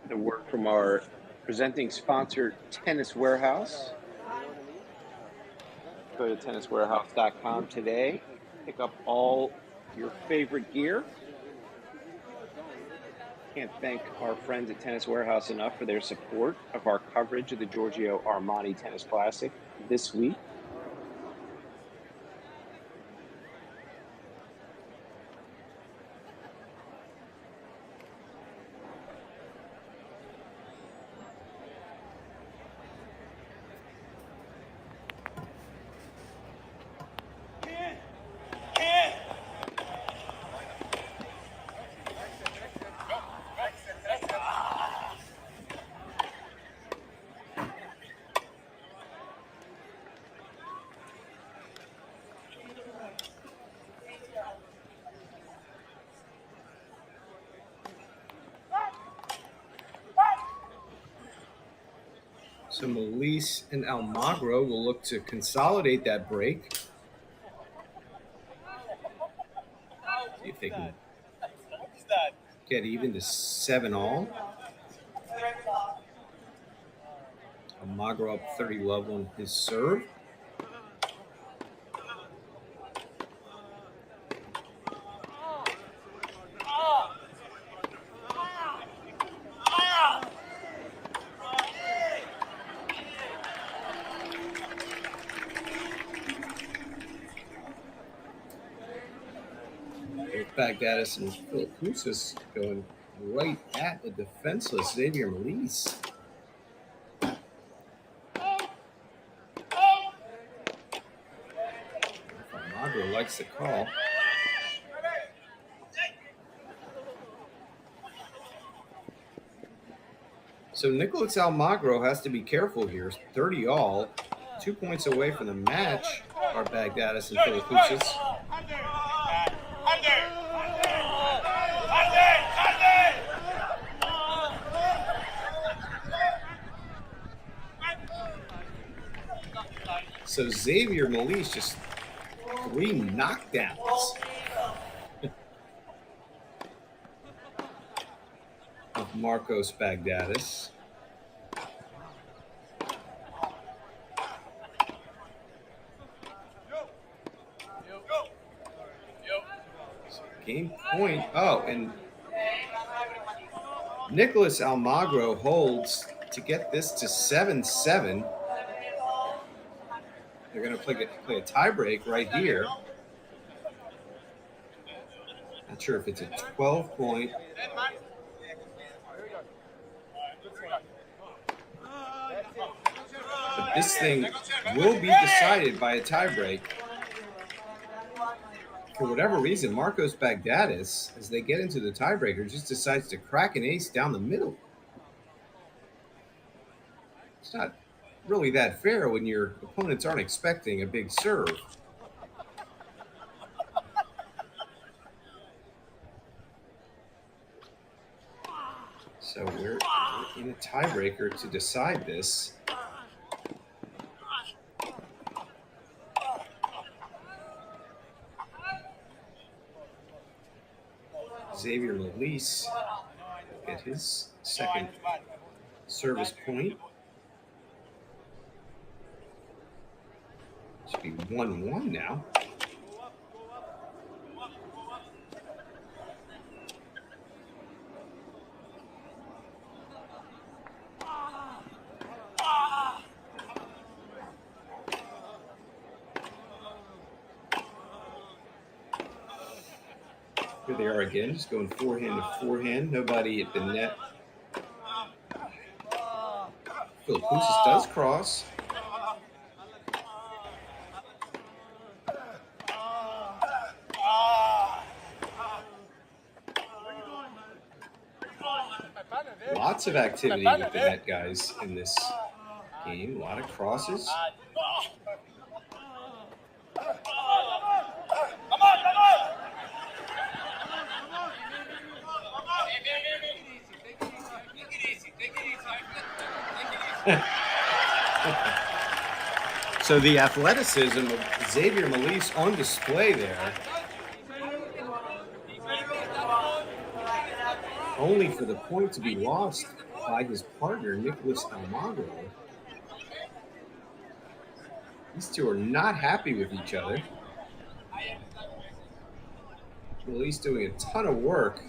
The work from our presenting sponsor, Tennis Warehouse. Go to tenniswarehouse.com today. Pick up all your favorite gear. Can't thank our friends at Tennis Warehouse enough for their support of our coverage of the Giorgio Armani Tennis Classic this week. So Melise and Almagro will look to consolidate that break. See if they can get even to 7-all. Almagro up 30 love on his serve. Baghdadis and Philippoussis going right at the defenseless Xavier Melise. Almagro likes the call. So Nicolas Almagro has to be careful here. 30-all, 2 points away from the match are Baghdadis and Philippoussis. So Xavier Melise just 3 knockdowns of Marcos Baghdadis. So game point. Oh, and Nicolas Almagro holds to get this to 7-7. They're going to play a tiebreak right here. Not sure if it's a 12-point. But this thing will be decided by a tiebreak. For whatever reason, Marcos Baghdadis, as they get into the tiebreaker, just decides to crack an ace down the middle. It's not really that fair when your opponents aren't expecting a big serve. So we're in a tiebreaker to decide this. Xavier Melise get his second service point. Should be 1-1 now. Here they are again, just going forehand to forehand. Nobody at the net. Philippoussis does cross. Lots of activity with the net guys in this game. A lot of crosses. So the athleticism of Xavier Malisse on display there. Only for the point to be lost by his partner, Nicholas Almagro. These two are not happy with each other. Malisse doing a ton of work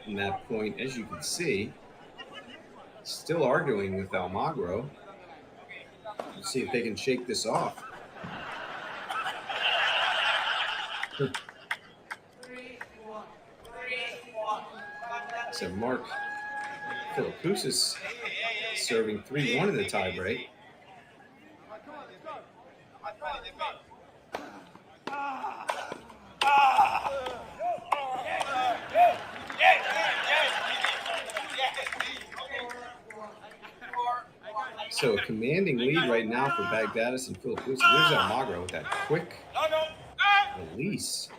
in that point, as you can see. Still arguing with Almagro. Let's see if they can shake this off. So Mark Philippoussis serving 3-1 in the tiebreak. So a commanding lead right now for Baghdatis and Philippoussis. There's Almagro with that quick release.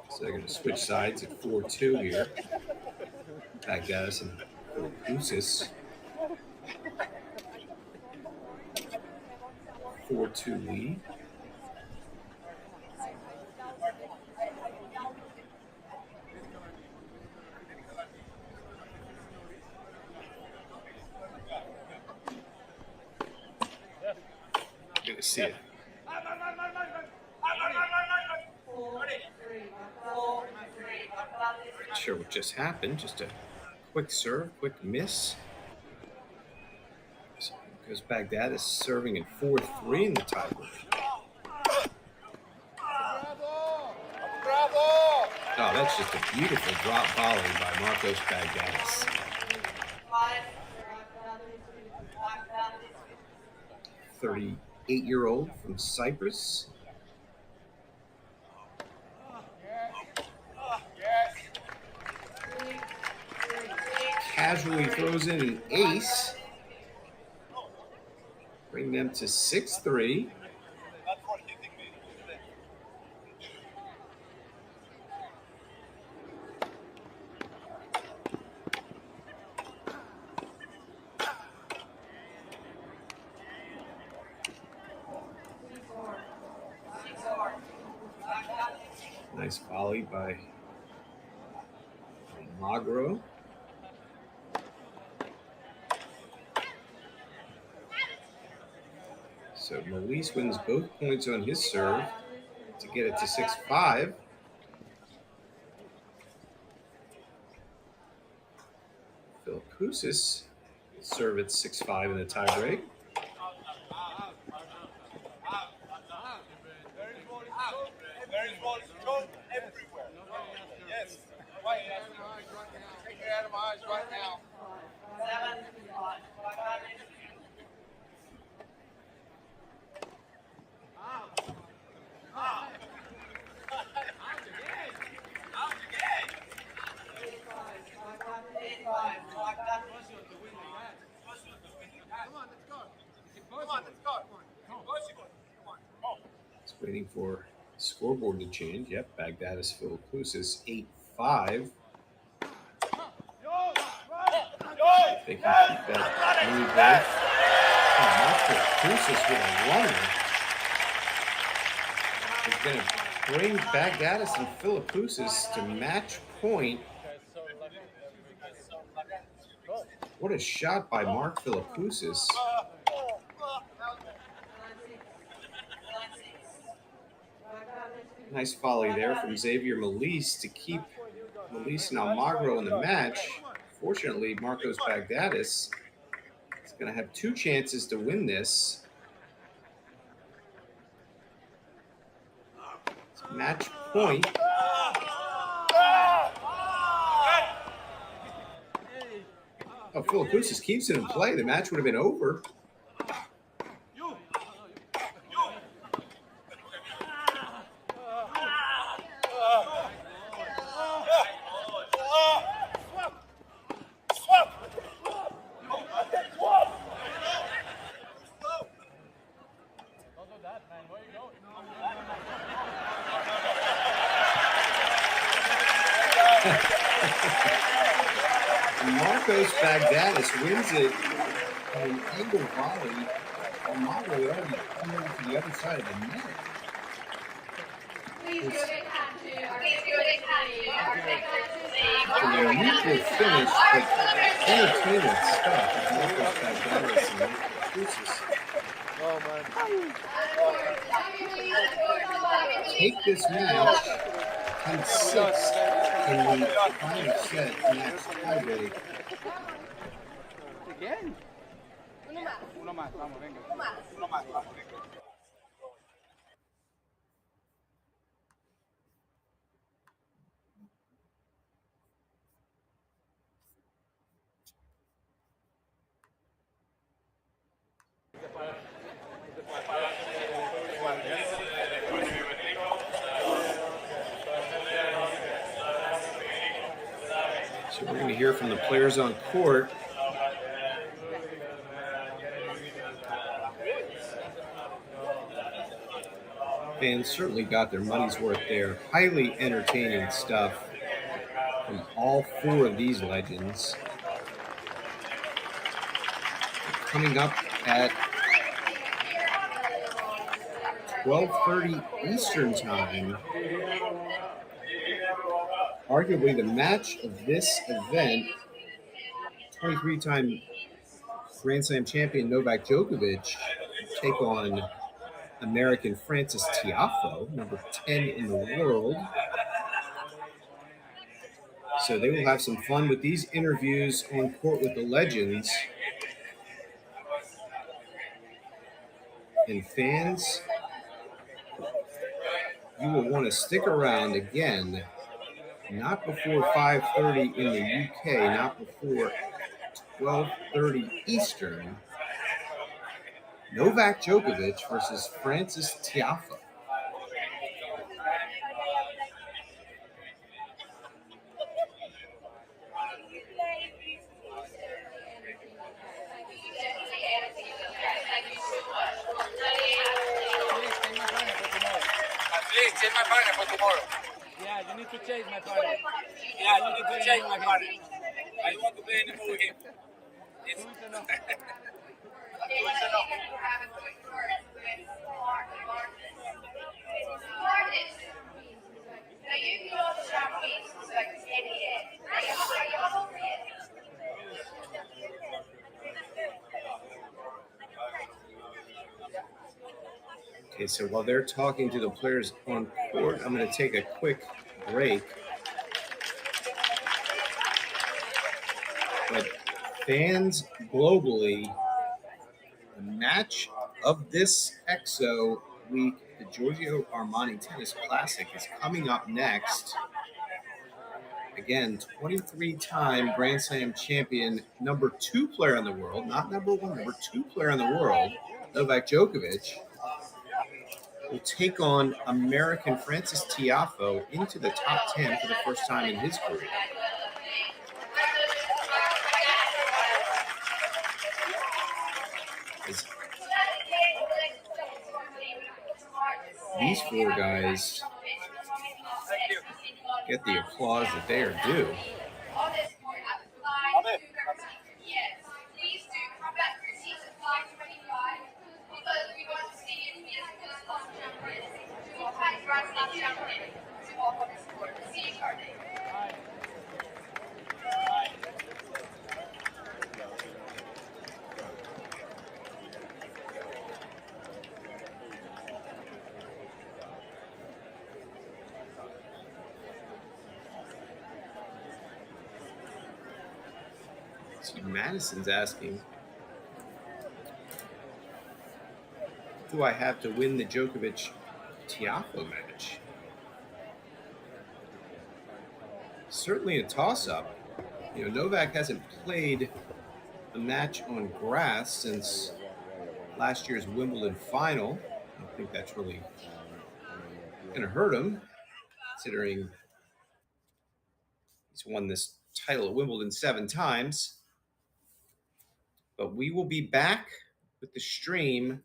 So they're going to switch sides at 4-2 here. Baghdatis and Philippoussis. 4-2 lead. Good to see it. Not sure what just happened. Just a quick serve, quick miss. So goes Baghdatis serving in 4-3 in the tiebreak. Oh, that's just a beautiful drop volley by Marcos Baghdatis. 38-year-old from Cyprus. Casually throws in an ace. Bring them to 6-3. Nice volley by Magro. So Malisse wins both points on his serve to get it to 6-5. Philippoussis serve at 6-5 in the tiebreak. It's waiting for the scoreboard to change. Yep, Baghdatis Philippoussis 8-5. They can keep that lead there. Philippoussis with a runner is going to bring Baghdatis and Philippoussis to match point. What a shot by Mark Philippoussis. Nice volley there from Xavier Malisse to keep Malisse and Almagro in the match. Fortunately, Marcos Baghdatis He's going to have 2 chances to win this. It's match point. Oh, Philippoussis keeps it in play. The match would have been over. Marcos Bagdatis wins it on an angle volley. Almagro would already come over to the other side of the net. An unusual finish, but entertaining stuff. Marcos Bagdatis and Philippoussis take this match 10-6 in the final set match tiebreak. Again. Uno más, vamos, venga. Uno más, vamos, venga. So we're going to hear from the players on court. Fans certainly got their money's worth there. Highly entertaining stuff from all 4 of these legends. Coming up at 12:30 Eastern Time. Arguably the match of this event, 23-time Grand Slam champion Novak Djokovic take on American Frances Tiafoe, number 10 in the world. So they will have some fun with these interviews on court with the legends. And fans, you will want to stick around again, not before 5:30 in the UK, not before 12:30 Eastern. Novak Djokovic versus Frances Tiafoe. Please change my partner for tomorrow. Yeah, you need to change my partner. Yeah, you need to change my partner. I don't want to play anymore with him. It's enough. Okay, so while they're talking to the players on court, I'm going to take a quick break. But fans globally, the match of this EXO week, the Giorgio Armani Tennis Classic, is coming up next. Again, 23-time Grand Slam champion, number 2 player in the world, not number 1, number 2 player in the world, Novak Djokovic, will take on American Frances Tiafoe into the top 10 for the first time in his career. These 4 guys get the applause that they are due. So Madison's asking do I have to win the Djokovic Tiafoe match? Certainly a toss-up. You know, Novak hasn't played a match on grass since last year's Wimbledon final. I don't think that's really going to hurt him, considering he's won this title at Wimbledon 7 times. But we will be back with the stream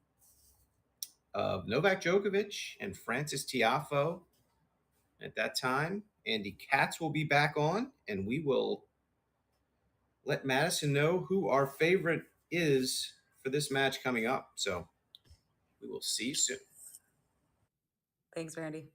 of Novak Djokovic and Frances Tiafoe. At that time, Andy Katz will be back on, and we will let Madison know who our favorite is for this match coming up. So we will see you soon. Thanks, Randy.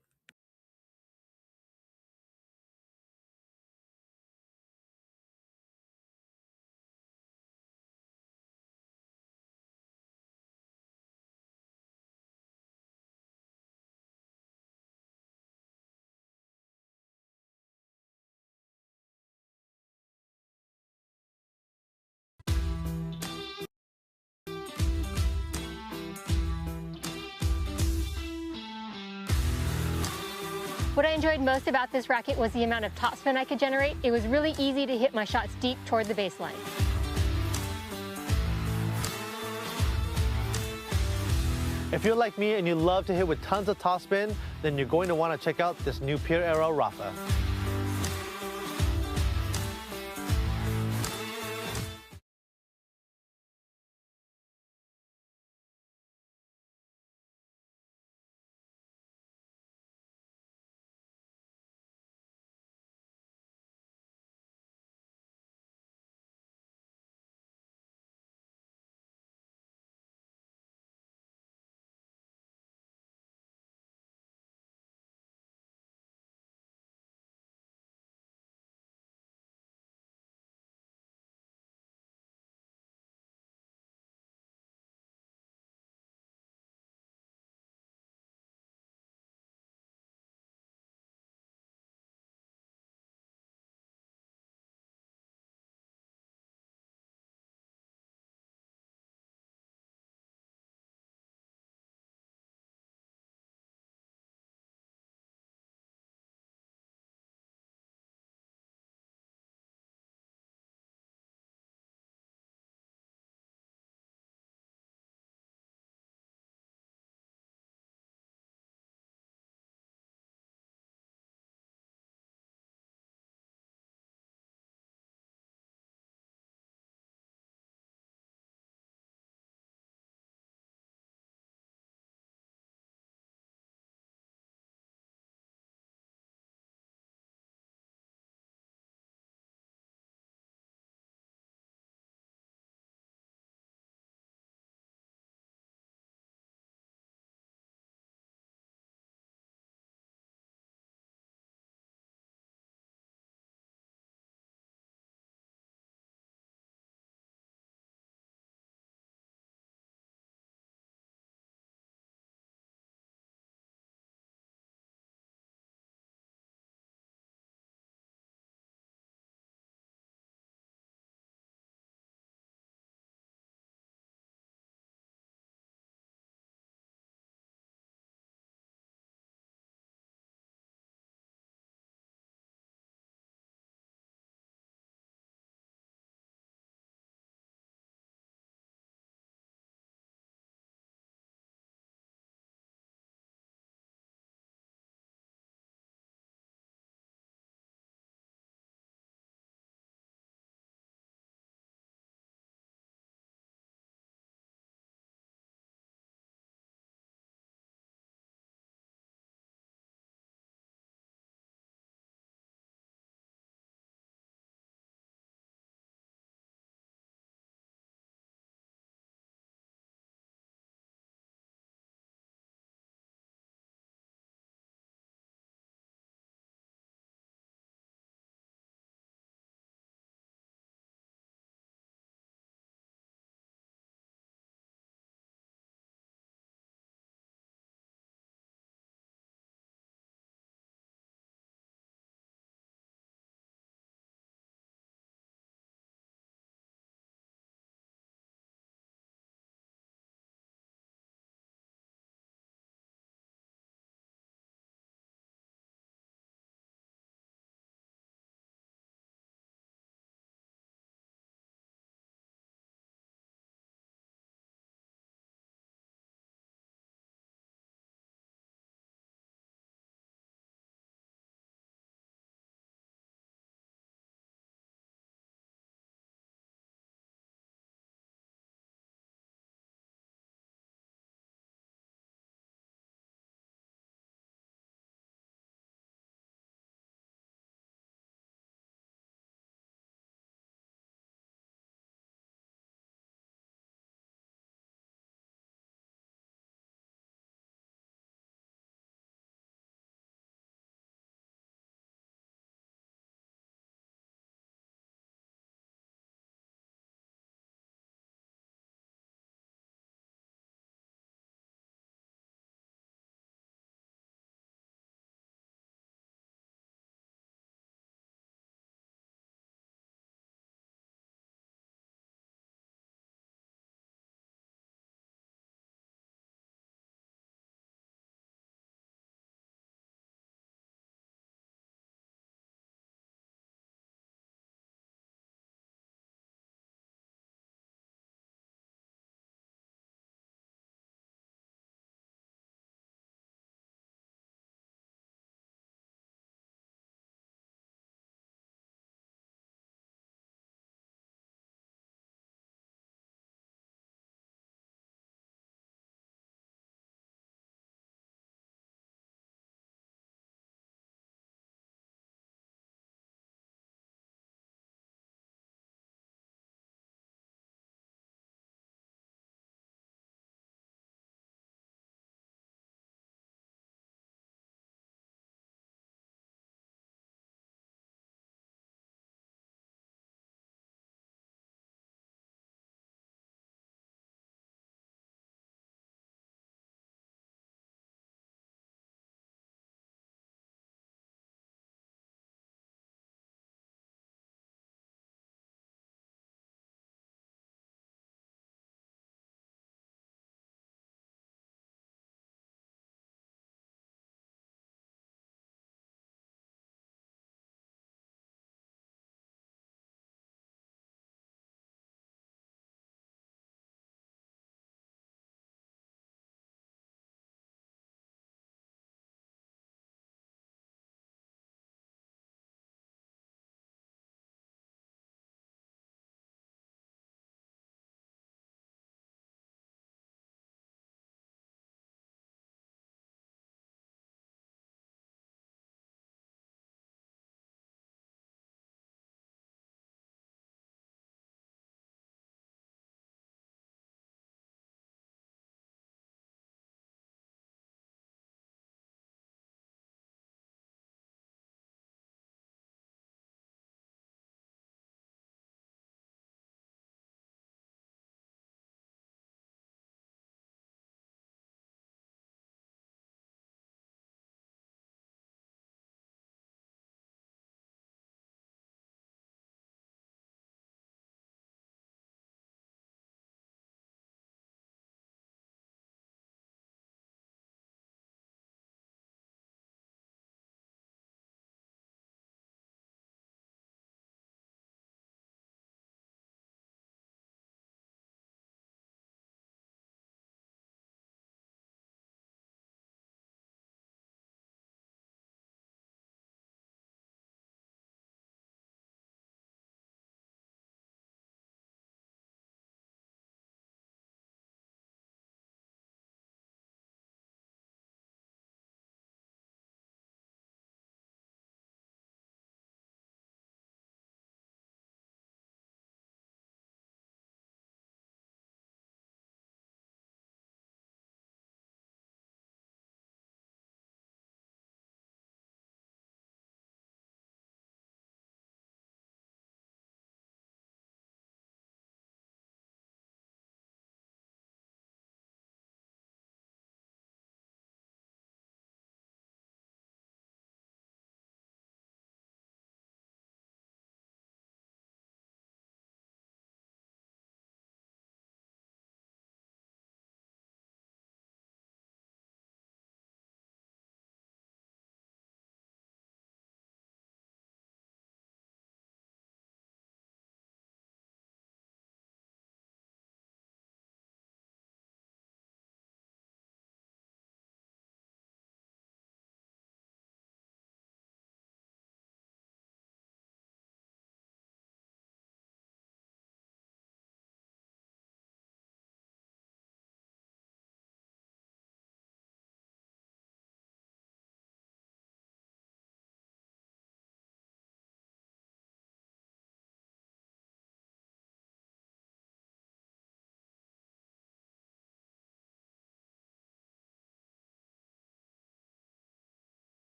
What I enjoyed most about this racket was the amount of topspin I could generate. It was really easy to hit my shots deep toward the baseline. If you're like me and you love to hit with tons of topspin, then you're going to want to check out this new Pure Era Rafa.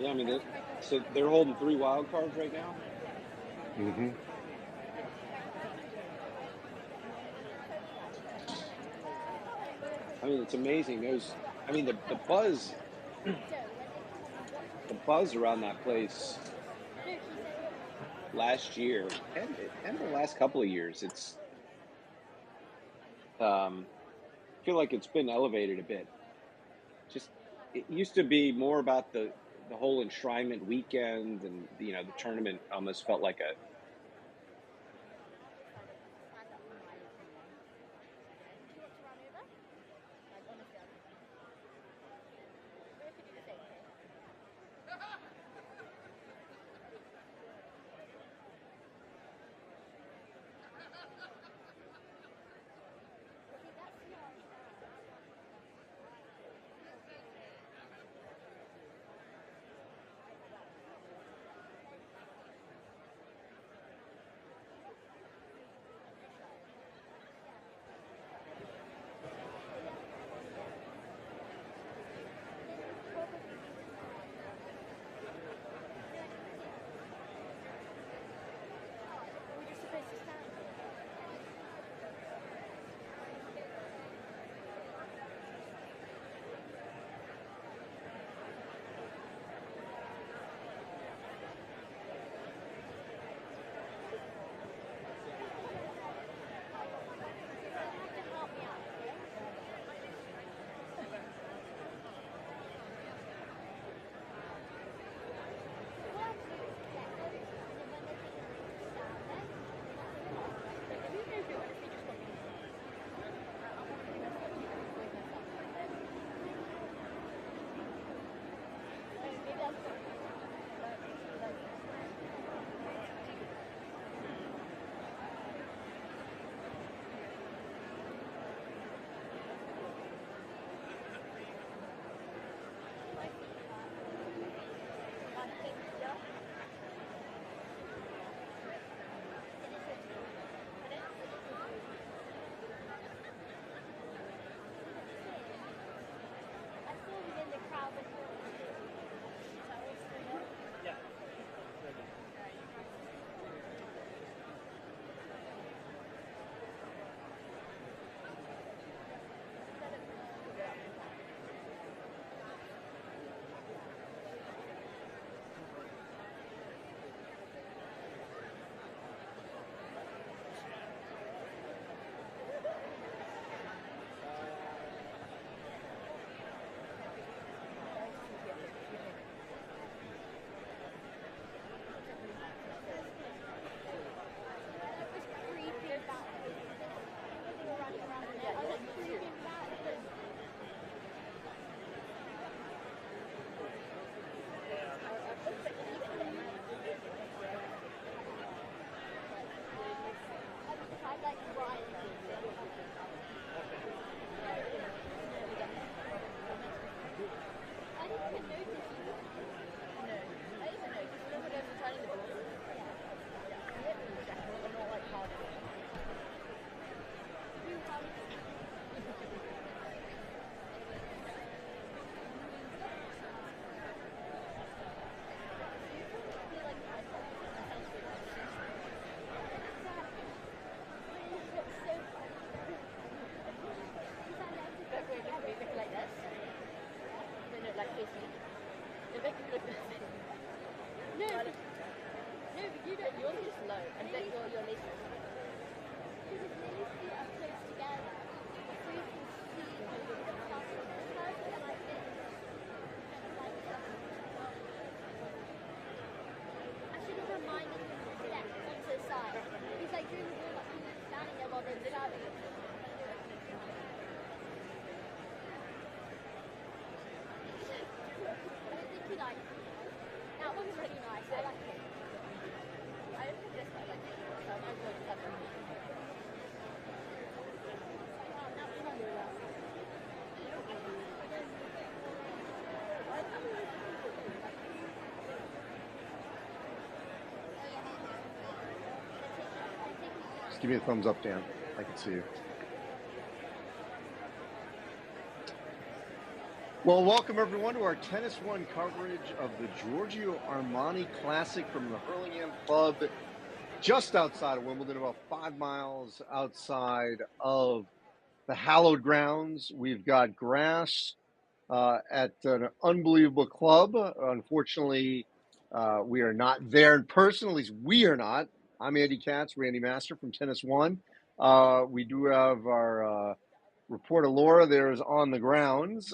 Yeah, I mean, so they're holding 3 wild cards right now. Mm-hmm. I mean, it's amazing. I mean, the buzz, the buzz around that place last year and the last couple of years, it's I feel like it's been elevated a bit. Just it used to be more about the whole enshrinement weekend, and the tournament almost felt like a Give me a thumbs up, Dan. I can see you. Well, welcome everyone to our TennisONE coverage of the Giorgio Armani Classic from the Hurlingham Club, just outside of Wimbledon, about 5 miles outside of the hallowed grounds. We've got grass at an unbelievable club. Unfortunately, we are not there in person. At least we are not. I'm Andy Katz, Randy Master from TennisONE. We do have our reporter Laura there is on the grounds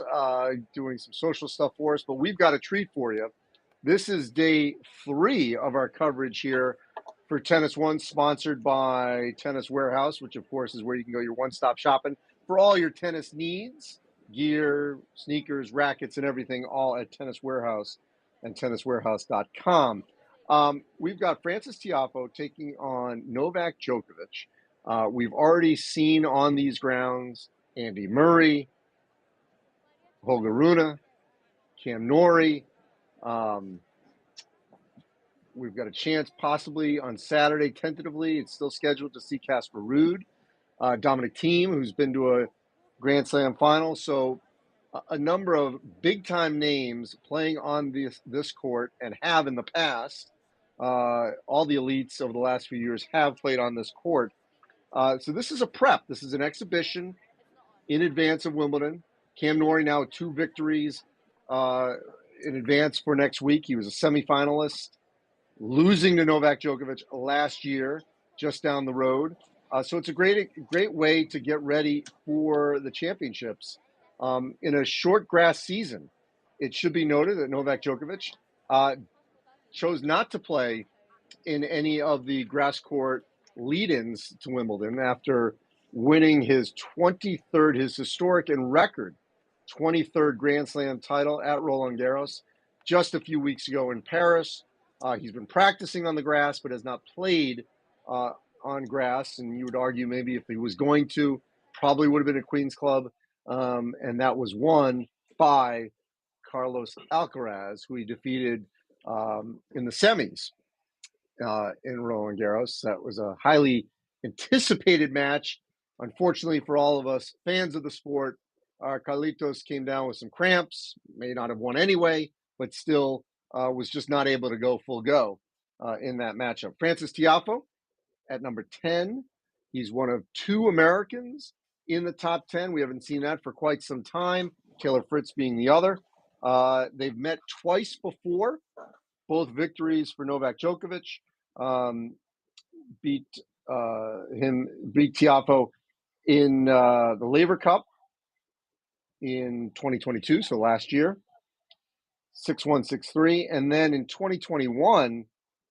doing some social stuff for us, but we've got a treat for you. This is day 3 of our coverage here for TennisONE, sponsored by Tennis Warehouse, which of course is where you can go your one-stop shopping for all your tennis needs, gear, sneakers, rackets, and everything, all at Tennis Warehouse and tenniswarehouse.com. We've got Frances Tiafoe taking on Novak Djokovic. We've already seen on these grounds Andy Murray, Holger Rune, Cam Norrie. We've got a chance possibly on Saturday, tentatively. It's still scheduled to see Casper Ruud, Dominic Thiem, who's been to a Grand Slam final. So a number of big-time names playing on this court and have in the past. All the elites over the last few years have played on this court. So this is a prep. This is an exhibition in advance of Wimbledon. Cam Norrie now with 2 victories in advance for next week. He was a semifinalist, losing to Novak Djokovic last year, just down the road. So it's a great way to get ready for the championships in a short grass season. It should be noted that Novak Djokovic chose not to play in any of the grass court lead-ins to Wimbledon after winning his 23rd, his historic and record 23rd Grand Slam title at Roland Garros just a few weeks ago in Paris. He's been practicing on the grass, but has not played on grass. And you would argue maybe if he was going to, probably would have been at Queen's Club. And that was won by Carlos Alcaraz, who he defeated in the semis in Roland Garros. That was a highly anticipated match. Unfortunately for all of us fans of the sport, Carlitos came down with some cramps, may not have won anyway, but still was just not able to go full go in that matchup. Frances Tiafoe at number 10. He's one of 2 Americans in the top 10. We haven't seen that for quite some time, Taylor Fritz being the other. They've met twice before, both victories for Novak Djokovic. Beat Tiafoe in the Laver Cup in 2022, so last year, 6-1, 6-3. And then in 2021,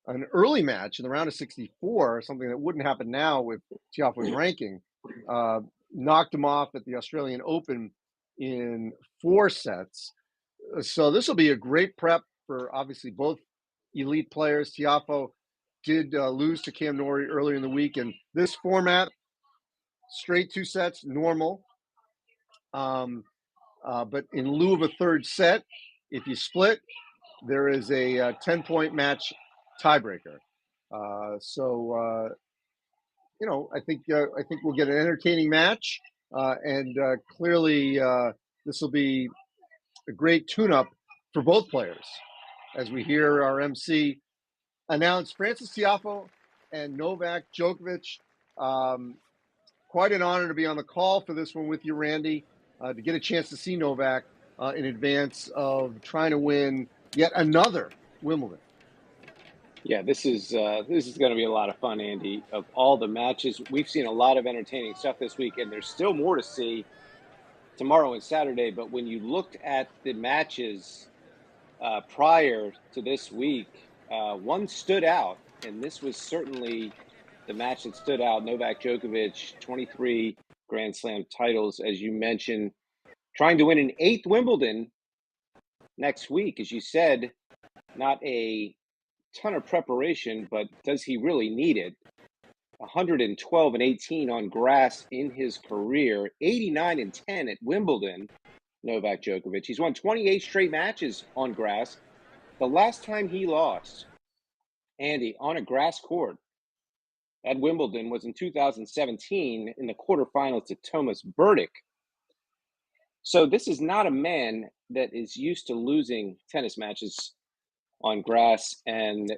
an early match in the round of 64, something that wouldn't happen now with Tiafoe's ranking, knocked him off at the Australian Open in 4 sets. So this will be a great prep for obviously both elite players. Tiafoe did lose to Cam Norrie earlier in the week, and this format, straight 2 sets, normal. But in lieu of a 3rd set, if you split, there is a 10-point match tiebreaker. I think we'll get an entertaining match, and clearly this will be a great tune-up for both players. As we hear our MC announce Frances Tiafoe and Novak Djokovic. Quite an honor to be on the call for this one with you, Randy, to get a chance to see Novak in advance of trying to win yet another Wimbledon. Yeah, this is going to be a lot of fun, Andy. Of all the matches, we've seen a lot of entertaining stuff this week, and there's still more to see tomorrow and Saturday. But when you looked at the matches prior to this week, one stood out, and this was certainly the match that stood out. Novak Djokovic, 23 Grand Slam titles, as you mentioned, trying to win an 8th Wimbledon next week. As you said, not a ton of preparation, but does he really need it? 112 and 18 on grass in his career, 89 and 10 at Wimbledon, Novak Djokovic. He's won 28 straight matches on grass. The last time he lost, Andy, on a grass court at Wimbledon was in 2017 in the quarterfinals to Tomas Berdych. So this is not a man that is used to losing tennis matches on grass, and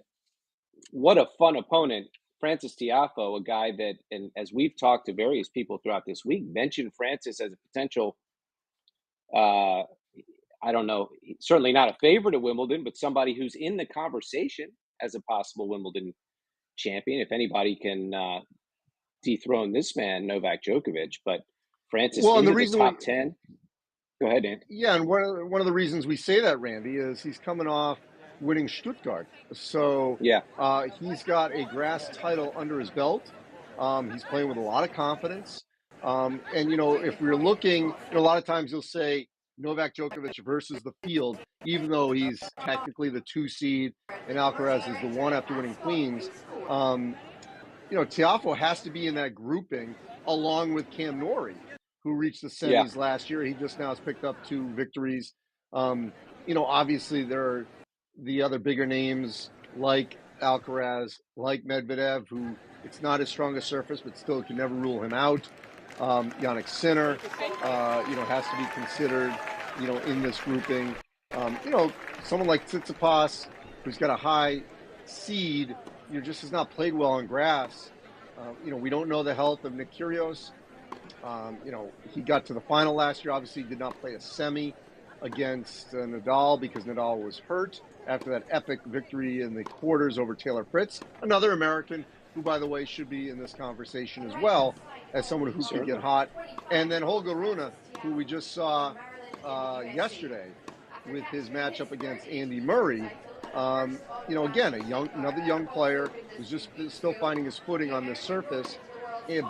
what a fun opponent. Frances Tiafoe, a guy that, and as we've talked to various people throughout this week, mentioned Francis as a potential, I don't know, certainly not a favorite at Wimbledon, but somebody who's in the conversation as a possible Wimbledon champion. If anybody can dethrone this man, Novak Djokovic, but Francis Well, and the into the reason top 10. Go ahead, Dan. yeah, and one of the reasons we say that, Randy, is he's coming off winning Stuttgart. So Yeah. he's got a grass title under his belt. He's playing with a lot of confidence. And, if we're looking, a lot of times you'll say Novak Djokovic versus the field, even though he's technically the 2 seed and Alcaraz is the 1 after winning Queens. Tiafoe has to be in that grouping along with Cam Norrie, who reached the semis last year. He just now has picked up 2 victories. Obviously there are the other bigger names like Alcaraz, like Medvedev, who it's not his strongest surface, but still can never rule him out. Jannik Sinner, has to be considered, in this grouping. Someone like Tsitsipas, who's got a high seed, just has not played well on grass. We don't know the health of Nick Kyrgios. He got to the final last year. Obviously, did not play a semi against Nadal because Nadal was hurt after that epic victory in the quarters over Taylor Fritz, another American who, by the way, should be in this conversation as well as someone who could get hot. And then Holger Rune, who we just saw yesterday with his matchup against Andy Murray. Again, another young player who's just still finding his footing on this surface,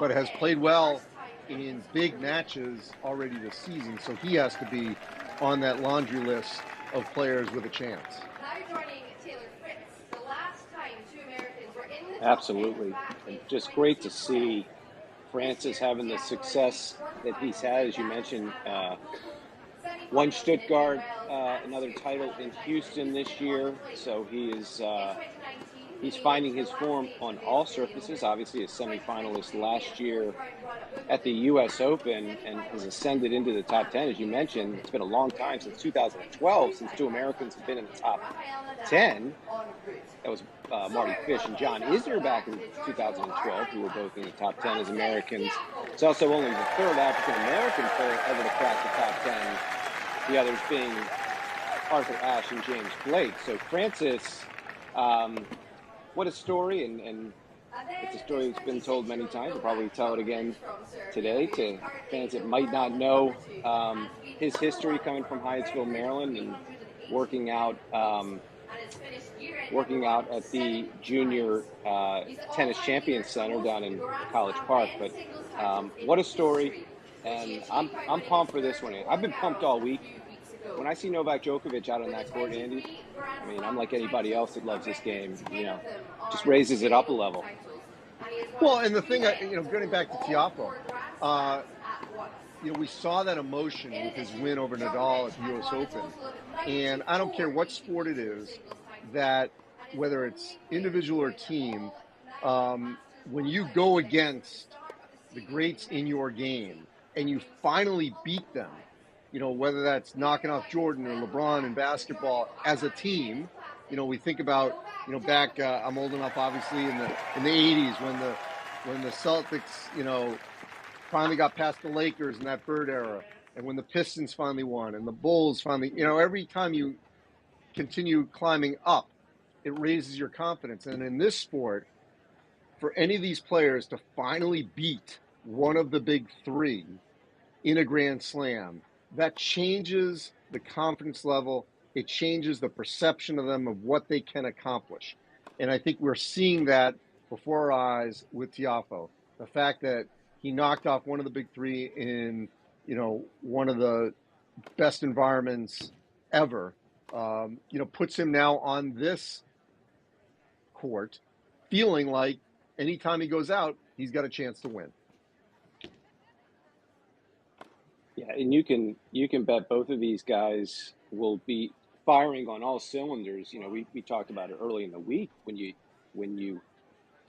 but has played well in big matches already this season. So he has to be on that laundry list of players with a chance. Absolutely. And just great to see Francis having the success that he's had, as you mentioned. Won Stuttgart, another title in Houston this year. So he is he's finding his form on all surfaces. Obviously, a semifinalist last year at the U.S. Open and has ascended into the top 10. As you mentioned, it's been a long time, since 2012, since 2 Americans have been in the top 10. That was Marty Fish and John Isner back in 2012, who were both in the top 10 as Americans. It's also only the 3rd African-American player ever to crack the top 10, the others being Arthur Ashe and James Blake. So Francis, what a story, and it's a story that's been told many times. We'll probably tell it again today to fans that might not know his history coming from Hyattsville, Maryland, and working out at the Junior Tennis Champions Center down in College Park. But what a story, and I'm pumped for this one. I've been pumped all week. When I see Novak Djokovic out on that court, Andy, I'm like anybody else that loves this game. Just raises it up a level. Well, and the thing, getting back to Tiafoe, we saw that emotion with his win over Nadal at the U.S. Open. And I don't care what sport it is, that whether it's individual or team, when you go against the greats in your game and you finally beat them, whether that's knocking off Jordan or LeBron in basketball as a team, we think about, back, I'm old enough, obviously, in the 80s when the Celtics, finally got past the Lakers in that Bird era, and when the Pistons finally won and the Bulls finally, every time you continue climbing up, it raises your confidence. And in this sport, for any of these players to finally beat one of the big 3 in a Grand Slam, that changes the confidence level. It changes the perception of them of what they can accomplish. And I think we're seeing that before our eyes with Tiafoe. The fact that he knocked off one of the big 3 in, one of the best environments ever, puts him now on this court feeling like anytime he goes out, he's got a chance to win. Yeah, and you can bet both of these guys will be firing on all cylinders. We talked about it early in the week when you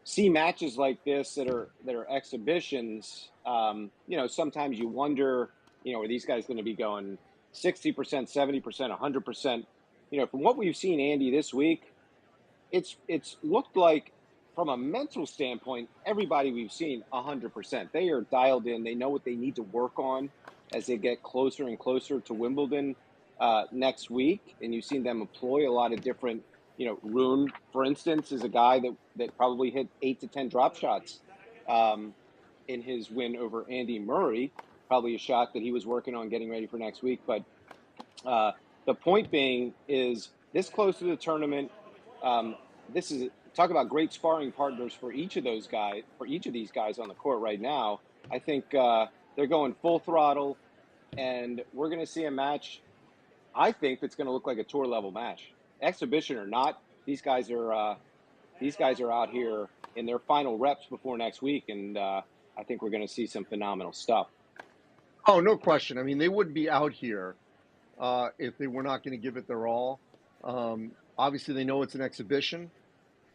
see matches like this that are exhibitions. Sometimes you wonder, are these guys going to be going 60%, 70%, 100%. You know, from what we've seen Andy this week, it's looked like from a mental standpoint, everybody we've seen 100%. They are dialed in. They know what they need to work on as they get closer and closer to Wimbledon next week. And you've seen them employ a lot of different, you know, Rune, for instance, is a guy that probably hit 8 to 10 drop shots in his win over Andy Murray. Probably a shot that he was working on getting ready for next week. But the point being is this close to the tournament, this is talk about great sparring partners for each of those guys, for each of these guys on the court right now. I think they're going full throttle, and we're going to see a match, I think, that's going to look like a tour level match. Exhibition or not, these guys are out here in their final reps before next week, and I think we're going to see some phenomenal stuff. Oh, no question. I mean, they wouldn't be out here if they were not going to give it their all. Obviously, they know it's an exhibition,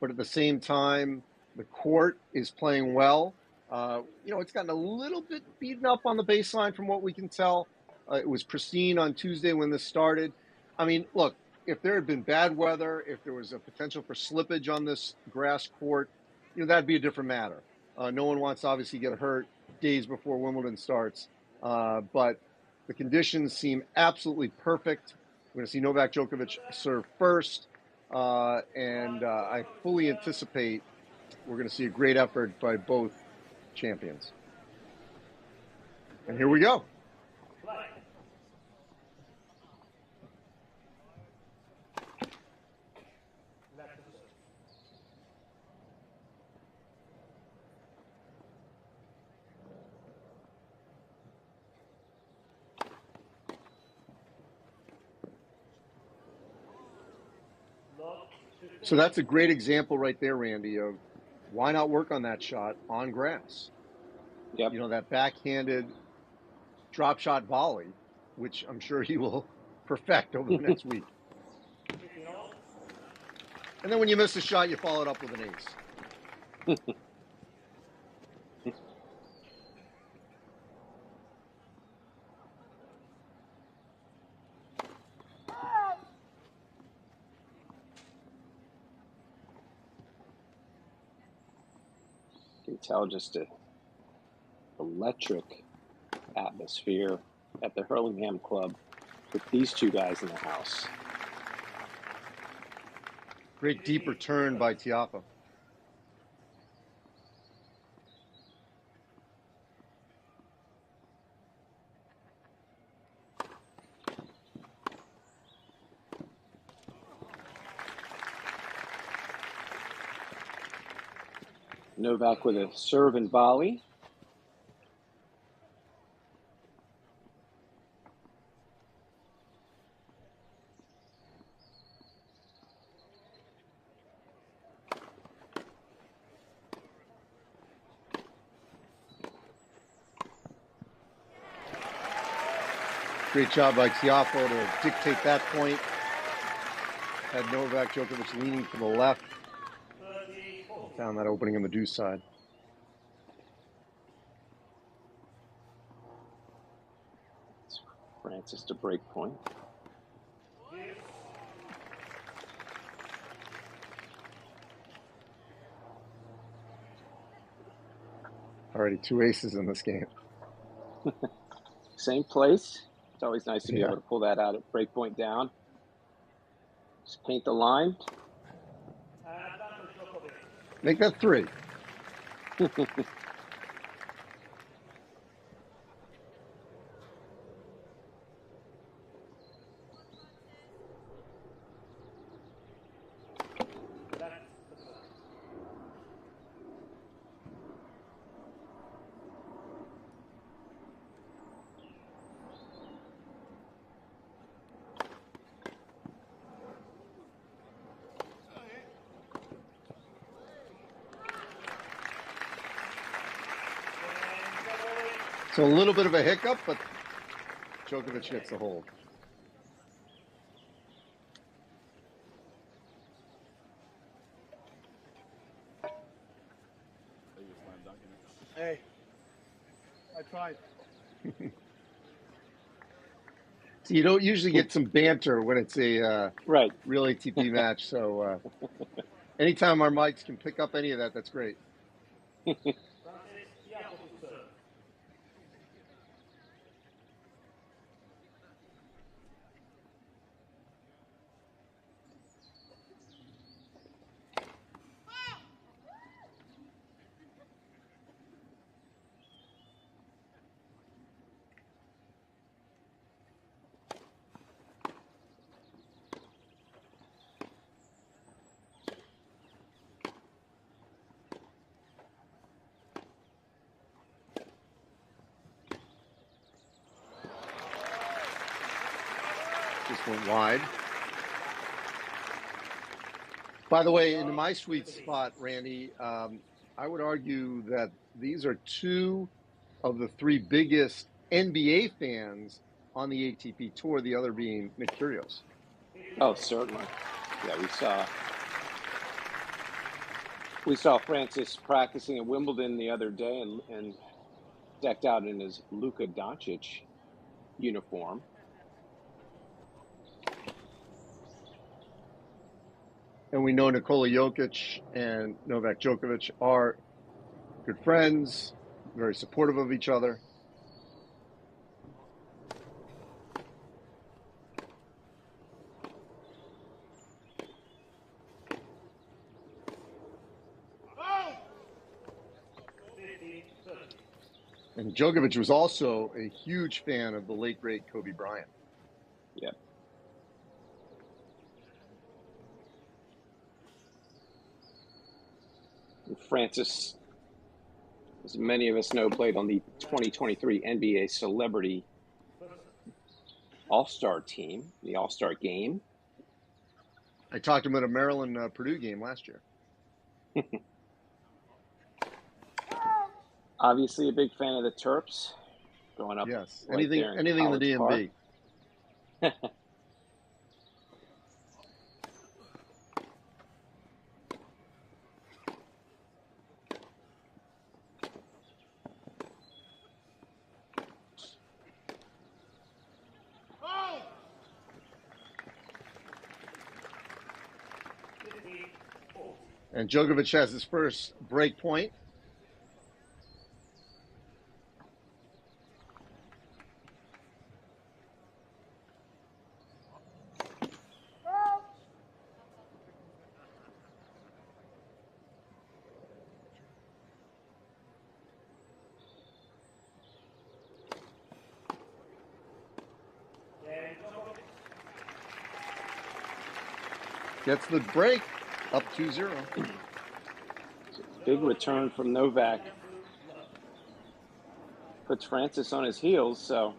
but at the same time, the court is playing well. You know, it's gotten a little bit beaten up on the baseline from what we can tell. It was pristine on Tuesday when this started. I mean, look, if there had been bad weather, if there was a potential for slippage on this grass court, you know, that'd be a different matter. No one wants to obviously get hurt days before Wimbledon starts. But the conditions seem absolutely perfect. We're going to see Novak Djokovic serve first. And I fully anticipate we're going to see a great effort by both champions. And here we go. So that's a great example right there, Randy, of why not work on that shot on grass? Yep. You know, that backhanded drop shot volley, which I'm sure he will perfect over the next week. And then when you miss a shot, you follow it up with an ace. You can tell just an electric atmosphere at the Hurlingham Club with these two guys in the house. Great deep return by Tiafoe. Novak with a serve and volley. Great job by Tiafoe to dictate that point. Had Novak Djokovic leaning to the left. Found that opening on the deuce side. Francis to break point. Already 2 aces in this game. Same place. It's always nice to be able to pull that out at break point down. Just paint the line. Make that 3. So a little bit of a hiccup, but Djokovic gets the hold. Hey, I tried. So you don't usually get some banter when it's a Right. real ATP match. So anytime our mics can pick up any of that, that's great. Just went wide. By the way, in my sweet spot, Randy, I would argue that these are two of the three biggest NBA fans on the ATP tour, the other being Nick Kyrgios. Oh, certainly. Yeah, we saw Francis practicing at Wimbledon the other day and decked out in his Luka Doncic uniform. And we know Nikola Jokic and Novak Djokovic are good friends, very supportive of each other. And Djokovic was also a huge fan of the late, great Kobe Bryant. Yeah. And Francis, as many of us know, played on the 2023 NBA Celebrity All-Star team, the All-Star game. I talked to him at a Maryland-Purdue game last year. Obviously a big fan of the Terps, growing up. Yes, right anything in the DMV. And Djokovic has his first break point. Gets the break, up 2-0. Big return from Novak. Puts Francis on his heels, so.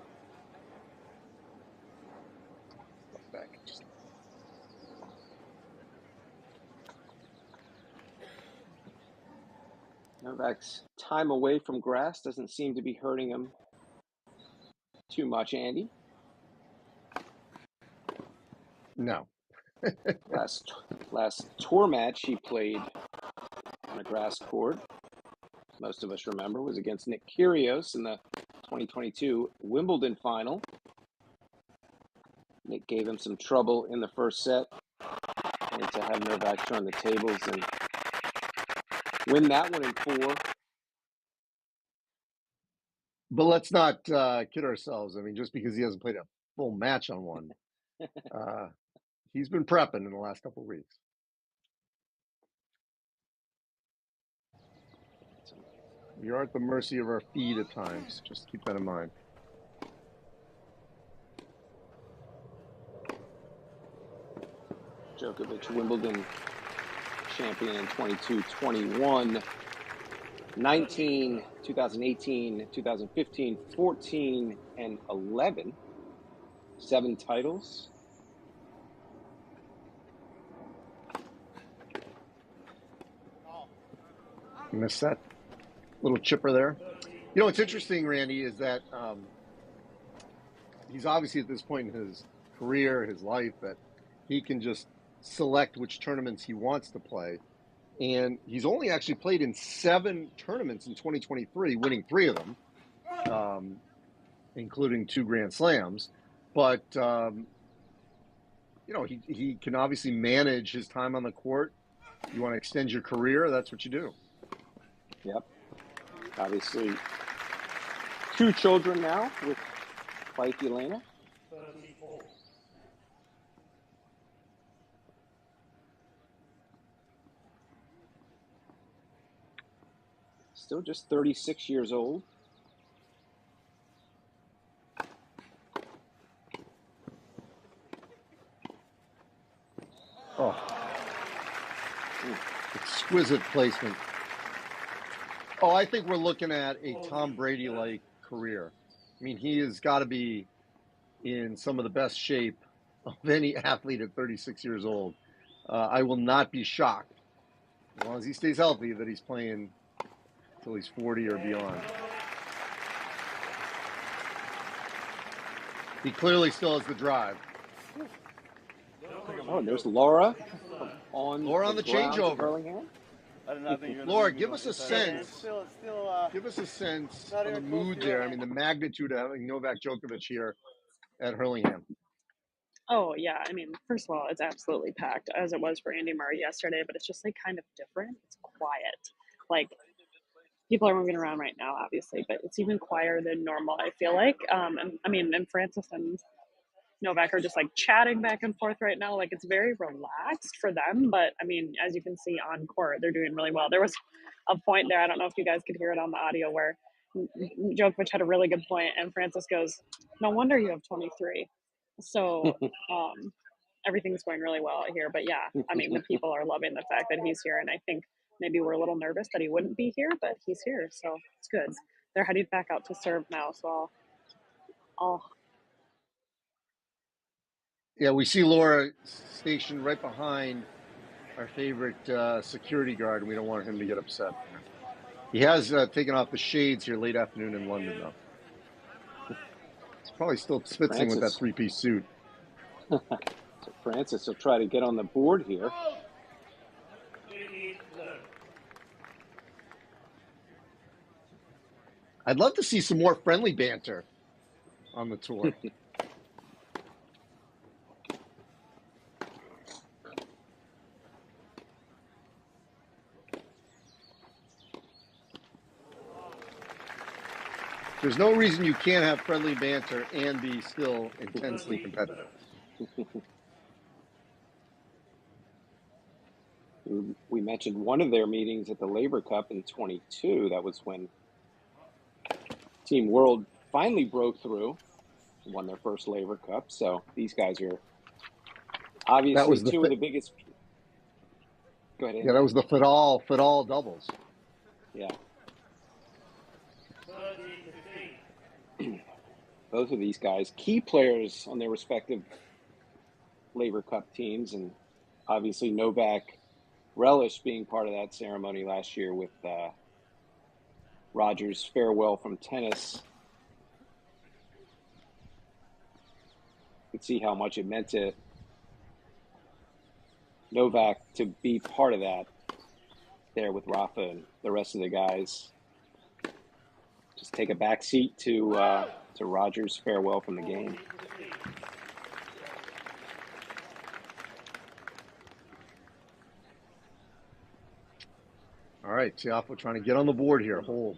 Novak's time away from grass doesn't seem to be hurting him too much, Andy. No. last tour match he played on a grass court, most of us remember, was against Nick Kyrgios in the 2022 Wimbledon final. Nick gave him some trouble in the first set, and to have Novak turn the tables and win that one in 4. But let's not kid ourselves. I mean, just because he hasn't played a full match on one, he's been prepping in the last couple of weeks. We are at the mercy of our feed at times. Just keep that in mind. Djokovic, Wimbledon champion in 22, 21, 19, 2018, 2015, 14, and 11. 7 titles. Missed that little chipper there. You know, what's interesting, Randy, is that he's obviously at this point in his career, his life, that he can just select which tournaments he wants to play. And he's only actually played in 7 tournaments in 2023, winning 3 of them, including 2 Grand Slams. but you know, he can obviously manage his time on the court. You want to extend your career, that's what you do. Yep. Obviously, 2 children now with wife Elena. Still just 36 years old. Oh, exquisite placement. Oh, I think we're looking at a Tom Brady-like career. I mean, he has got to be in some of the best shape of any athlete at 36 years old. I will not be shocked, as long as he stays healthy, that he's playing until he's 40 or beyond. He clearly still has the drive. Oh, and there's Laura on the changeover. I did not think you were Laura, give us a sense. Give us a sense of the mood there. I mean, the magnitude of having Novak Djokovic here at Hurlingham. Oh yeah, I mean, first of all, it's absolutely packed, as it was for Andy Murray yesterday, but it's just like kind of different. It's quiet. Like, people are moving around right now, obviously, but it's even quieter than normal, I feel like. And Francis and Novak are just like chatting back and forth right now. Like, it's very relaxed for them, but I mean, as you can see on court, they're doing really well. There was a point there, I don't know if you guys could hear it on the audio, where Djokovic had a really good point, and Francis goes, "No wonder you have 23." So everything's going really well here. But yeah, I mean, the people are loving the fact that he's here, and I think maybe we're a little nervous that he wouldn't be here, but he's here, so it's good. They're heading back out to serve now, so I'll Yeah, we see Laura stationed right behind our favorite security guard, and we don't want him to get upset. He has taken off the shades here late afternoon in London, though. He's probably still spitzing with that three-piece suit. So Francis will try to get on the board here. I'd love to see some more friendly banter on the tour. There's no reason you can't have friendly banter and be still intensely competitive. We mentioned one of their meetings at the Labor Cup in 22. That was when Team World finally broke through, won their first Labor Cup. So these guys are obviously two of the biggest. Go ahead, Andy. Yeah, that was the Fidal doubles. Yeah. Both of these guys, key players on their respective Labor Cup teams, and obviously Novak relished being part of that ceremony last year with Roger's farewell from tennis. You could see how much it meant to Novak to be part of that there with Rafa and the rest of the guys. Just take a back seat to Roger's farewell from the game. All right, Tiafoe trying to get on the board here. Hold.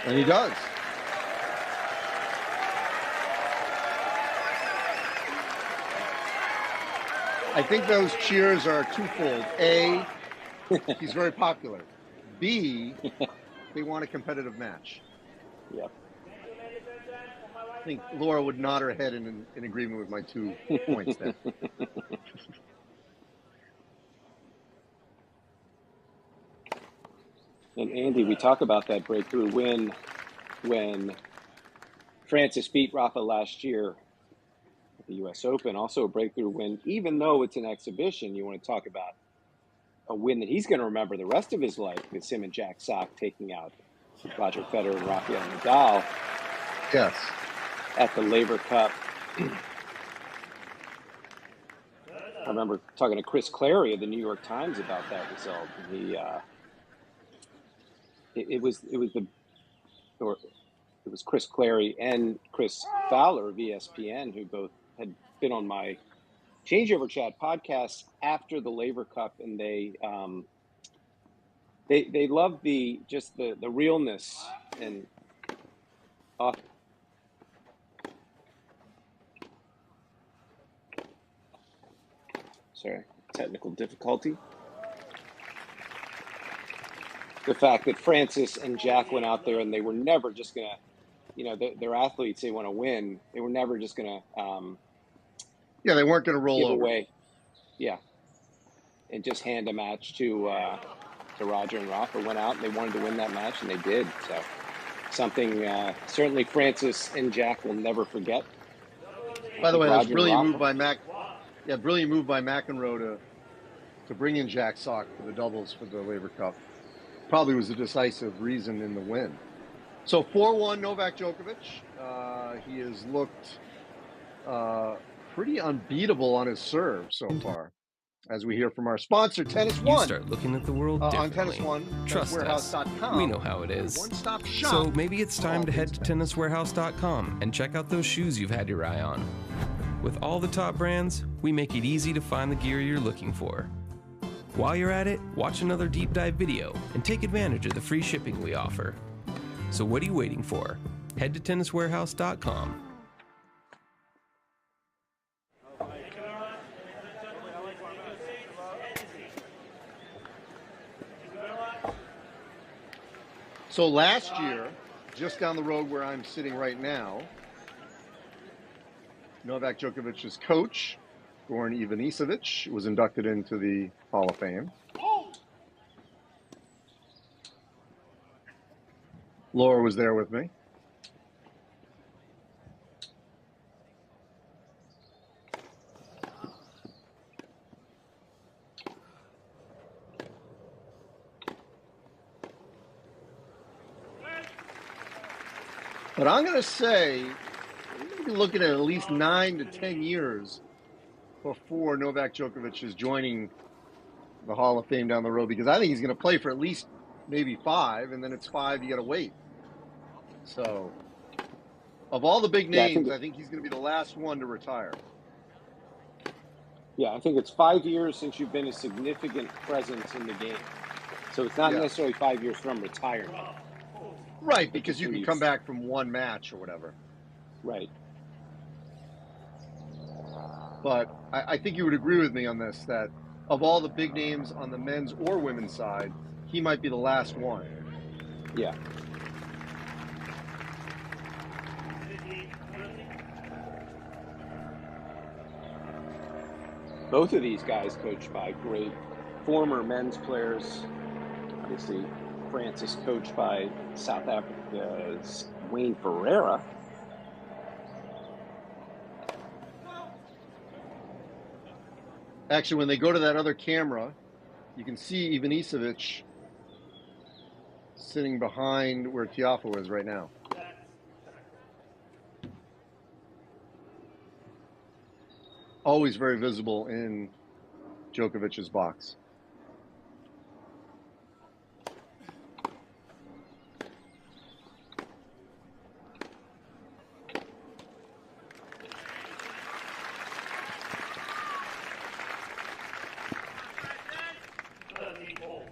And he does. I think those cheers are twofold. A, he's very popular. B, they want a competitive match. Yep. I think Laura would nod her head in agreement with my 2 points there. And Andy, we talk about that breakthrough win when Francis beat Rafa last year at the U.S. Open. Also a breakthrough win, even though it's an exhibition. You want to talk about a win that he's going to remember the rest of his life, with him and Jack Sock taking out Roger Federer and Rafael Nadal. Yes. at the Laver Cup. I remember talking to Chris Clary of the New York Times about that result. And it was Chris Clary and Chris Fowler of ESPN, who both had been on my Changeover Chat podcast after the Laver Cup, and they love the realness and technical difficulty. The fact that Francis and Jack went out there and they were never just gonna, they're athletes. They want to win. They were never just gonna. They weren't gonna roll over. Away. Yeah, and just hand a match to Roger and Rafa. Went out and they wanted to win that match, and they did. So something certainly Francis and Jack will never forget. By the way, that was brilliant move by Mac. Yeah, brilliant move by McEnroe to bring in Jack Sock for the doubles for the Laver Cup. Probably was a decisive reason in the win. So 4-1 Novak Djokovic. He has looked pretty unbeatable on his serve so far. As we hear from our sponsor, TennisONE. You start looking at the world differently. On TennisONE, Trust us. We know how it is. One-stop shop. So maybe it's time to head to TennisWarehouse.com and check out those shoes you've had your eye on. With all the top brands, we make it easy to find the gear you're looking for. While you're at it, watch another deep dive video and take advantage of the free shipping we offer. So what are you waiting for? Head to TennisWarehouse.com. So last year, just down the road where I'm sitting right now, Novak Djokovic's coach, Goran Ivanisevic, was inducted into the Hall of Fame. Laura was there with me. But I'm going to say we're going to be looking at least 9 to 10 years before Novak Djokovic is joining the Hall of Fame down the road, because I think he's going to play for at least maybe 5, and then it's 5, you got to wait. So, of all the big names, I think he's going to be the last one to retire. Yeah, I think it's 5 years since you've been a significant presence in the game. So it's not necessarily 5 years from retirement. Right, because you can come back from one match or whatever. Right. But I think you would agree with me on this, that of all the big names on the men's or women's side, he might be the last one. Yeah. Both of these guys coached by great former men's players. Obviously, Francis coached by South Africa's Wayne Ferreira. Actually, when they go to that other camera, you can see Ivanisevic sitting behind where Tiafoe is right now. Always very visible in Djokovic's box.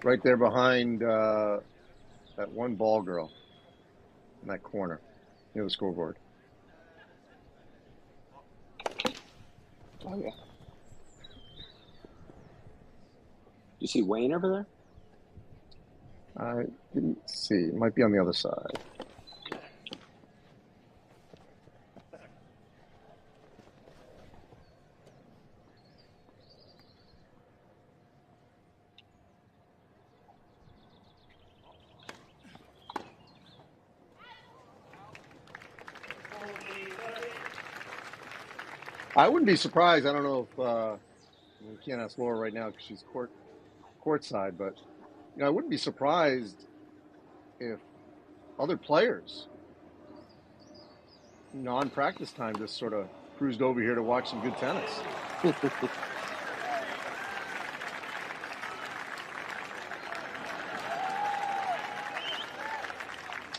Right there behind that one ball girl in that corner near the scoreboard. Oh, yeah. You see Wayne over there? I didn't see. It might be on the other side. I wouldn't be surprised. I don't know if we can't ask Laura right now because she's courtside, but I wouldn't be surprised if other players non-practice time, just sort of cruised over here to watch some good tennis.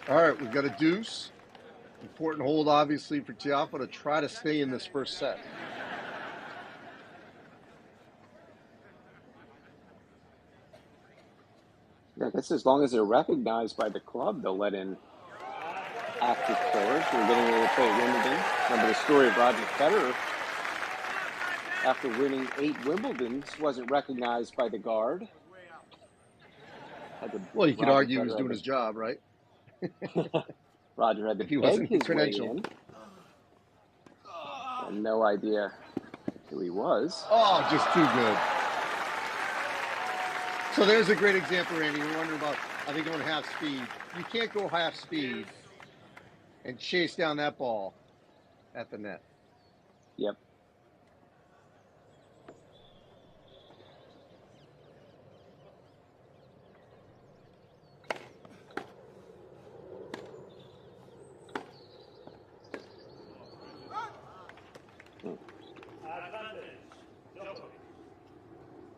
All right, we've got a deuce. Important hold, obviously, for Tiafoe to try to stay in this first set. Yeah, I guess as long as they're recognized by the club, they'll let in active players. We're getting ready to play at Wimbledon. Remember the story of Roger Federer? After winning 8 Wimbledons, wasn't recognized by the guard. Well, you could argue he was doing his job, right? Roger had to beg his way in. Had no idea who he was. Oh, just too good. So there's a great example, Randy. We're wondering about, I think, going half speed. You can't go half speed and chase down that ball at the net. Yep.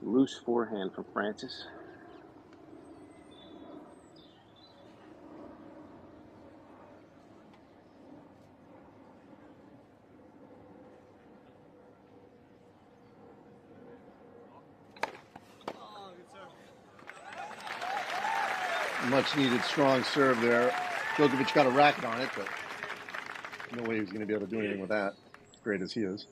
Loose forehand from Francis. Much needed strong serve there. Djokovic got a racket on it, but no way he was going to be able to do anything with that, great as he is.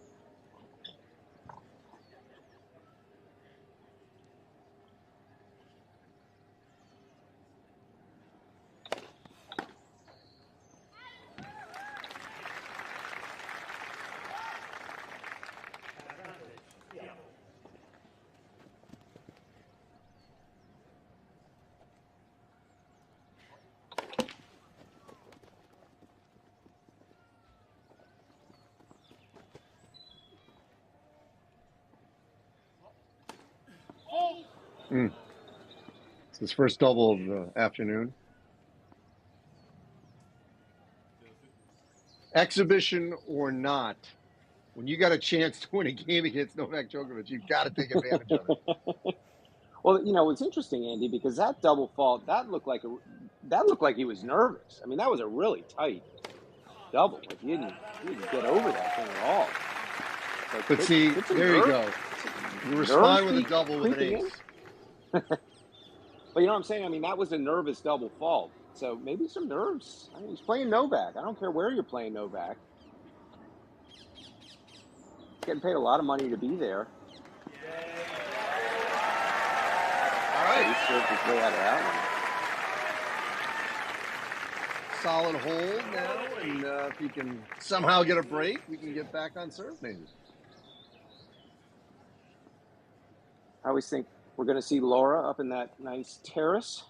It's his first double of the afternoon. Exhibition or not, when you got a chance to win a game against Novak Djokovic, you've got to take advantage of it. Well, you know, it's interesting, Andy, because that double fault, that looked like he was nervous. I mean, that was a really tight double. Like he didn't get over that thing at all. But see, there you go. You respond with a double with an ace. But you know what I'm saying? I mean, that was a nervous double fault. So maybe some nerves. I mean, he's playing Novak. I don't care where you're playing Novak. Getting paid a lot of money to be there. All right. He served his way out of that one. Solid hold now, and if he can somehow get a break, we can get back on serve maybe. I always think we're going to see Laura up in that nice terrace.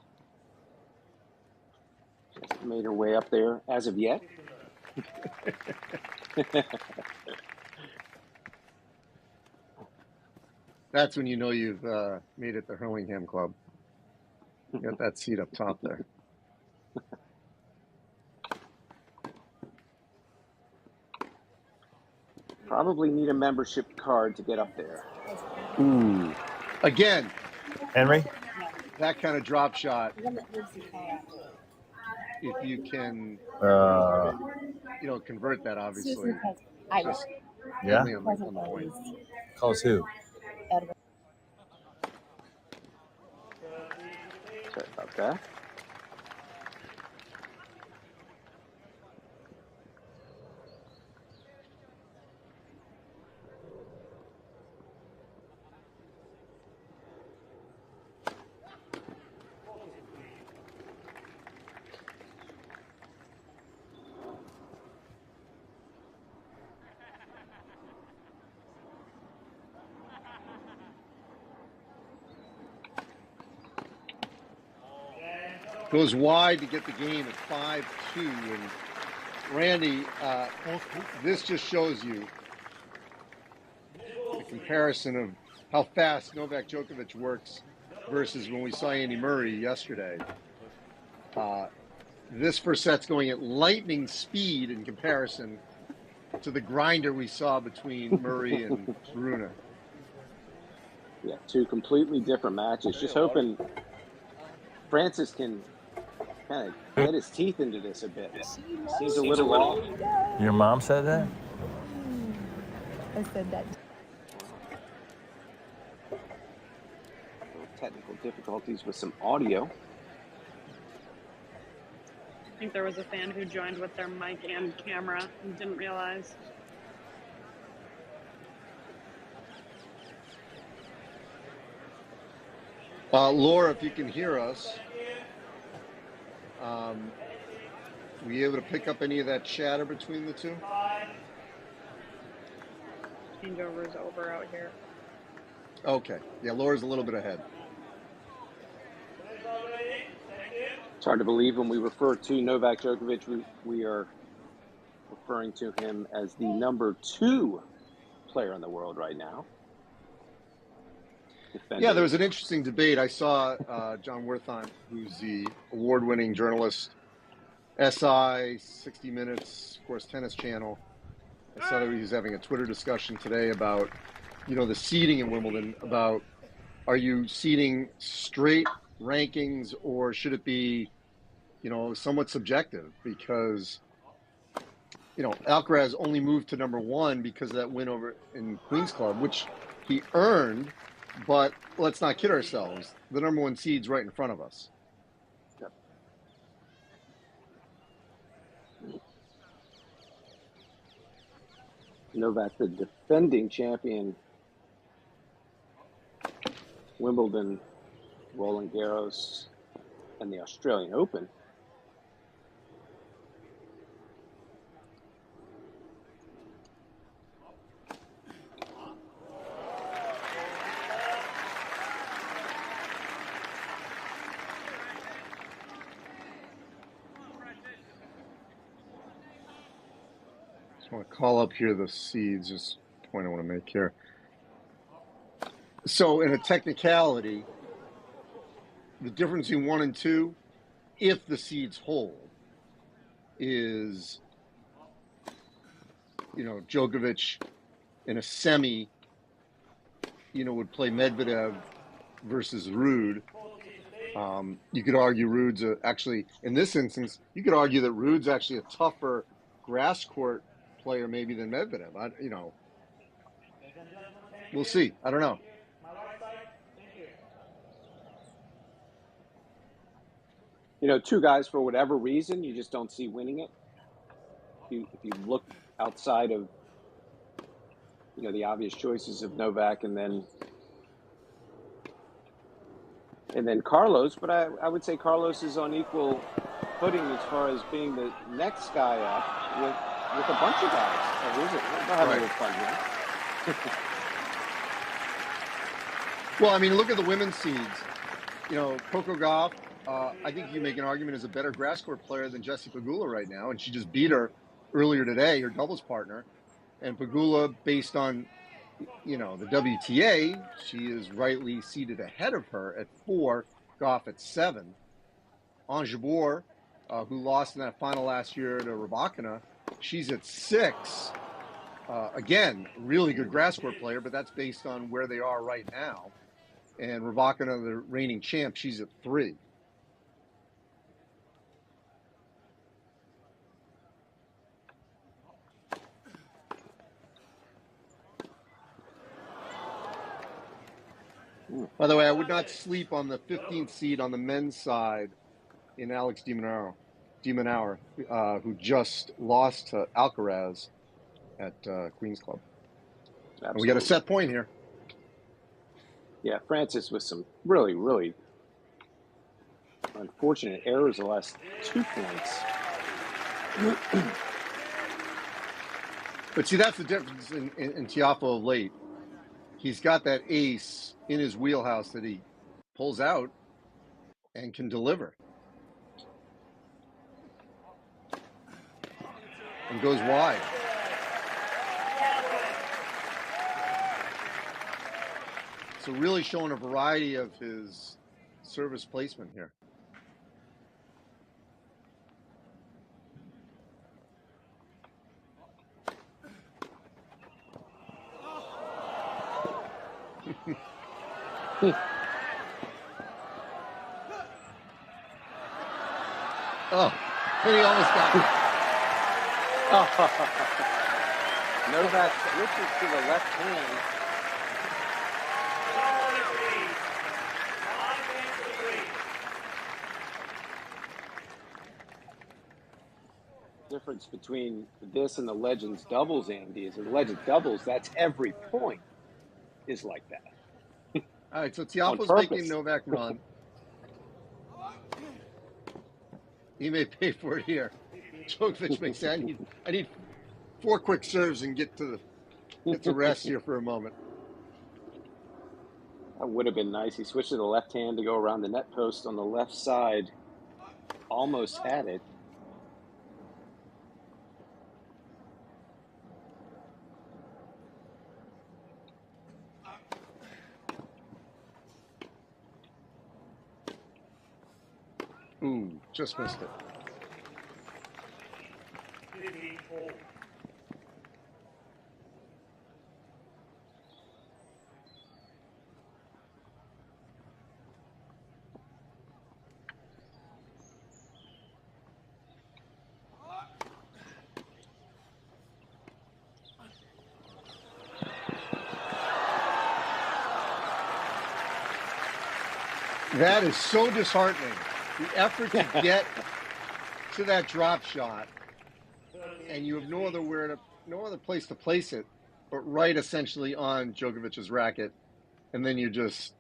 Just made her way up there as of yet. That's when you know you've made it to Hurlingham Club. You got that seat up top there. Probably need a membership card to get up there. Ooh. Again, Henry? That kind of drop shot, if you can, convert that, obviously. Just yeah? on the point. Calls who? Sorry about that. Goes wide to get the game at 5-2. And Randy, this just shows you the comparison of how fast Novak Djokovic works versus when we saw Andy Murray yesterday. This first set's going at lightning speed in comparison to the grinder we saw between Murray and Bruna. Yeah, two completely different matches. Just hoping Francis can kind of get his teeth into this a bit. Seems a little off. Your mom said that? I said that. Technical difficulties with some audio. I think there was a fan who joined with their mic and camera and didn't realize. Laura, if you can hear us, were you able to pick up any of that chatter between the two? Changeover is over out here. Okay. Yeah, Laura's a little bit ahead. It's hard to believe when we refer to Novak Djokovic, we are referring to him as the number 2 player in the world right now. Yeah, there was an interesting debate. I saw John Wertheim, who's the award-winning journalist, SI, 60 Minutes, of course, Tennis Channel. I saw that he was having a Twitter discussion today about, the seeding in Wimbledon, about are you seeding straight rankings or should it be, somewhat subjective? Because, Alcaraz only moved to number 1 because of that win over in Queen's Club, which he earned. But let's not kid ourselves. The number 1 seed's right in front of us. Yep. Novak, the defending champion, Wimbledon, Roland Garros, and the Australian Open. I want to call up here the seeds, just a point I want to make here. So in a technicality, the difference between 1 and 2, if the seeds hold, is, Djokovic in a semi, would play Medvedev versus Ruud. You could argue Ruud's actually, in this instance, you could argue that Ruud's actually a tougher grass court player maybe than Medvedev. We'll see. I don't know. Two guys, for whatever reason, you just don't see winning it. If you look outside of, the obvious choices of Novak and then Carlos, but I would say Carlos is on equal footing as far as being the next guy up with a bunch of guys. We'll have a little fun here. Well, look at the women's seeds. Coco Gauff, I think you make an argument is a better grass court player than Jessie Pegula right now, and she just beat her earlier today, her doubles partner. And Pegula, based on, the WTA, she is rightly seated ahead of her at 4, Gauff at 7. Ons Jabeur, who lost in that final last year to Rybakina, she's at 6. Again, really good grass court player, but that's based on where they are right now. And Rybakina, the reigning champ, she's at 3. By the way, I would not sleep on the 15th seed on the men's side in Alex de Minaur, who just lost to Alcaraz at Queen's Club. And we got a set point here. Yeah, Francis with some really, really unfortunate errors the last 2 points. But see, that's the difference in Tiafoe of late. He's got that ace in his wheelhouse that he pulls out and can deliver. And goes wide. So really showing a variety of his service placement here. Oh, and he almost got it. Novak switches to the left hand. Difference between this and the Legends doubles, Andy, is in the Legends doubles, that's every point is like that. All right, so Tiafoe's making Novak run. He may pay for it here. Djokovic makes that. I need 4 quick serves and get to rest here for a moment. That would have been nice. He switched to the left hand to go around the net post on the left side. Almost had it. Ooh, just missed it. That is so disheartening. The effort to get to that drop shot, and you have no other place to place it, but right essentially on Djokovic's racket, and then you just,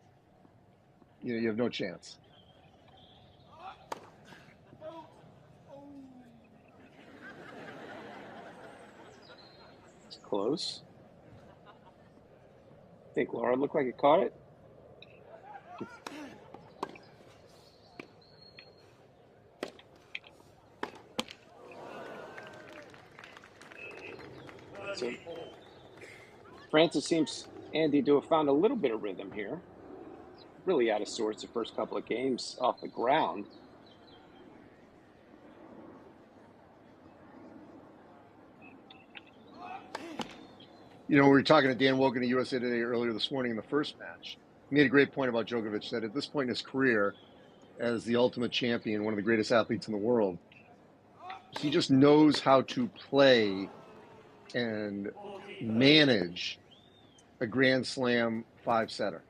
you have no chance. It's close. I think Laura looked like it caught it. So Francis seems, Andy, to have found a little bit of rhythm here. Really out of sorts the first couple of games off the ground. We were talking to Dan Wogan of USA Today earlier this morning in the first match. He made a great point about Djokovic, that at this point in his career, as the ultimate champion, one of the greatest athletes in the world, he just knows how to play and manage a Grand Slam 5-setter.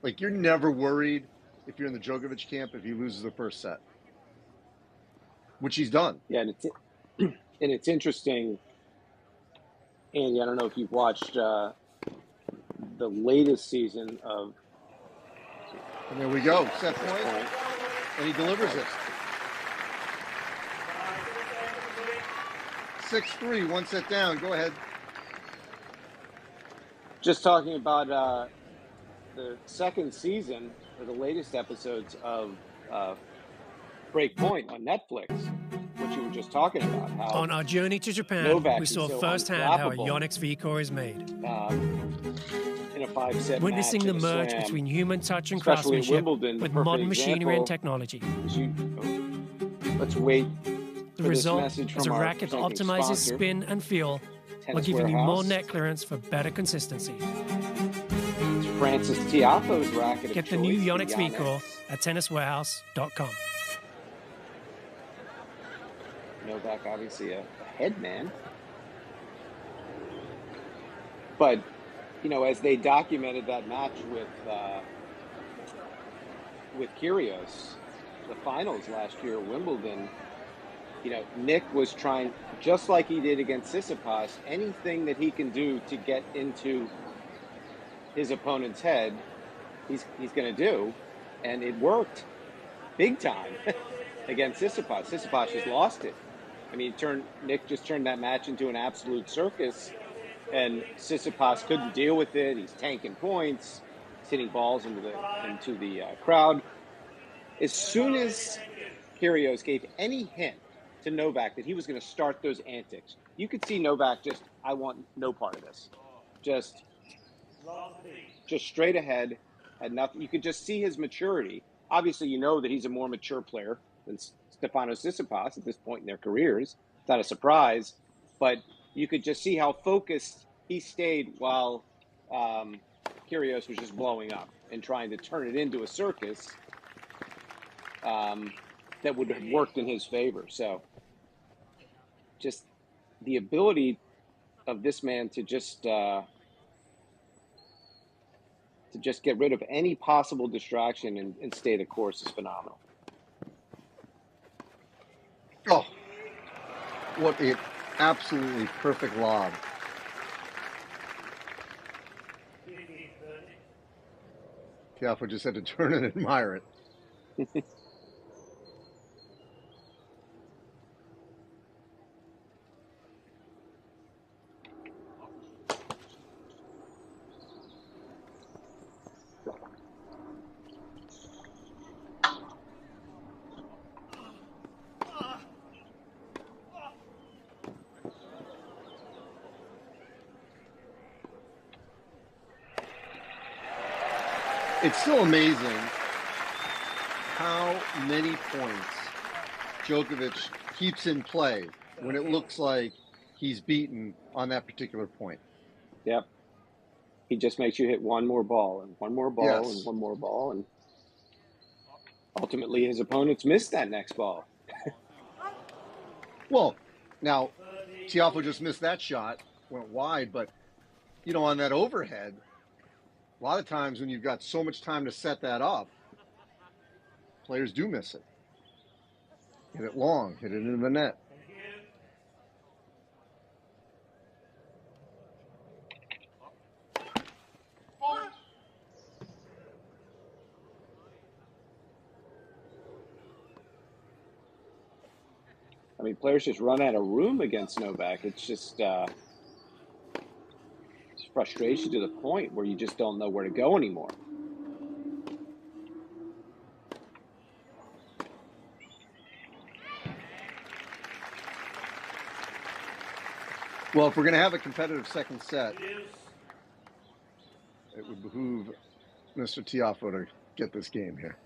Like, you're never worried if you're in the Djokovic camp if he loses the first set, which he's done. Yeah, and it's interesting, Andy, I don't know if you've watched the latest season of... And there we go, set point, and he delivers it. 6-3, 1 set down. Go ahead. Just talking about the second season, or the latest episodes of Breakpoint on Netflix, which you were just talking about. How on our journey to Japan, Novak we saw so firsthand how a unflappable, Yonex V-Core is made. In a 5-set Witnessing match the in a merge slam, between human touch and especially in craftsmanship Wimbledon, with perfect modern machinery and example. technology. Let's wait The for this result message from is a our racket that presenting optimizes sponsor, spin and feel while Tennis giving you more Warehouse. net clearance for better consistency. It's Francis Tiafoe's racket Get of the new choice, Yonex the V-Core at tenniswarehouse.com. Novak, obviously a head man. But, as they documented that match with Kyrgios, the finals last year at Wimbledon, Nick was trying, just like he did against Tsitsipas, anything that he can do to get into his opponent's head, he's going to do. And it worked big time against Tsitsipas. Tsitsipas just lost it. I mean, Nick just turned that match into an absolute circus, and Tsitsipas couldn't deal with it. He's tanking points, he's hitting balls into the crowd. As soon as Kyrgios gave any hint to Novak that he was going to start those antics, you could see Novak just, I want no part of this. Just straight ahead, had nothing. You could just see his maturity. Obviously, that he's a more mature player than Stefanos Tsitsipas at this point in their careers. It's not a surprise, but you could just see how focused he stayed while Kyrgios was just blowing up and trying to turn it into a circus that would have worked in his favor. So just the ability of this man to just get rid of any possible distraction and stay the course is phenomenal. Oh, what an absolutely perfect lob. Tiafoe just had to turn and admire it. It's still amazing how many points Djokovic keeps in play when it looks like he's beaten on that particular point. Yep. He just makes you hit one more ball and one more ball Yes. and one more ball. And ultimately his opponents missed that next ball. Well, now, Tiafoe just missed that shot, went wide, but, you know, on that overhead, a lot of times when you've got so much time to set that up, players do miss it. Hit it long, hit it into the net. I mean, players just run out of room against Novak. It's just it's frustration to the point where you just don't know where to go anymore. Well, if we're going to have a competitive second set, it would behoove Mr. Tiafoe to get this game here.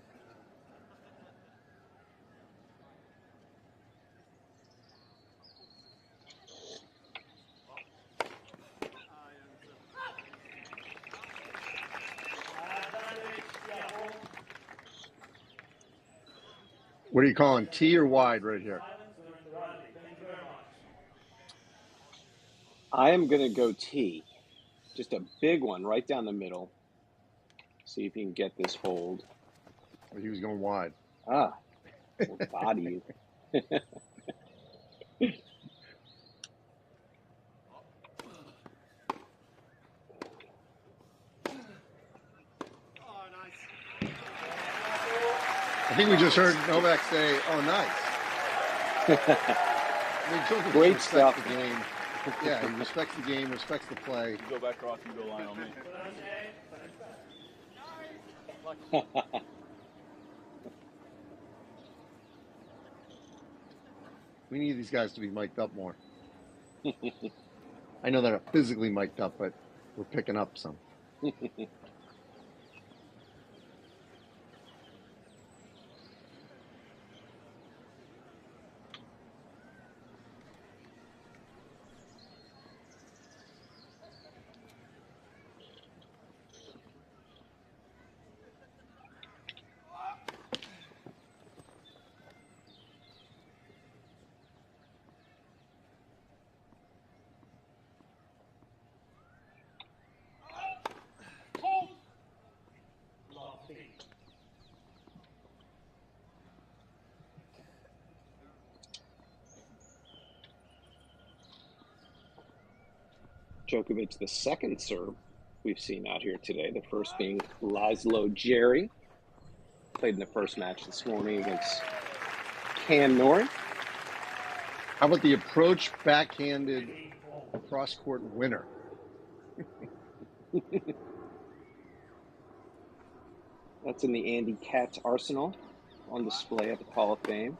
What are you calling, T or wide right here? I am going to go T. Just a big one right down the middle. See if he can get this hold. He was going wide. Ah, body you. I think we just heard Novak say, "Oh, nice." I mean, Djokovic Great respects stuff. the game. Yeah, he respects the game, respects the play. You go back across, you go line on me. We need these guys to be mic'd up more. I know they're physically mic'd up, but we're picking up some. Djokovic, the second serve we've seen out here today. The first being Laslo Djere. Played in the first match this morning against Norrie. How about the approach backhanded cross-court winner? That's in the Andy Katz arsenal on display at the Hall of Fame.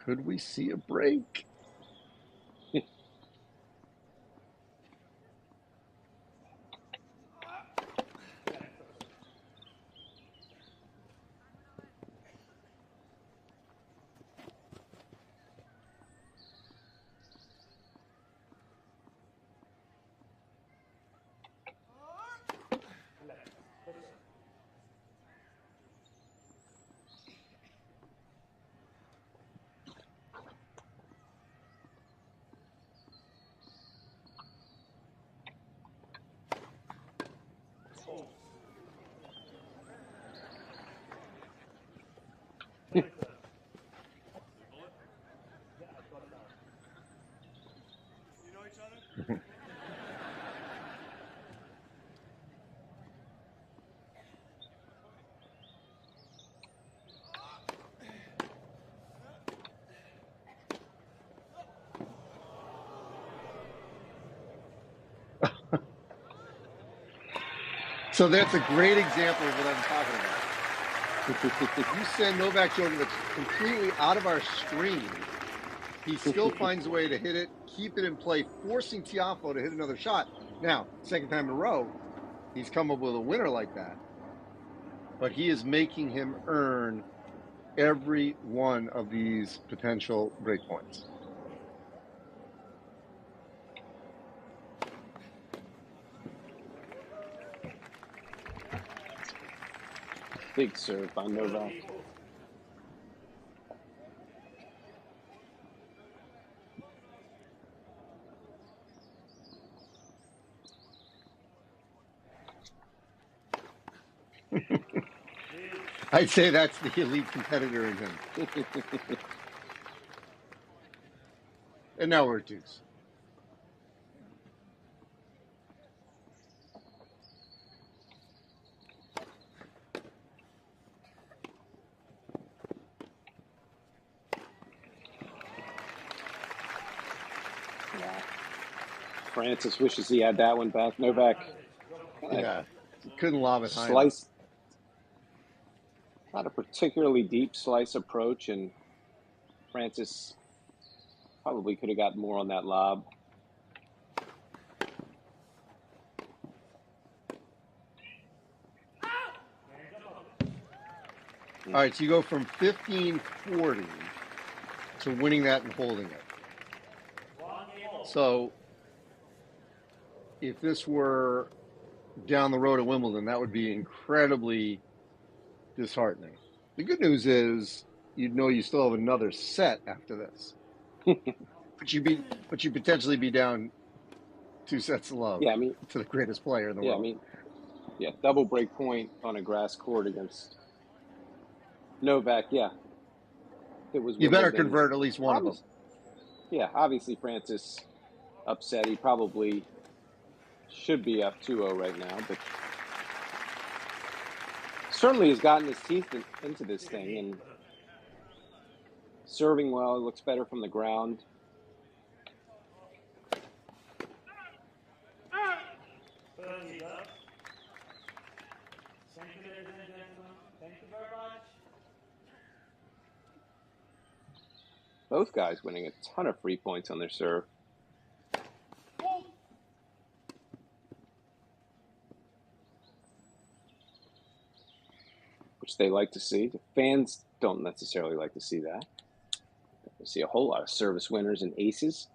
Could we see a break? So that's a great example of what I'm talking about. If you send Novak Djokovic completely out of our screen, he still finds a way to hit it, keep it in play, forcing Tiafoe to hit another shot. Now, second time in a row, he's come up with a winner like that. But he is making him earn every one of these potential break points. Big serve by Novak. I'd say that's the elite competitor in him. And now we're at deuce. Yeah. Francis wishes he had that one back. Novak. Yeah, couldn't lob it high Slice. Not a particularly deep slice approach, and Francis probably could have got more on that lob. All right, so you go from 15-40 to winning that and holding it. So if this were down the road at Wimbledon, that would be incredibly disheartening. The good news is you'd know you still have another set after this. but you'd potentially be down 2 sets of love. Yeah, I mean, to the greatest player in the world. I mean, double break point on a grass court against Novak. Yeah, it was. You better Wimbledon. convert at least one of them. Yeah, obviously Francis upset. He probably should be up 2-0 right now, but certainly has gotten his teeth into this thing and serving well. Looks better from the ground. Both guys winning a ton of free points on their serve. Which they like to see. The fans don't necessarily like to see that. We see a whole lot of service winners and aces.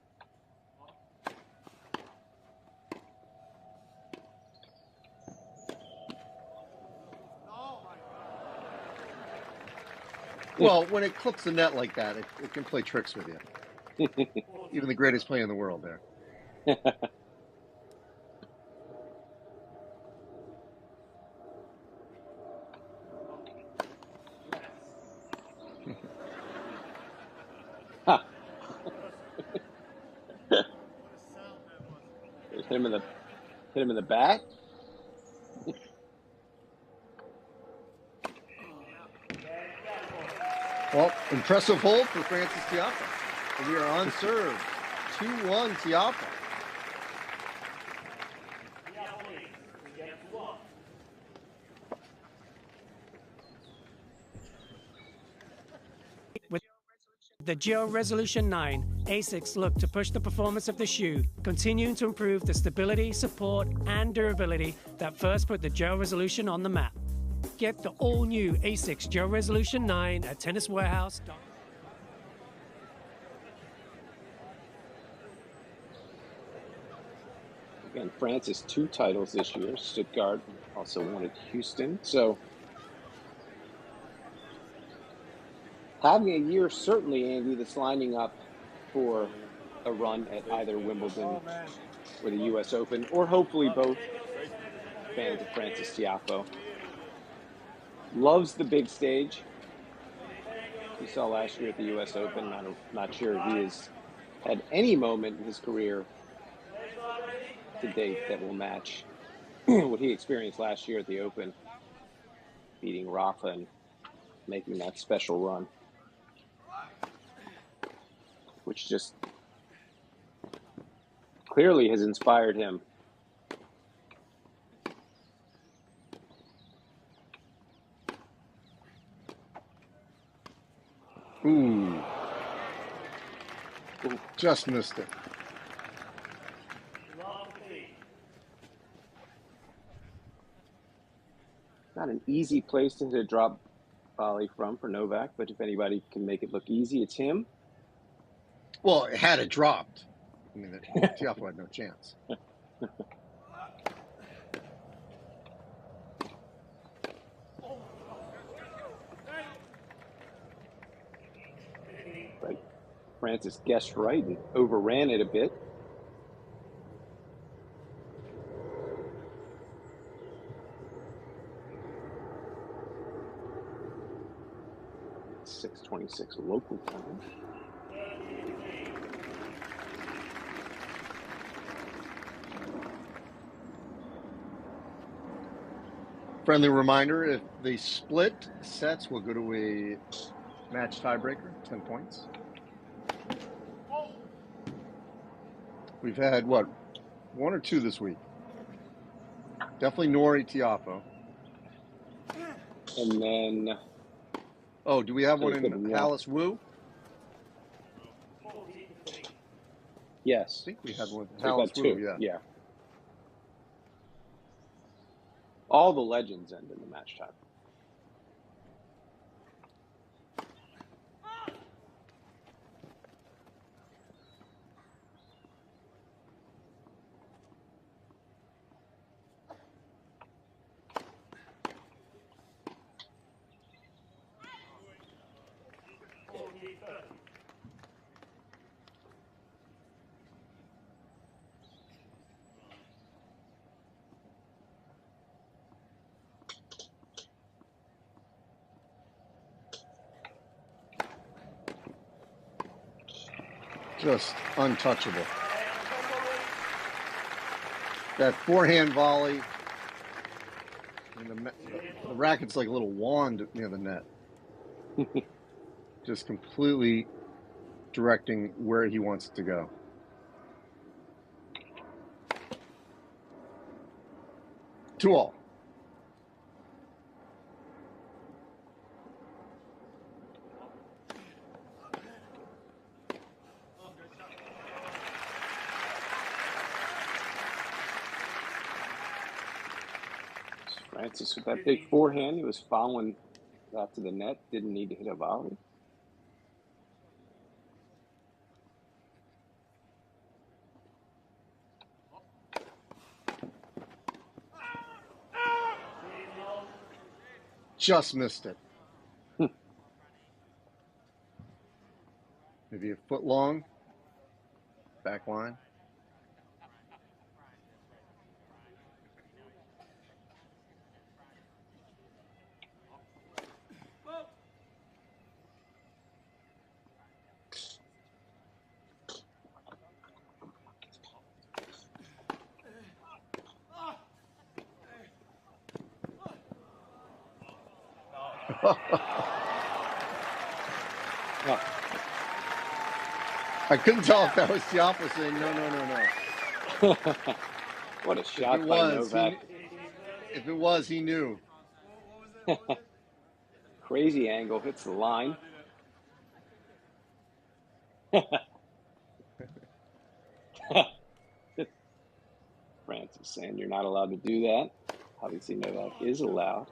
Well, when it clips the net like that, it can play tricks with you. Even the greatest player in the world there. Hit him in the back. Well, impressive hold for Francis Tiafoe. We are on serve. 2-1 Tiafoe. With the Djere Resolution 9, ASICs look to push the performance of the shoe, continuing to improve the stability, support, and durability that first put the Djere Resolution on the map. Get the all-new ASICS Djere Resolution 9 at TennisWarehouse.com. Again, Francis 2 titles this year. Stuttgart also won at Houston. So having a year certainly, Andy, that's lining up for a run at either Wimbledon or the U.S. Open, or hopefully both. Fans of Francis Tiafoe. Loves the big stage. you saw last year at the U.S. Open. I'm not sure he has had any moment in his career to date that will match what he experienced last year at the Open, beating Rafa and making that special run, which just clearly has inspired him. Ooh. Just missed it. Not an easy place to hit a drop volley from for Novak, but if anybody can make it look easy, it's him. Well, had it dropped, I mean, Tiafoe had no chance. But Francis guessed right and overran it a bit. .626 local time. Friendly reminder, if they split sets, we'll go to a match tiebreaker, 10 points. We've had, what, 1 or 2 this week? Definitely Norrie, Tiafoe. And then... Oh, do we have one in Palace Wu? Yes. I think we had one in So Palace Wu, yeah. All the legends end in the match time. Just untouchable. That forehand volley, and the racket's like a little wand near the net. Just completely directing where he wants it to go. Two all. Francis with that big forehand, he was following that to the net, didn't need to hit a volley. Just missed it. Maybe a foot long. Back line. I couldn't tell if that was Tiafoe saying no. What a shot by Novak. If it was, he knew. Crazy angle, hits the line. Francis saying you're not allowed to do that. Obviously Novak is allowed.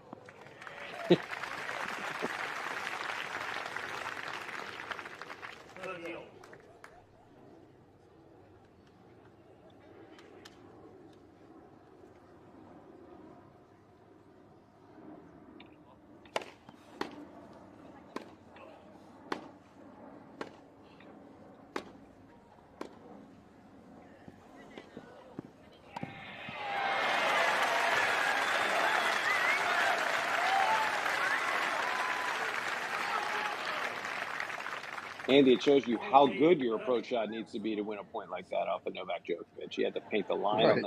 Andy, it shows you how good your approach shot needs to be to win a point like that off of Novak Djokovic. You had to paint the line on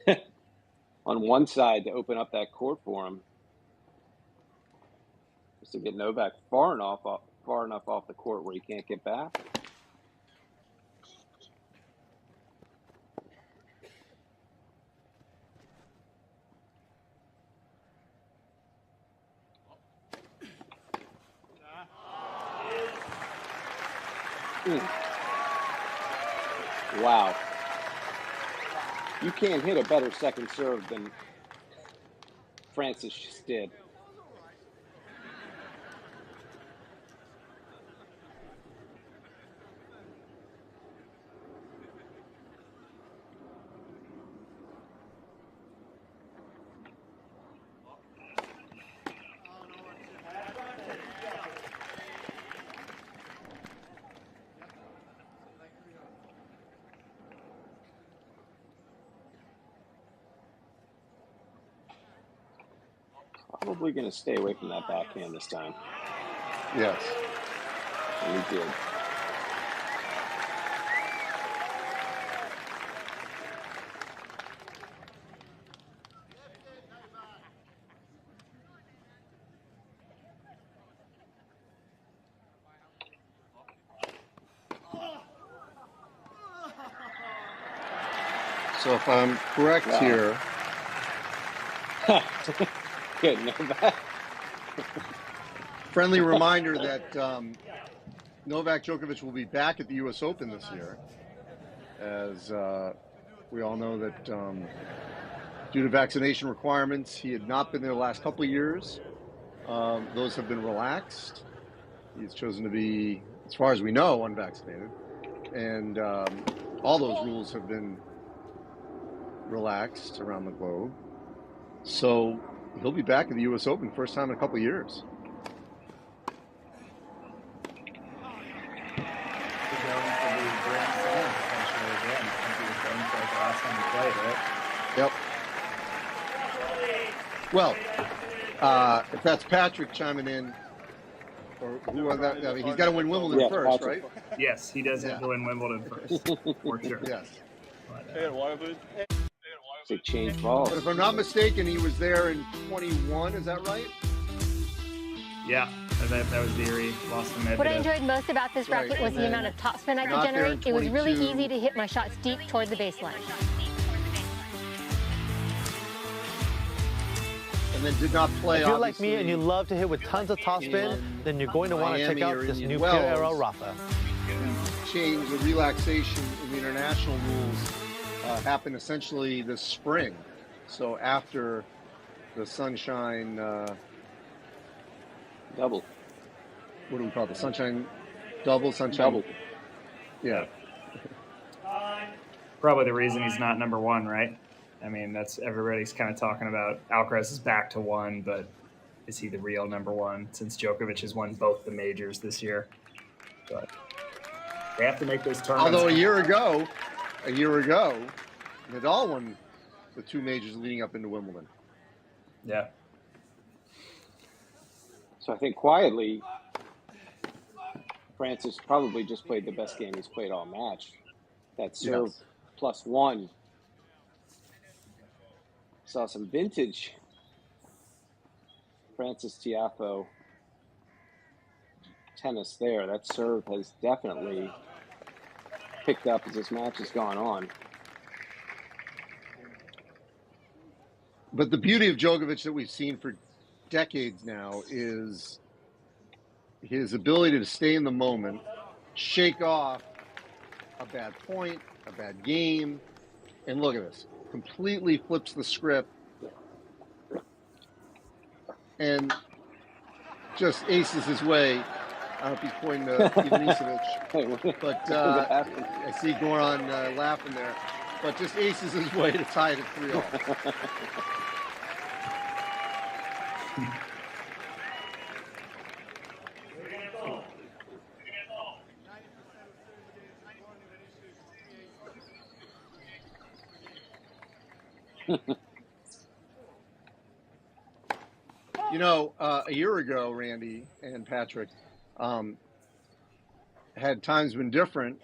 the on one side to open up that court for him, just to get Novak far enough off the court where he can't get back. Wow. You can't hit a better second serve than Francis just did. Probably going to stay away from that backhand this time. Yes. And he did. So if I'm correct here. Good, Novak. Friendly reminder that Novak Djokovic will be back at the U.S. Open this year. As we all know that due to vaccination requirements, he had not been there the last couple of years. Those have been relaxed. He's chosen to be, as far as we know, unvaccinated. And all those rules have been relaxed around the globe. So he'll be back at the U.S. Open first time in a couple of years. Yep. Well, if that's Patrick chiming in, or who are that? I mean, he's got to win Wimbledon first, Patrick. right? Yes, he does have to win Wimbledon first, for sure. Yes. They changed balls. But if I'm not mistaken, he was there in 21. Is that right? Yeah, that was Djere, lost to Medvedev. What I enjoyed most about this racket was the amount of topspin I could generate. It was really easy to hit my shots deep toward the baseline. And then did not play. If you're like me and you love to hit with tons of topspin, then you're going to want to check out this new Pier Era Rafa. Change the relaxation in the international rules happened essentially this spring. So after the Sunshine double. What do we call it? The Sunshine double? Sunshine double. Yeah. Probably the reason he's not number one, right? I mean, that's everybody's kind of talking about Alcaraz is back to one, but is he the real number one since Djokovic has won both the majors this year? But they have to make those tournaments. Although a year ago, Nadal won the two majors leading up into Wimbledon. Yeah. So I think quietly, Francis probably just played the best game he's played all match. That serve +1. Saw some vintage Francis Tiafoe tennis there. That serve has definitely picked up as this match has gone on. But the beauty of Djokovic that we've seen for decades now is his ability to stay in the moment, shake off a bad point, a bad game, and look at this. Completely flips the script and just aces his way. I don't know if he's pointing to Ivanisevic, but I see Goran laughing there. But just aces his way to tie it at 3-all. You know, a year ago, Randy and Patrick, had times been different,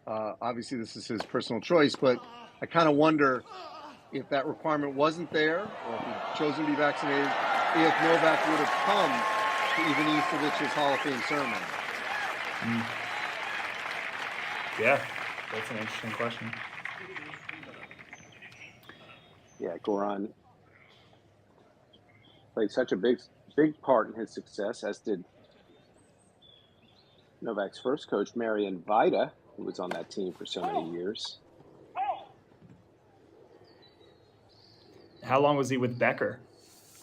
obviously this is his personal choice, but I kind of wonder if that requirement wasn't there, or if he'd chosen to be vaccinated, if Novak would have come to Ivan Isovic's Hall of Fame ceremony. Yeah, that's an interesting question. Yeah, Goran played such a big part in his success, as did Novak's first coach, Marian Vida, who was on that team for so many years. How long was he with Becker?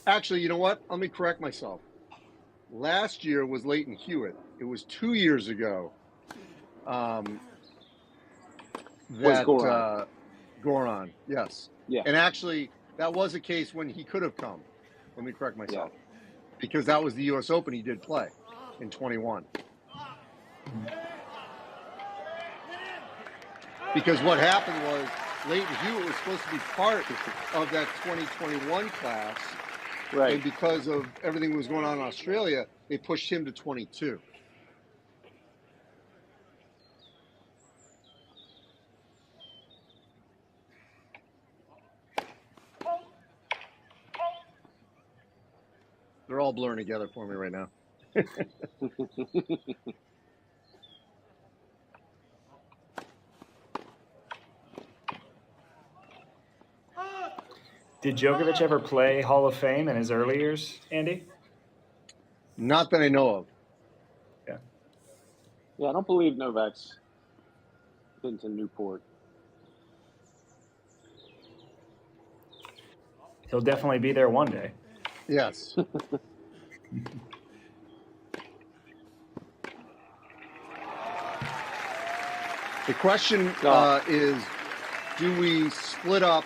Actually, you know what? Let me correct myself. Last year was Leighton Hewitt. It was 2 years ago that Goran, yes. Yeah. And actually, that was a case when he could have come. Let me correct myself. Yeah. Because that was the U.S. Open he did play in 21. Because what happened was Leighton Hewitt was supposed to be part of that 2021 class. Right. And because of everything that was going on in Australia, they pushed him to 22. They're all blurring together for me right now. Did Djokovic ever play Hall of Fame in his early years, Andy? Not that I know of. Yeah. Yeah, I don't believe Novak's been to Newport. He'll definitely be there one day. Yes. The question is, do we split up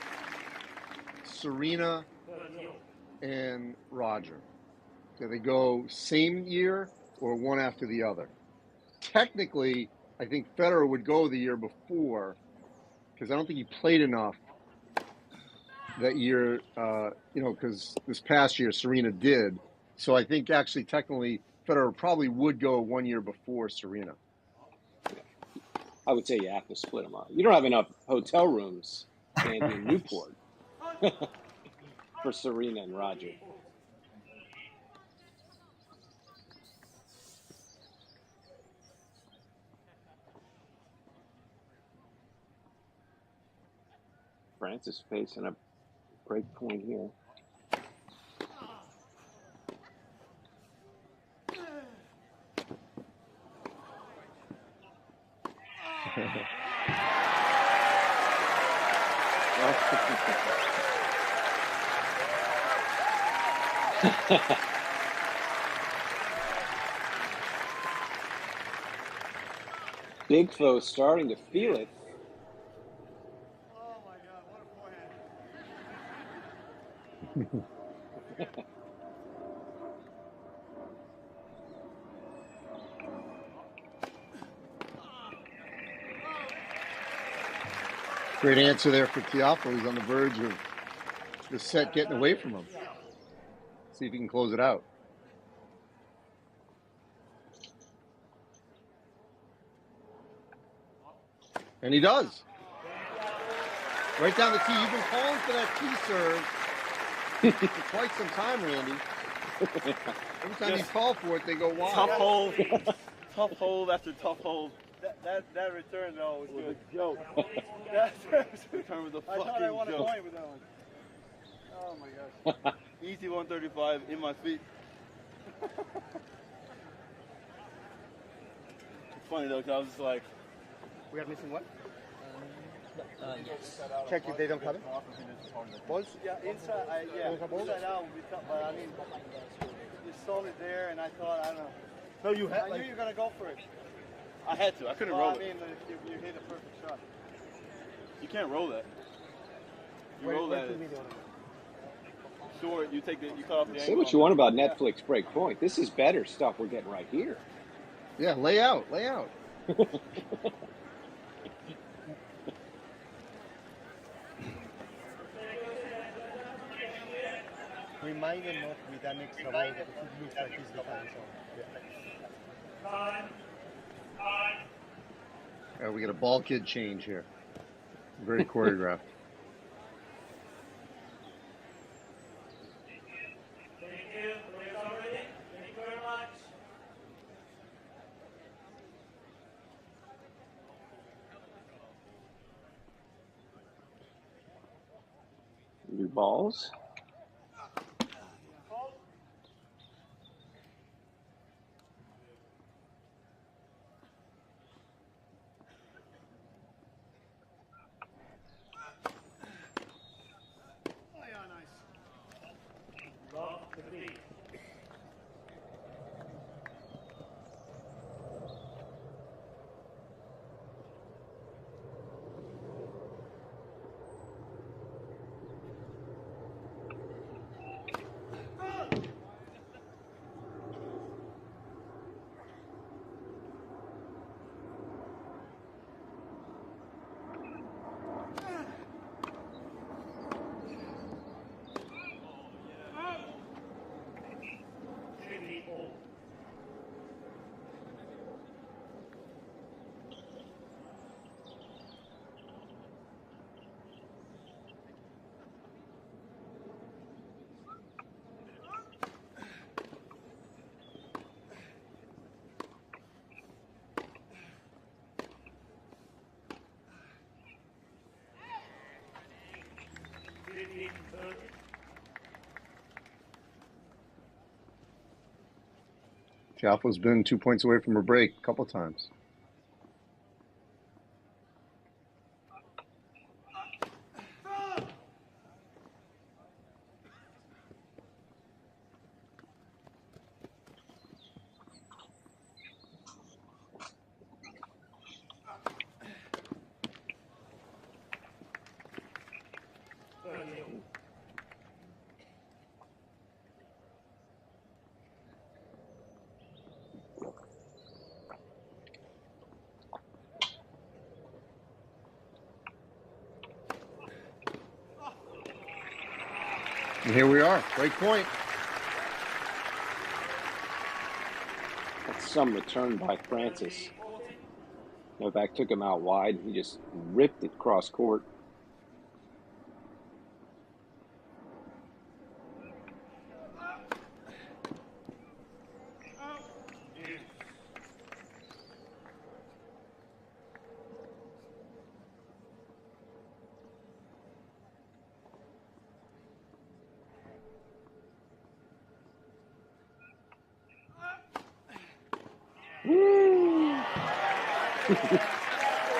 Serena and Roger? Do they go same year or one after the other? Technically, I think Federer would go the year before, because I don't think he played enough that year, because this past year Serena did. So I think actually technically Federer probably would go 1 year before Serena. I would say you have to split them up. You don't have enough hotel rooms, Andy, in Newport for Serena and Roger. Francis facing a break point here. Big Foe starting to feel it. Oh my God, what a forehand. Great answer there for Tiafoe. He's on the verge of the set getting away from him. See if he can close it out. And he does. Right down the tee. You've been calling for that tee serve for quite some time, Randy. Every time you call for it, they go wide. Tough hole. Tough hole after tough hole. That return, though, was good. A joke. That return was a fucking joke. I thought I wanted to point with that one. Oh, my gosh. Easy 135 in my feet. It's funny, though, because I was just like... We are missing what? Yes. Check if they don't have it. Balls? Yeah, inside, inside out would be tough, but I mean, you sold it there, and I thought, I don't know. No, you had. I knew you were gonna go for it. I had to. I couldn't roll it. I mean, you hit a perfect shot. You can't roll that. You roll that. Short. You take the. You cut off the angle. Say what you want about Netflix Break Point. This is better stuff we're getting right here. Yeah, lay out. Lay out. Remind him not with an extra ball because it looks like he's defending. We get a ball kid change here. Very choreographed. Thank you. Players are ready. Thank you very much. New balls. Love the beat. Tiafoe's been 2 points away from a break a couple times. And here we are, break point. That's some return by Francis. Novak took him out wide. He just ripped it cross court.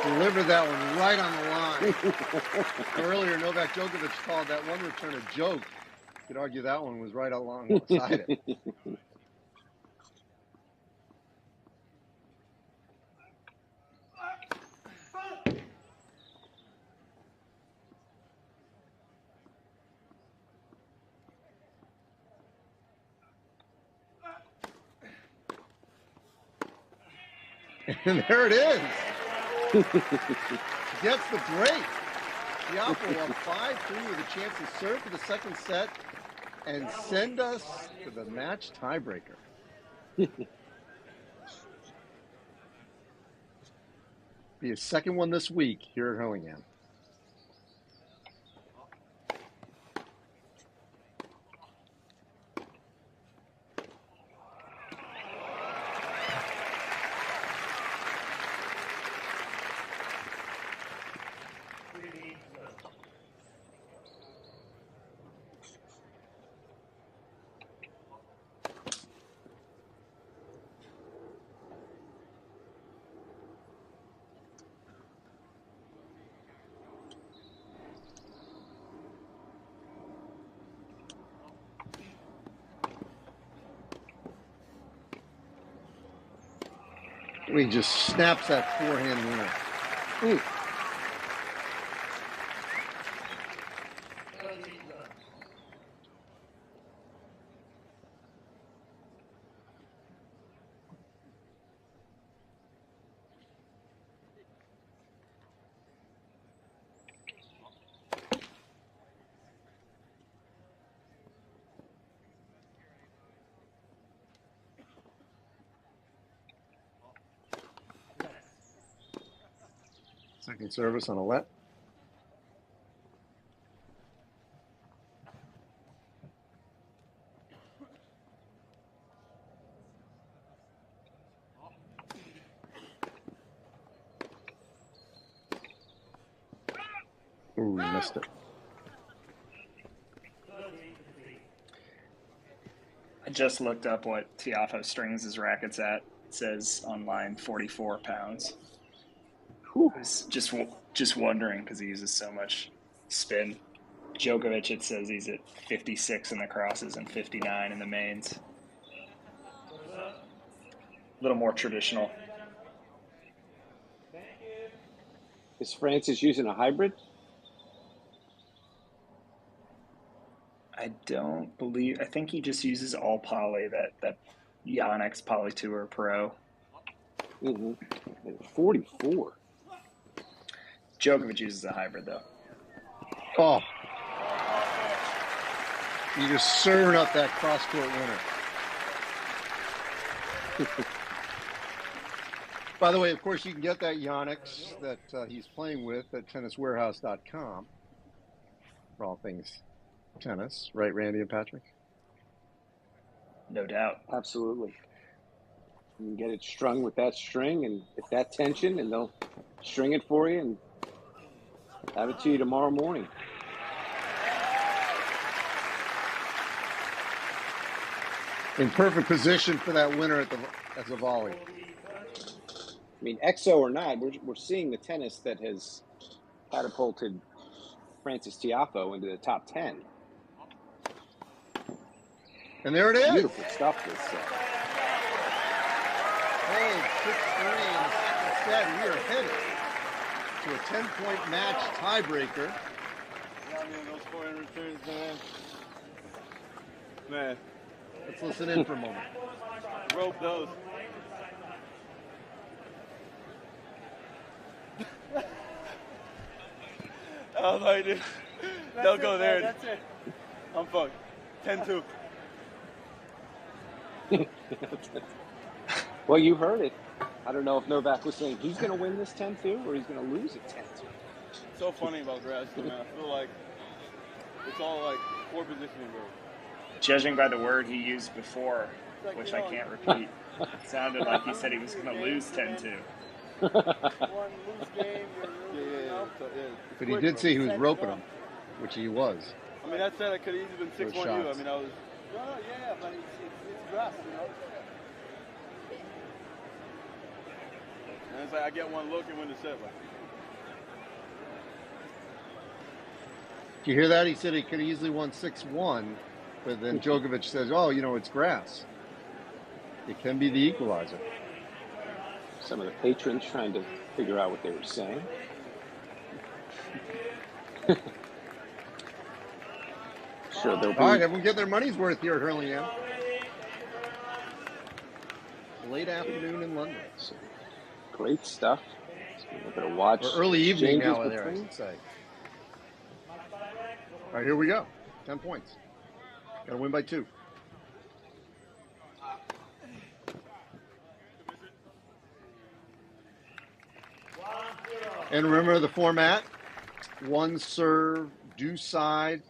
Delivered that one right on the line. Earlier, Novak Djokovic called that one return a joke. You could argue that one was right alongside it. And there it is. Gets the break. Tiafoe up 5-3 with a chance to serve for the second set and send us to the match tiebreaker. Be a second one this week here at Hurlingham. He just snaps that forehand winner. Ooh. Second service on a let. Ooh, missed it. I just looked up what Tiafoe strings his rackets at. It says online 44 pounds. I was just wondering because he uses so much spin. Djokovic, it says he's at 56 in the crosses and 59 in the mains. A little more traditional. Is Francis using a hybrid? I don't believe. I think he just uses all poly. That Yonex Poly Tour Pro. 44. Djokovic uses a hybrid though. Oh, you just serving up that cross court winner. By the way, of course, you can get that Yonex that he's playing with at tenniswarehouse.com for all things tennis, right, Randy and Patrick? No doubt. Absolutely. You can get it strung with that string and at that tension, and they'll string it for you and have it to you tomorrow morning. In perfect position for that winner as a volley. I mean, EXO or not, we're seeing the tennis that has catapulted Francis Tiafoe into the top 10. And there it is. Beautiful stuff this set. Hey, 6-3 in the second set. We are headed to a 10-point match tiebreaker. Yeah, man, those 400 returns, man. Let's listen in for a moment. Rope those. I was like, dude, they'll go there. That's it. I'm fucked. 10-2. Well, you heard it. I don't know if Novak was saying he's going to win this 10-2 or he's going to lose it 10-2. It's so funny about grass, man. I feel like it's all like poor positioning, bro. Judging by the word he used before, which I can't repeat, it sounded like he said he was going to lose 10-2. One loose game, yeah. But he did say he was roping him, which he was. I mean, that said, I could have easily been 6-1 you. I mean, I was. No, yeah, but it's grass, you know. And it's like I get one look and win the set. Like. Did you hear that? He said he could have easily won 6-1, but then Djokovic says, "Oh, you know, it's grass. It can be the equalizer." Some of the patrons trying to figure out what they were saying. Sure, they'll be... All right, everyone get their money's worth here at Hurlingham. Late afternoon in London. So, great stuff. We're going to watch. Or early evening now between... there, I should say. All right, here we go. 10 points. Got to win by 2. And remember the format. One serve, deuce side.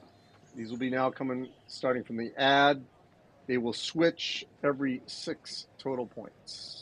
These will be now starting from the ad. They will switch every 6 total points.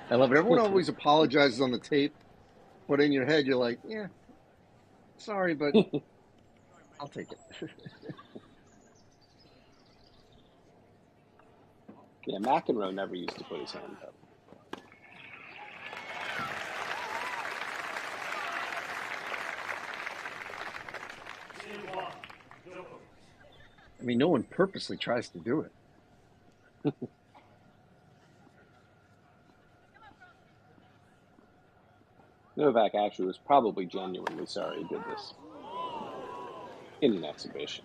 I love it. Everyone always apologizes on the tape, but in your head, you're like, yeah, sorry, but I'll take it. Yeah, McEnroe never used to put his hand up. I mean, no one purposely tries to do it. Novak actually was probably genuinely sorry he did this in an exhibition.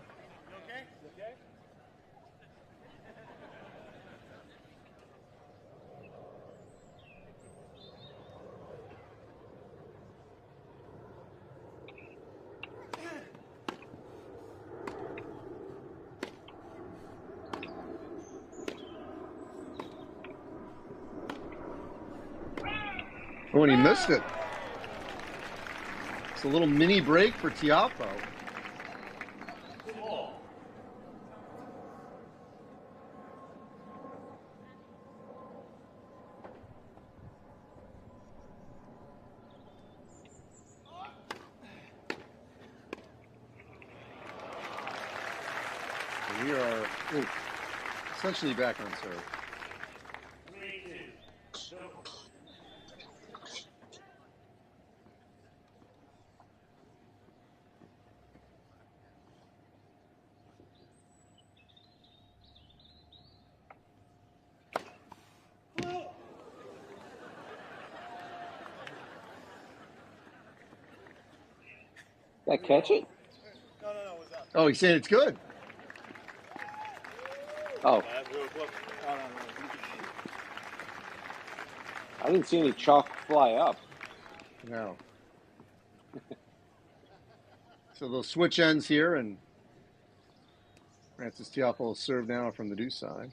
Oh, and he missed it. It's a little mini break for Tiafoe. We are essentially back on serve. That catch it? Oh, he's saying it's good. Oh. I didn't see any chalk fly up. No. So they'll switch ends here, and Francis Tiafoe will serve now from the deuce side.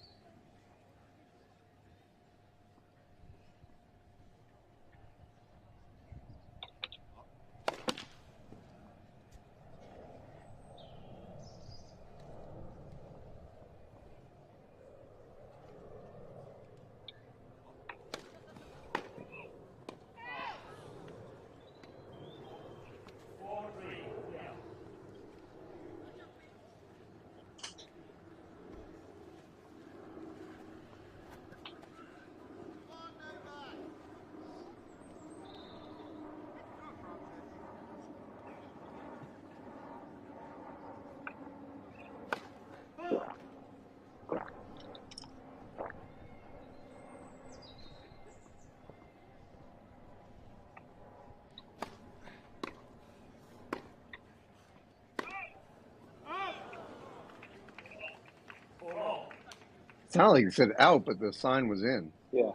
It sounded like it said out, but the sign was in. Yeah.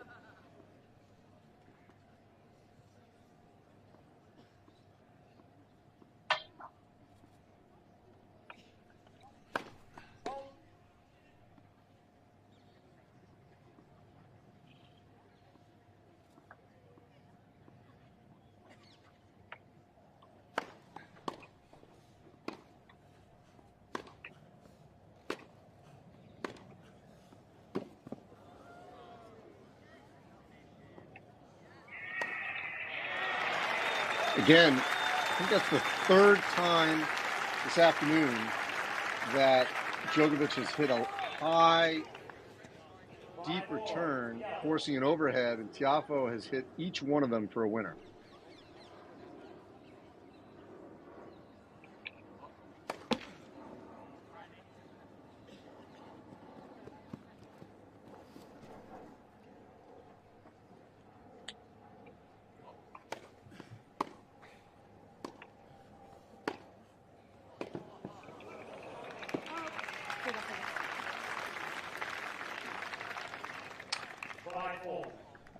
Again, I think that's the third time this afternoon that Djokovic has hit a high, deep return, forcing an overhead, and Tiafoe has hit each one of them for a winner.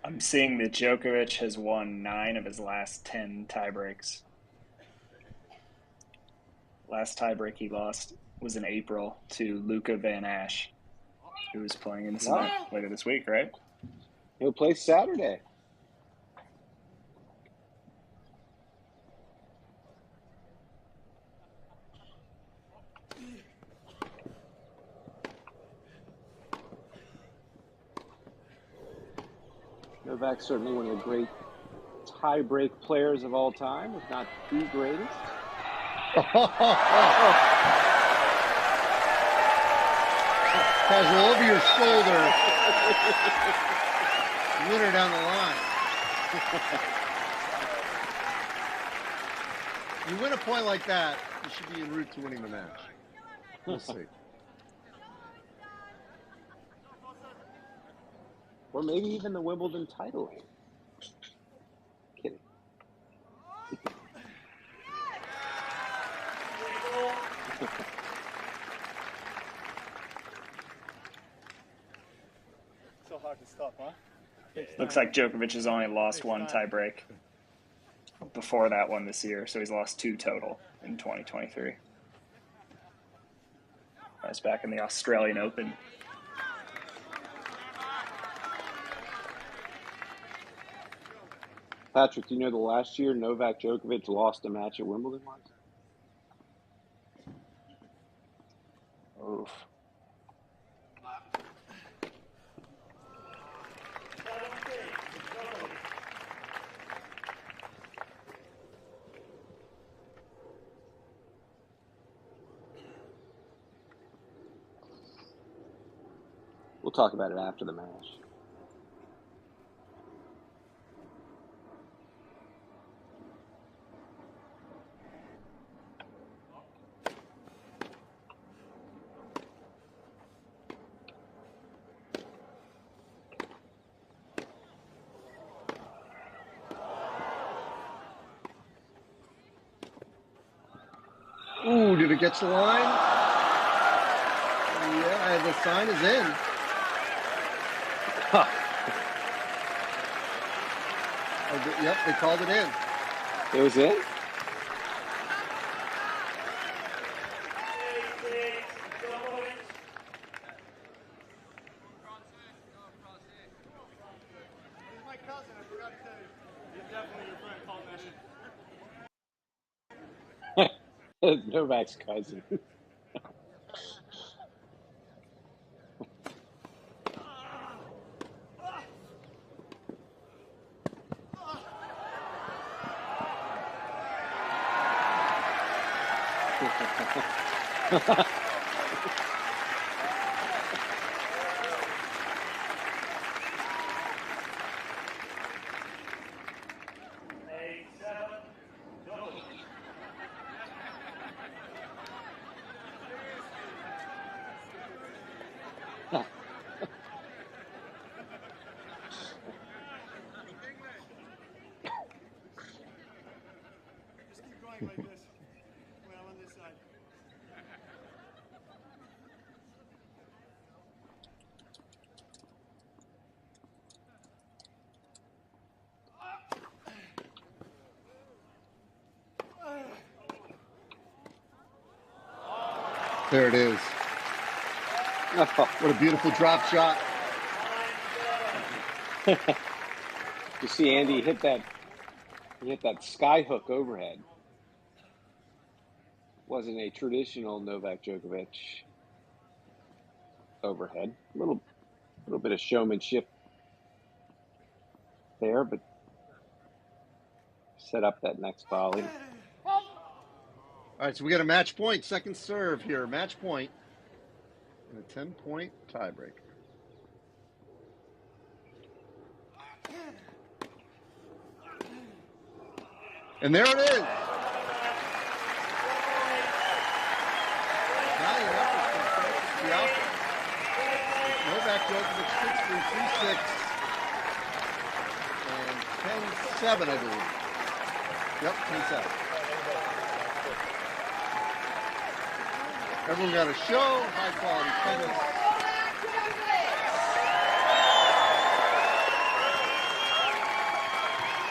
I'm seeing that Djokovic has won 9 of his last 10 tiebreaks. Last tiebreak he lost was in April to Luca Van Asch, who was playing in this event later this week, right? He'll play Saturday. Novak's certainly one of the great tie-break players of all time, if not the greatest. Casual over your shoulder. Winner down the line. You win a point like that, you should be en route to winning the match. We'll see. Or maybe even the Wimbledon title. Kidding. hard to stop, huh? Looks like Djokovic has only lost one tiebreak before that one this year, so he's lost 2 total in 2023. That was back in the Australian Open. Patrick, do you know the last year Novak Djokovic lost a match at Wimbledon was? Oof. We'll talk about it after the match. Ooh, did it get to the line? Yeah, the sign is in. Huh. Yep, they called it in. It was in? My cousin, I forgot to tell you. He's definitely your friend. Called that in. It's Novak's cousin. Just keep going like this when I'm on this side. There it is. What a beautiful drop shot. You see Andy hit that sky hook overhead. Wasn't a traditional Novak Djokovic overhead. A little bit of showmanship there, but set up that next volley. All right, so we got a match point, second serve here, match point, and a 10-point tiebreaker. And there it is. Italian effort from Tiafoe. Novak Djokovic 6-3, 3-6, and 10-7, I believe. Yep, 10-7. Everyone got a show, high quality tennis.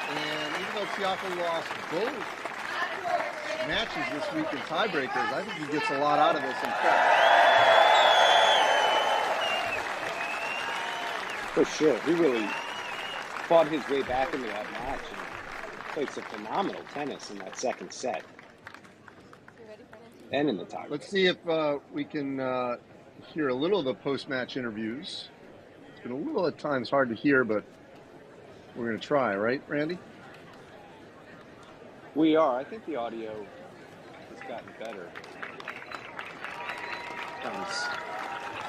And even though Tiafoe lost both matches this week in tiebreakers, I think he gets a lot out of this in fact. For sure. He really fought his way back into that match and played some phenomenal tennis in that second set. And in the tie. Let's see if we can hear a little of the post-match interviews. It's been a little at times hard to hear, but we're going to try, right, Randy? We are. I think the audio has gotten better. Comes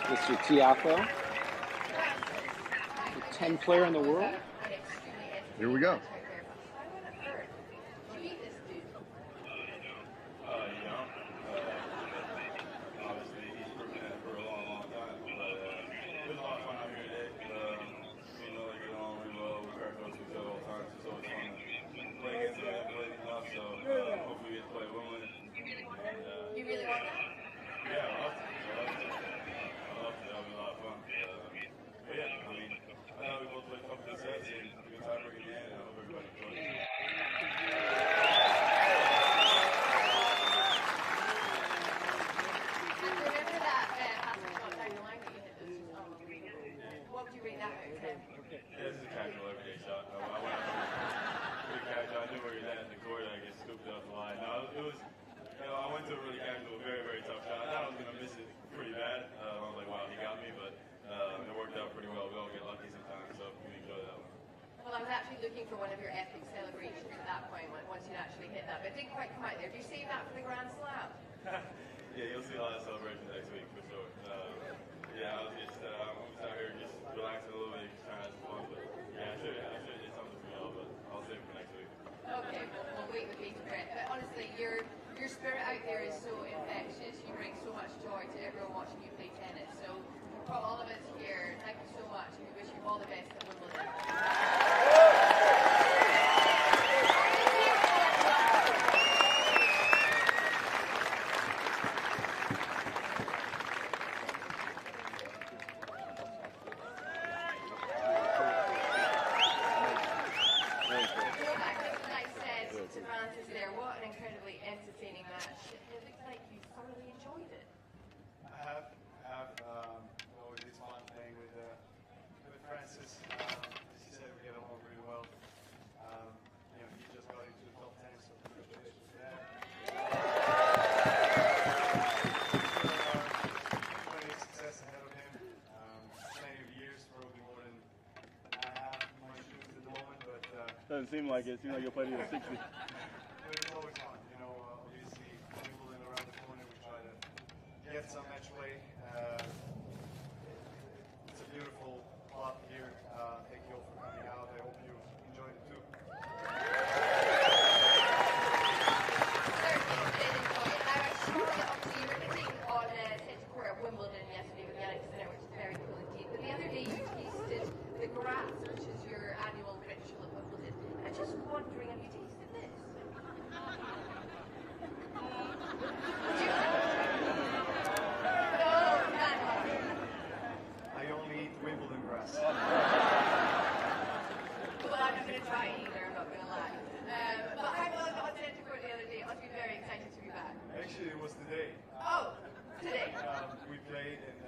Mr. Tiafoe, the 10th player in the world. Here we go. You really want that? Yeah, I love to. I love to. That'll be a lot of fun. But yeah, I mean, looking for one of your epic celebrations at that point once you actually hit that, but it didn't quite come out there. Do you save that for the Grand Slam? Yeah, you'll see a lot of celebration next week for sure. Yeah, I was just I'm out here just relaxing a little bit, just trying to have some fun. But yeah, I should get something for y'all, but I'll save it for next week. Okay, we'll wait with bated breath. But honestly, your spirit out there is so infectious. You bring so much joy to everyone watching you play tennis. So for all of us here, thank you so much, and we wish you all the best at Wimbledon. What an incredibly entertaining match. It looks like you thoroughly enjoyed it. I have. Always it's fun playing with Francis. As you said, we get along really well. He just got into the top 10, so congratulations to that. Plenty of success ahead of him. Plenty of years, probably more than I have in my shoes at the moment, but Doesn't seem like it. Seems like you'll play to the 60. But it's always fun, obviously Wimbledon around the corner, we try to get some match play. It's a beautiful club here. Thank you all for coming out. I hope you enjoyed it too. Certainly did enjoy it. Now, Charlotte, obviously, you were hitting on centre court at Wimbledon yesterday with the Alex Dinner, which is very cool indeed. But the other day you tasted the Graz, which is your annual ritual at Wimbledon. I'm just wondering, have you tasted this? I only eat Wimbledon grass. Well, I'm not going to try either, I'm not going to lie. But how was it on centre court the other day? I must be very excited to be back. Actually, it was today. Oh, today. We played, and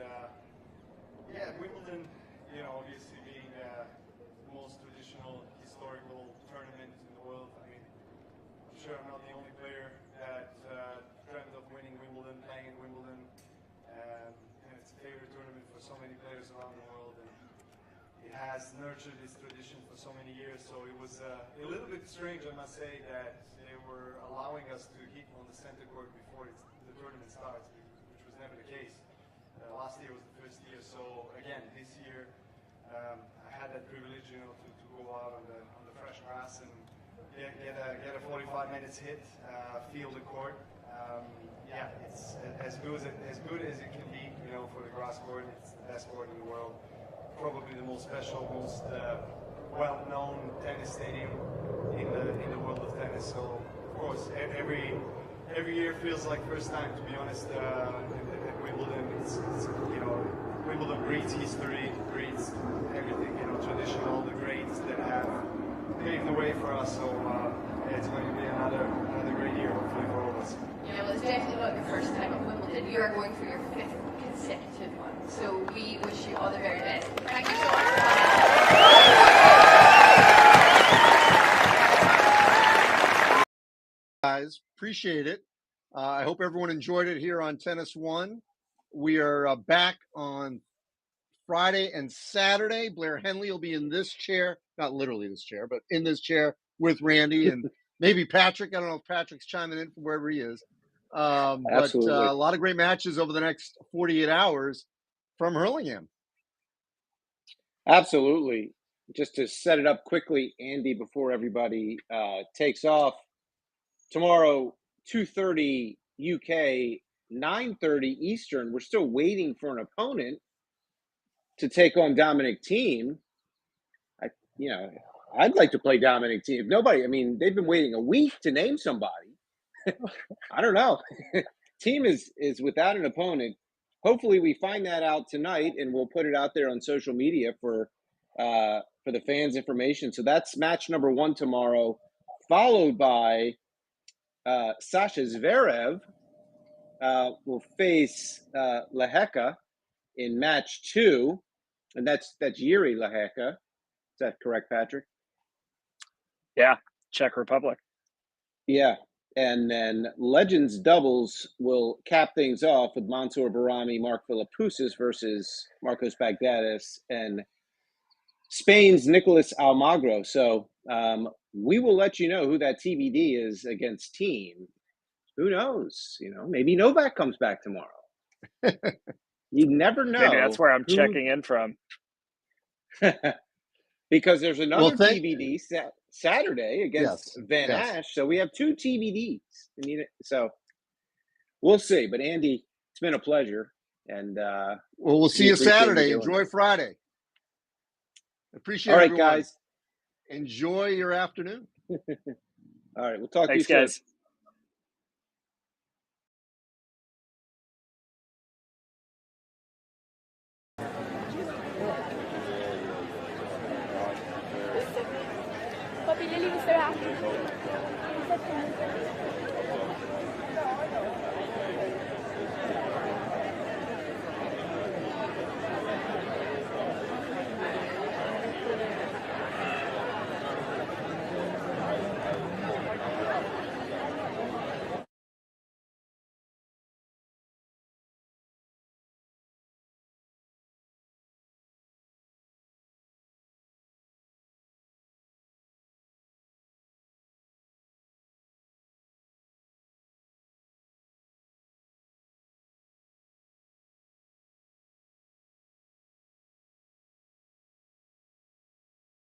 Wimbledon, obviously being the most traditional, historical tournament in the world. I mean, I'm sure I'm not the only player that dreamt of winning Wimbledon, playing in Wimbledon. And it's a favorite tournament for so many players around the world. And it has nurtured this tradition for so many years. So it was a little bit strange, I must say, that they were allowing us to hit on the center court before the tournament starts, which was never the case. Last year was the first year. So again, this year I had that privilege, to go out on the fresh grass and get a 45 minutes hit, feel the court. It's as good as it can be, for the grass court. It's the best court in the world. Probably the most special, most well-known tennis stadium in the world of tennis. So, of course, every year feels like first time. To be honest, at Wimbledon, it's Wimbledon breeds history, breeds everything. Traditional, the greats that have paved the way for us. So it's going to be another great year, hopefully, for all of us. Yeah, well, it's definitely not your first time at Wimbledon. You are going for your 5th consecutive one. So we wish you all the very best. Thank you so much for coming. Guys, appreciate it. I hope everyone enjoyed it here on TennisONE. We are back on Friday and Saturday. Blair Henley will be in this chair, not literally this chair, but in this chair with Randy and maybe Patrick. I don't know if Patrick's chiming in from wherever he is. But a lot of great matches over the next 48 hours from Hurlingham. Absolutely. Just to set it up quickly, Andy, before everybody takes off, tomorrow, 2:30 UK, 9:30 Eastern. We're still waiting for an opponent to take on Dominic Thiem. I'd like to play Dominic Thiem. They've been waiting a week to name somebody. I don't know. Thiem is without an opponent. Hopefully we find that out tonight, and we'll put it out there on social media for the fans' information. So that's match number 1 tomorrow, followed by Sasha Zverev will face Lehecka in match 2, and that's Jiri Lehecka. Is that correct, Patrick? Yeah, Czech Republic. Yeah, and then Legends doubles will cap things off with Mansour Barami, Mark Philippoussis versus Marcos Baghdatis and Spain's Nicolas Almagro. So we will let you know who that TBD is against Team. Who knows? Maybe Novak comes back tomorrow. You never know. Maybe that's where I'm checking in from. Because there's another TBD Saturday against Van Ash. So we have 2 TBDs. So we'll see. But Andy, it's been a pleasure. And we'll see you Saturday. Enjoy Friday. Appreciate it. All right, everyone. Guys. Enjoy your afternoon. All right. We'll talk Thanks, to you guys. soon. Papi Lily was so happy.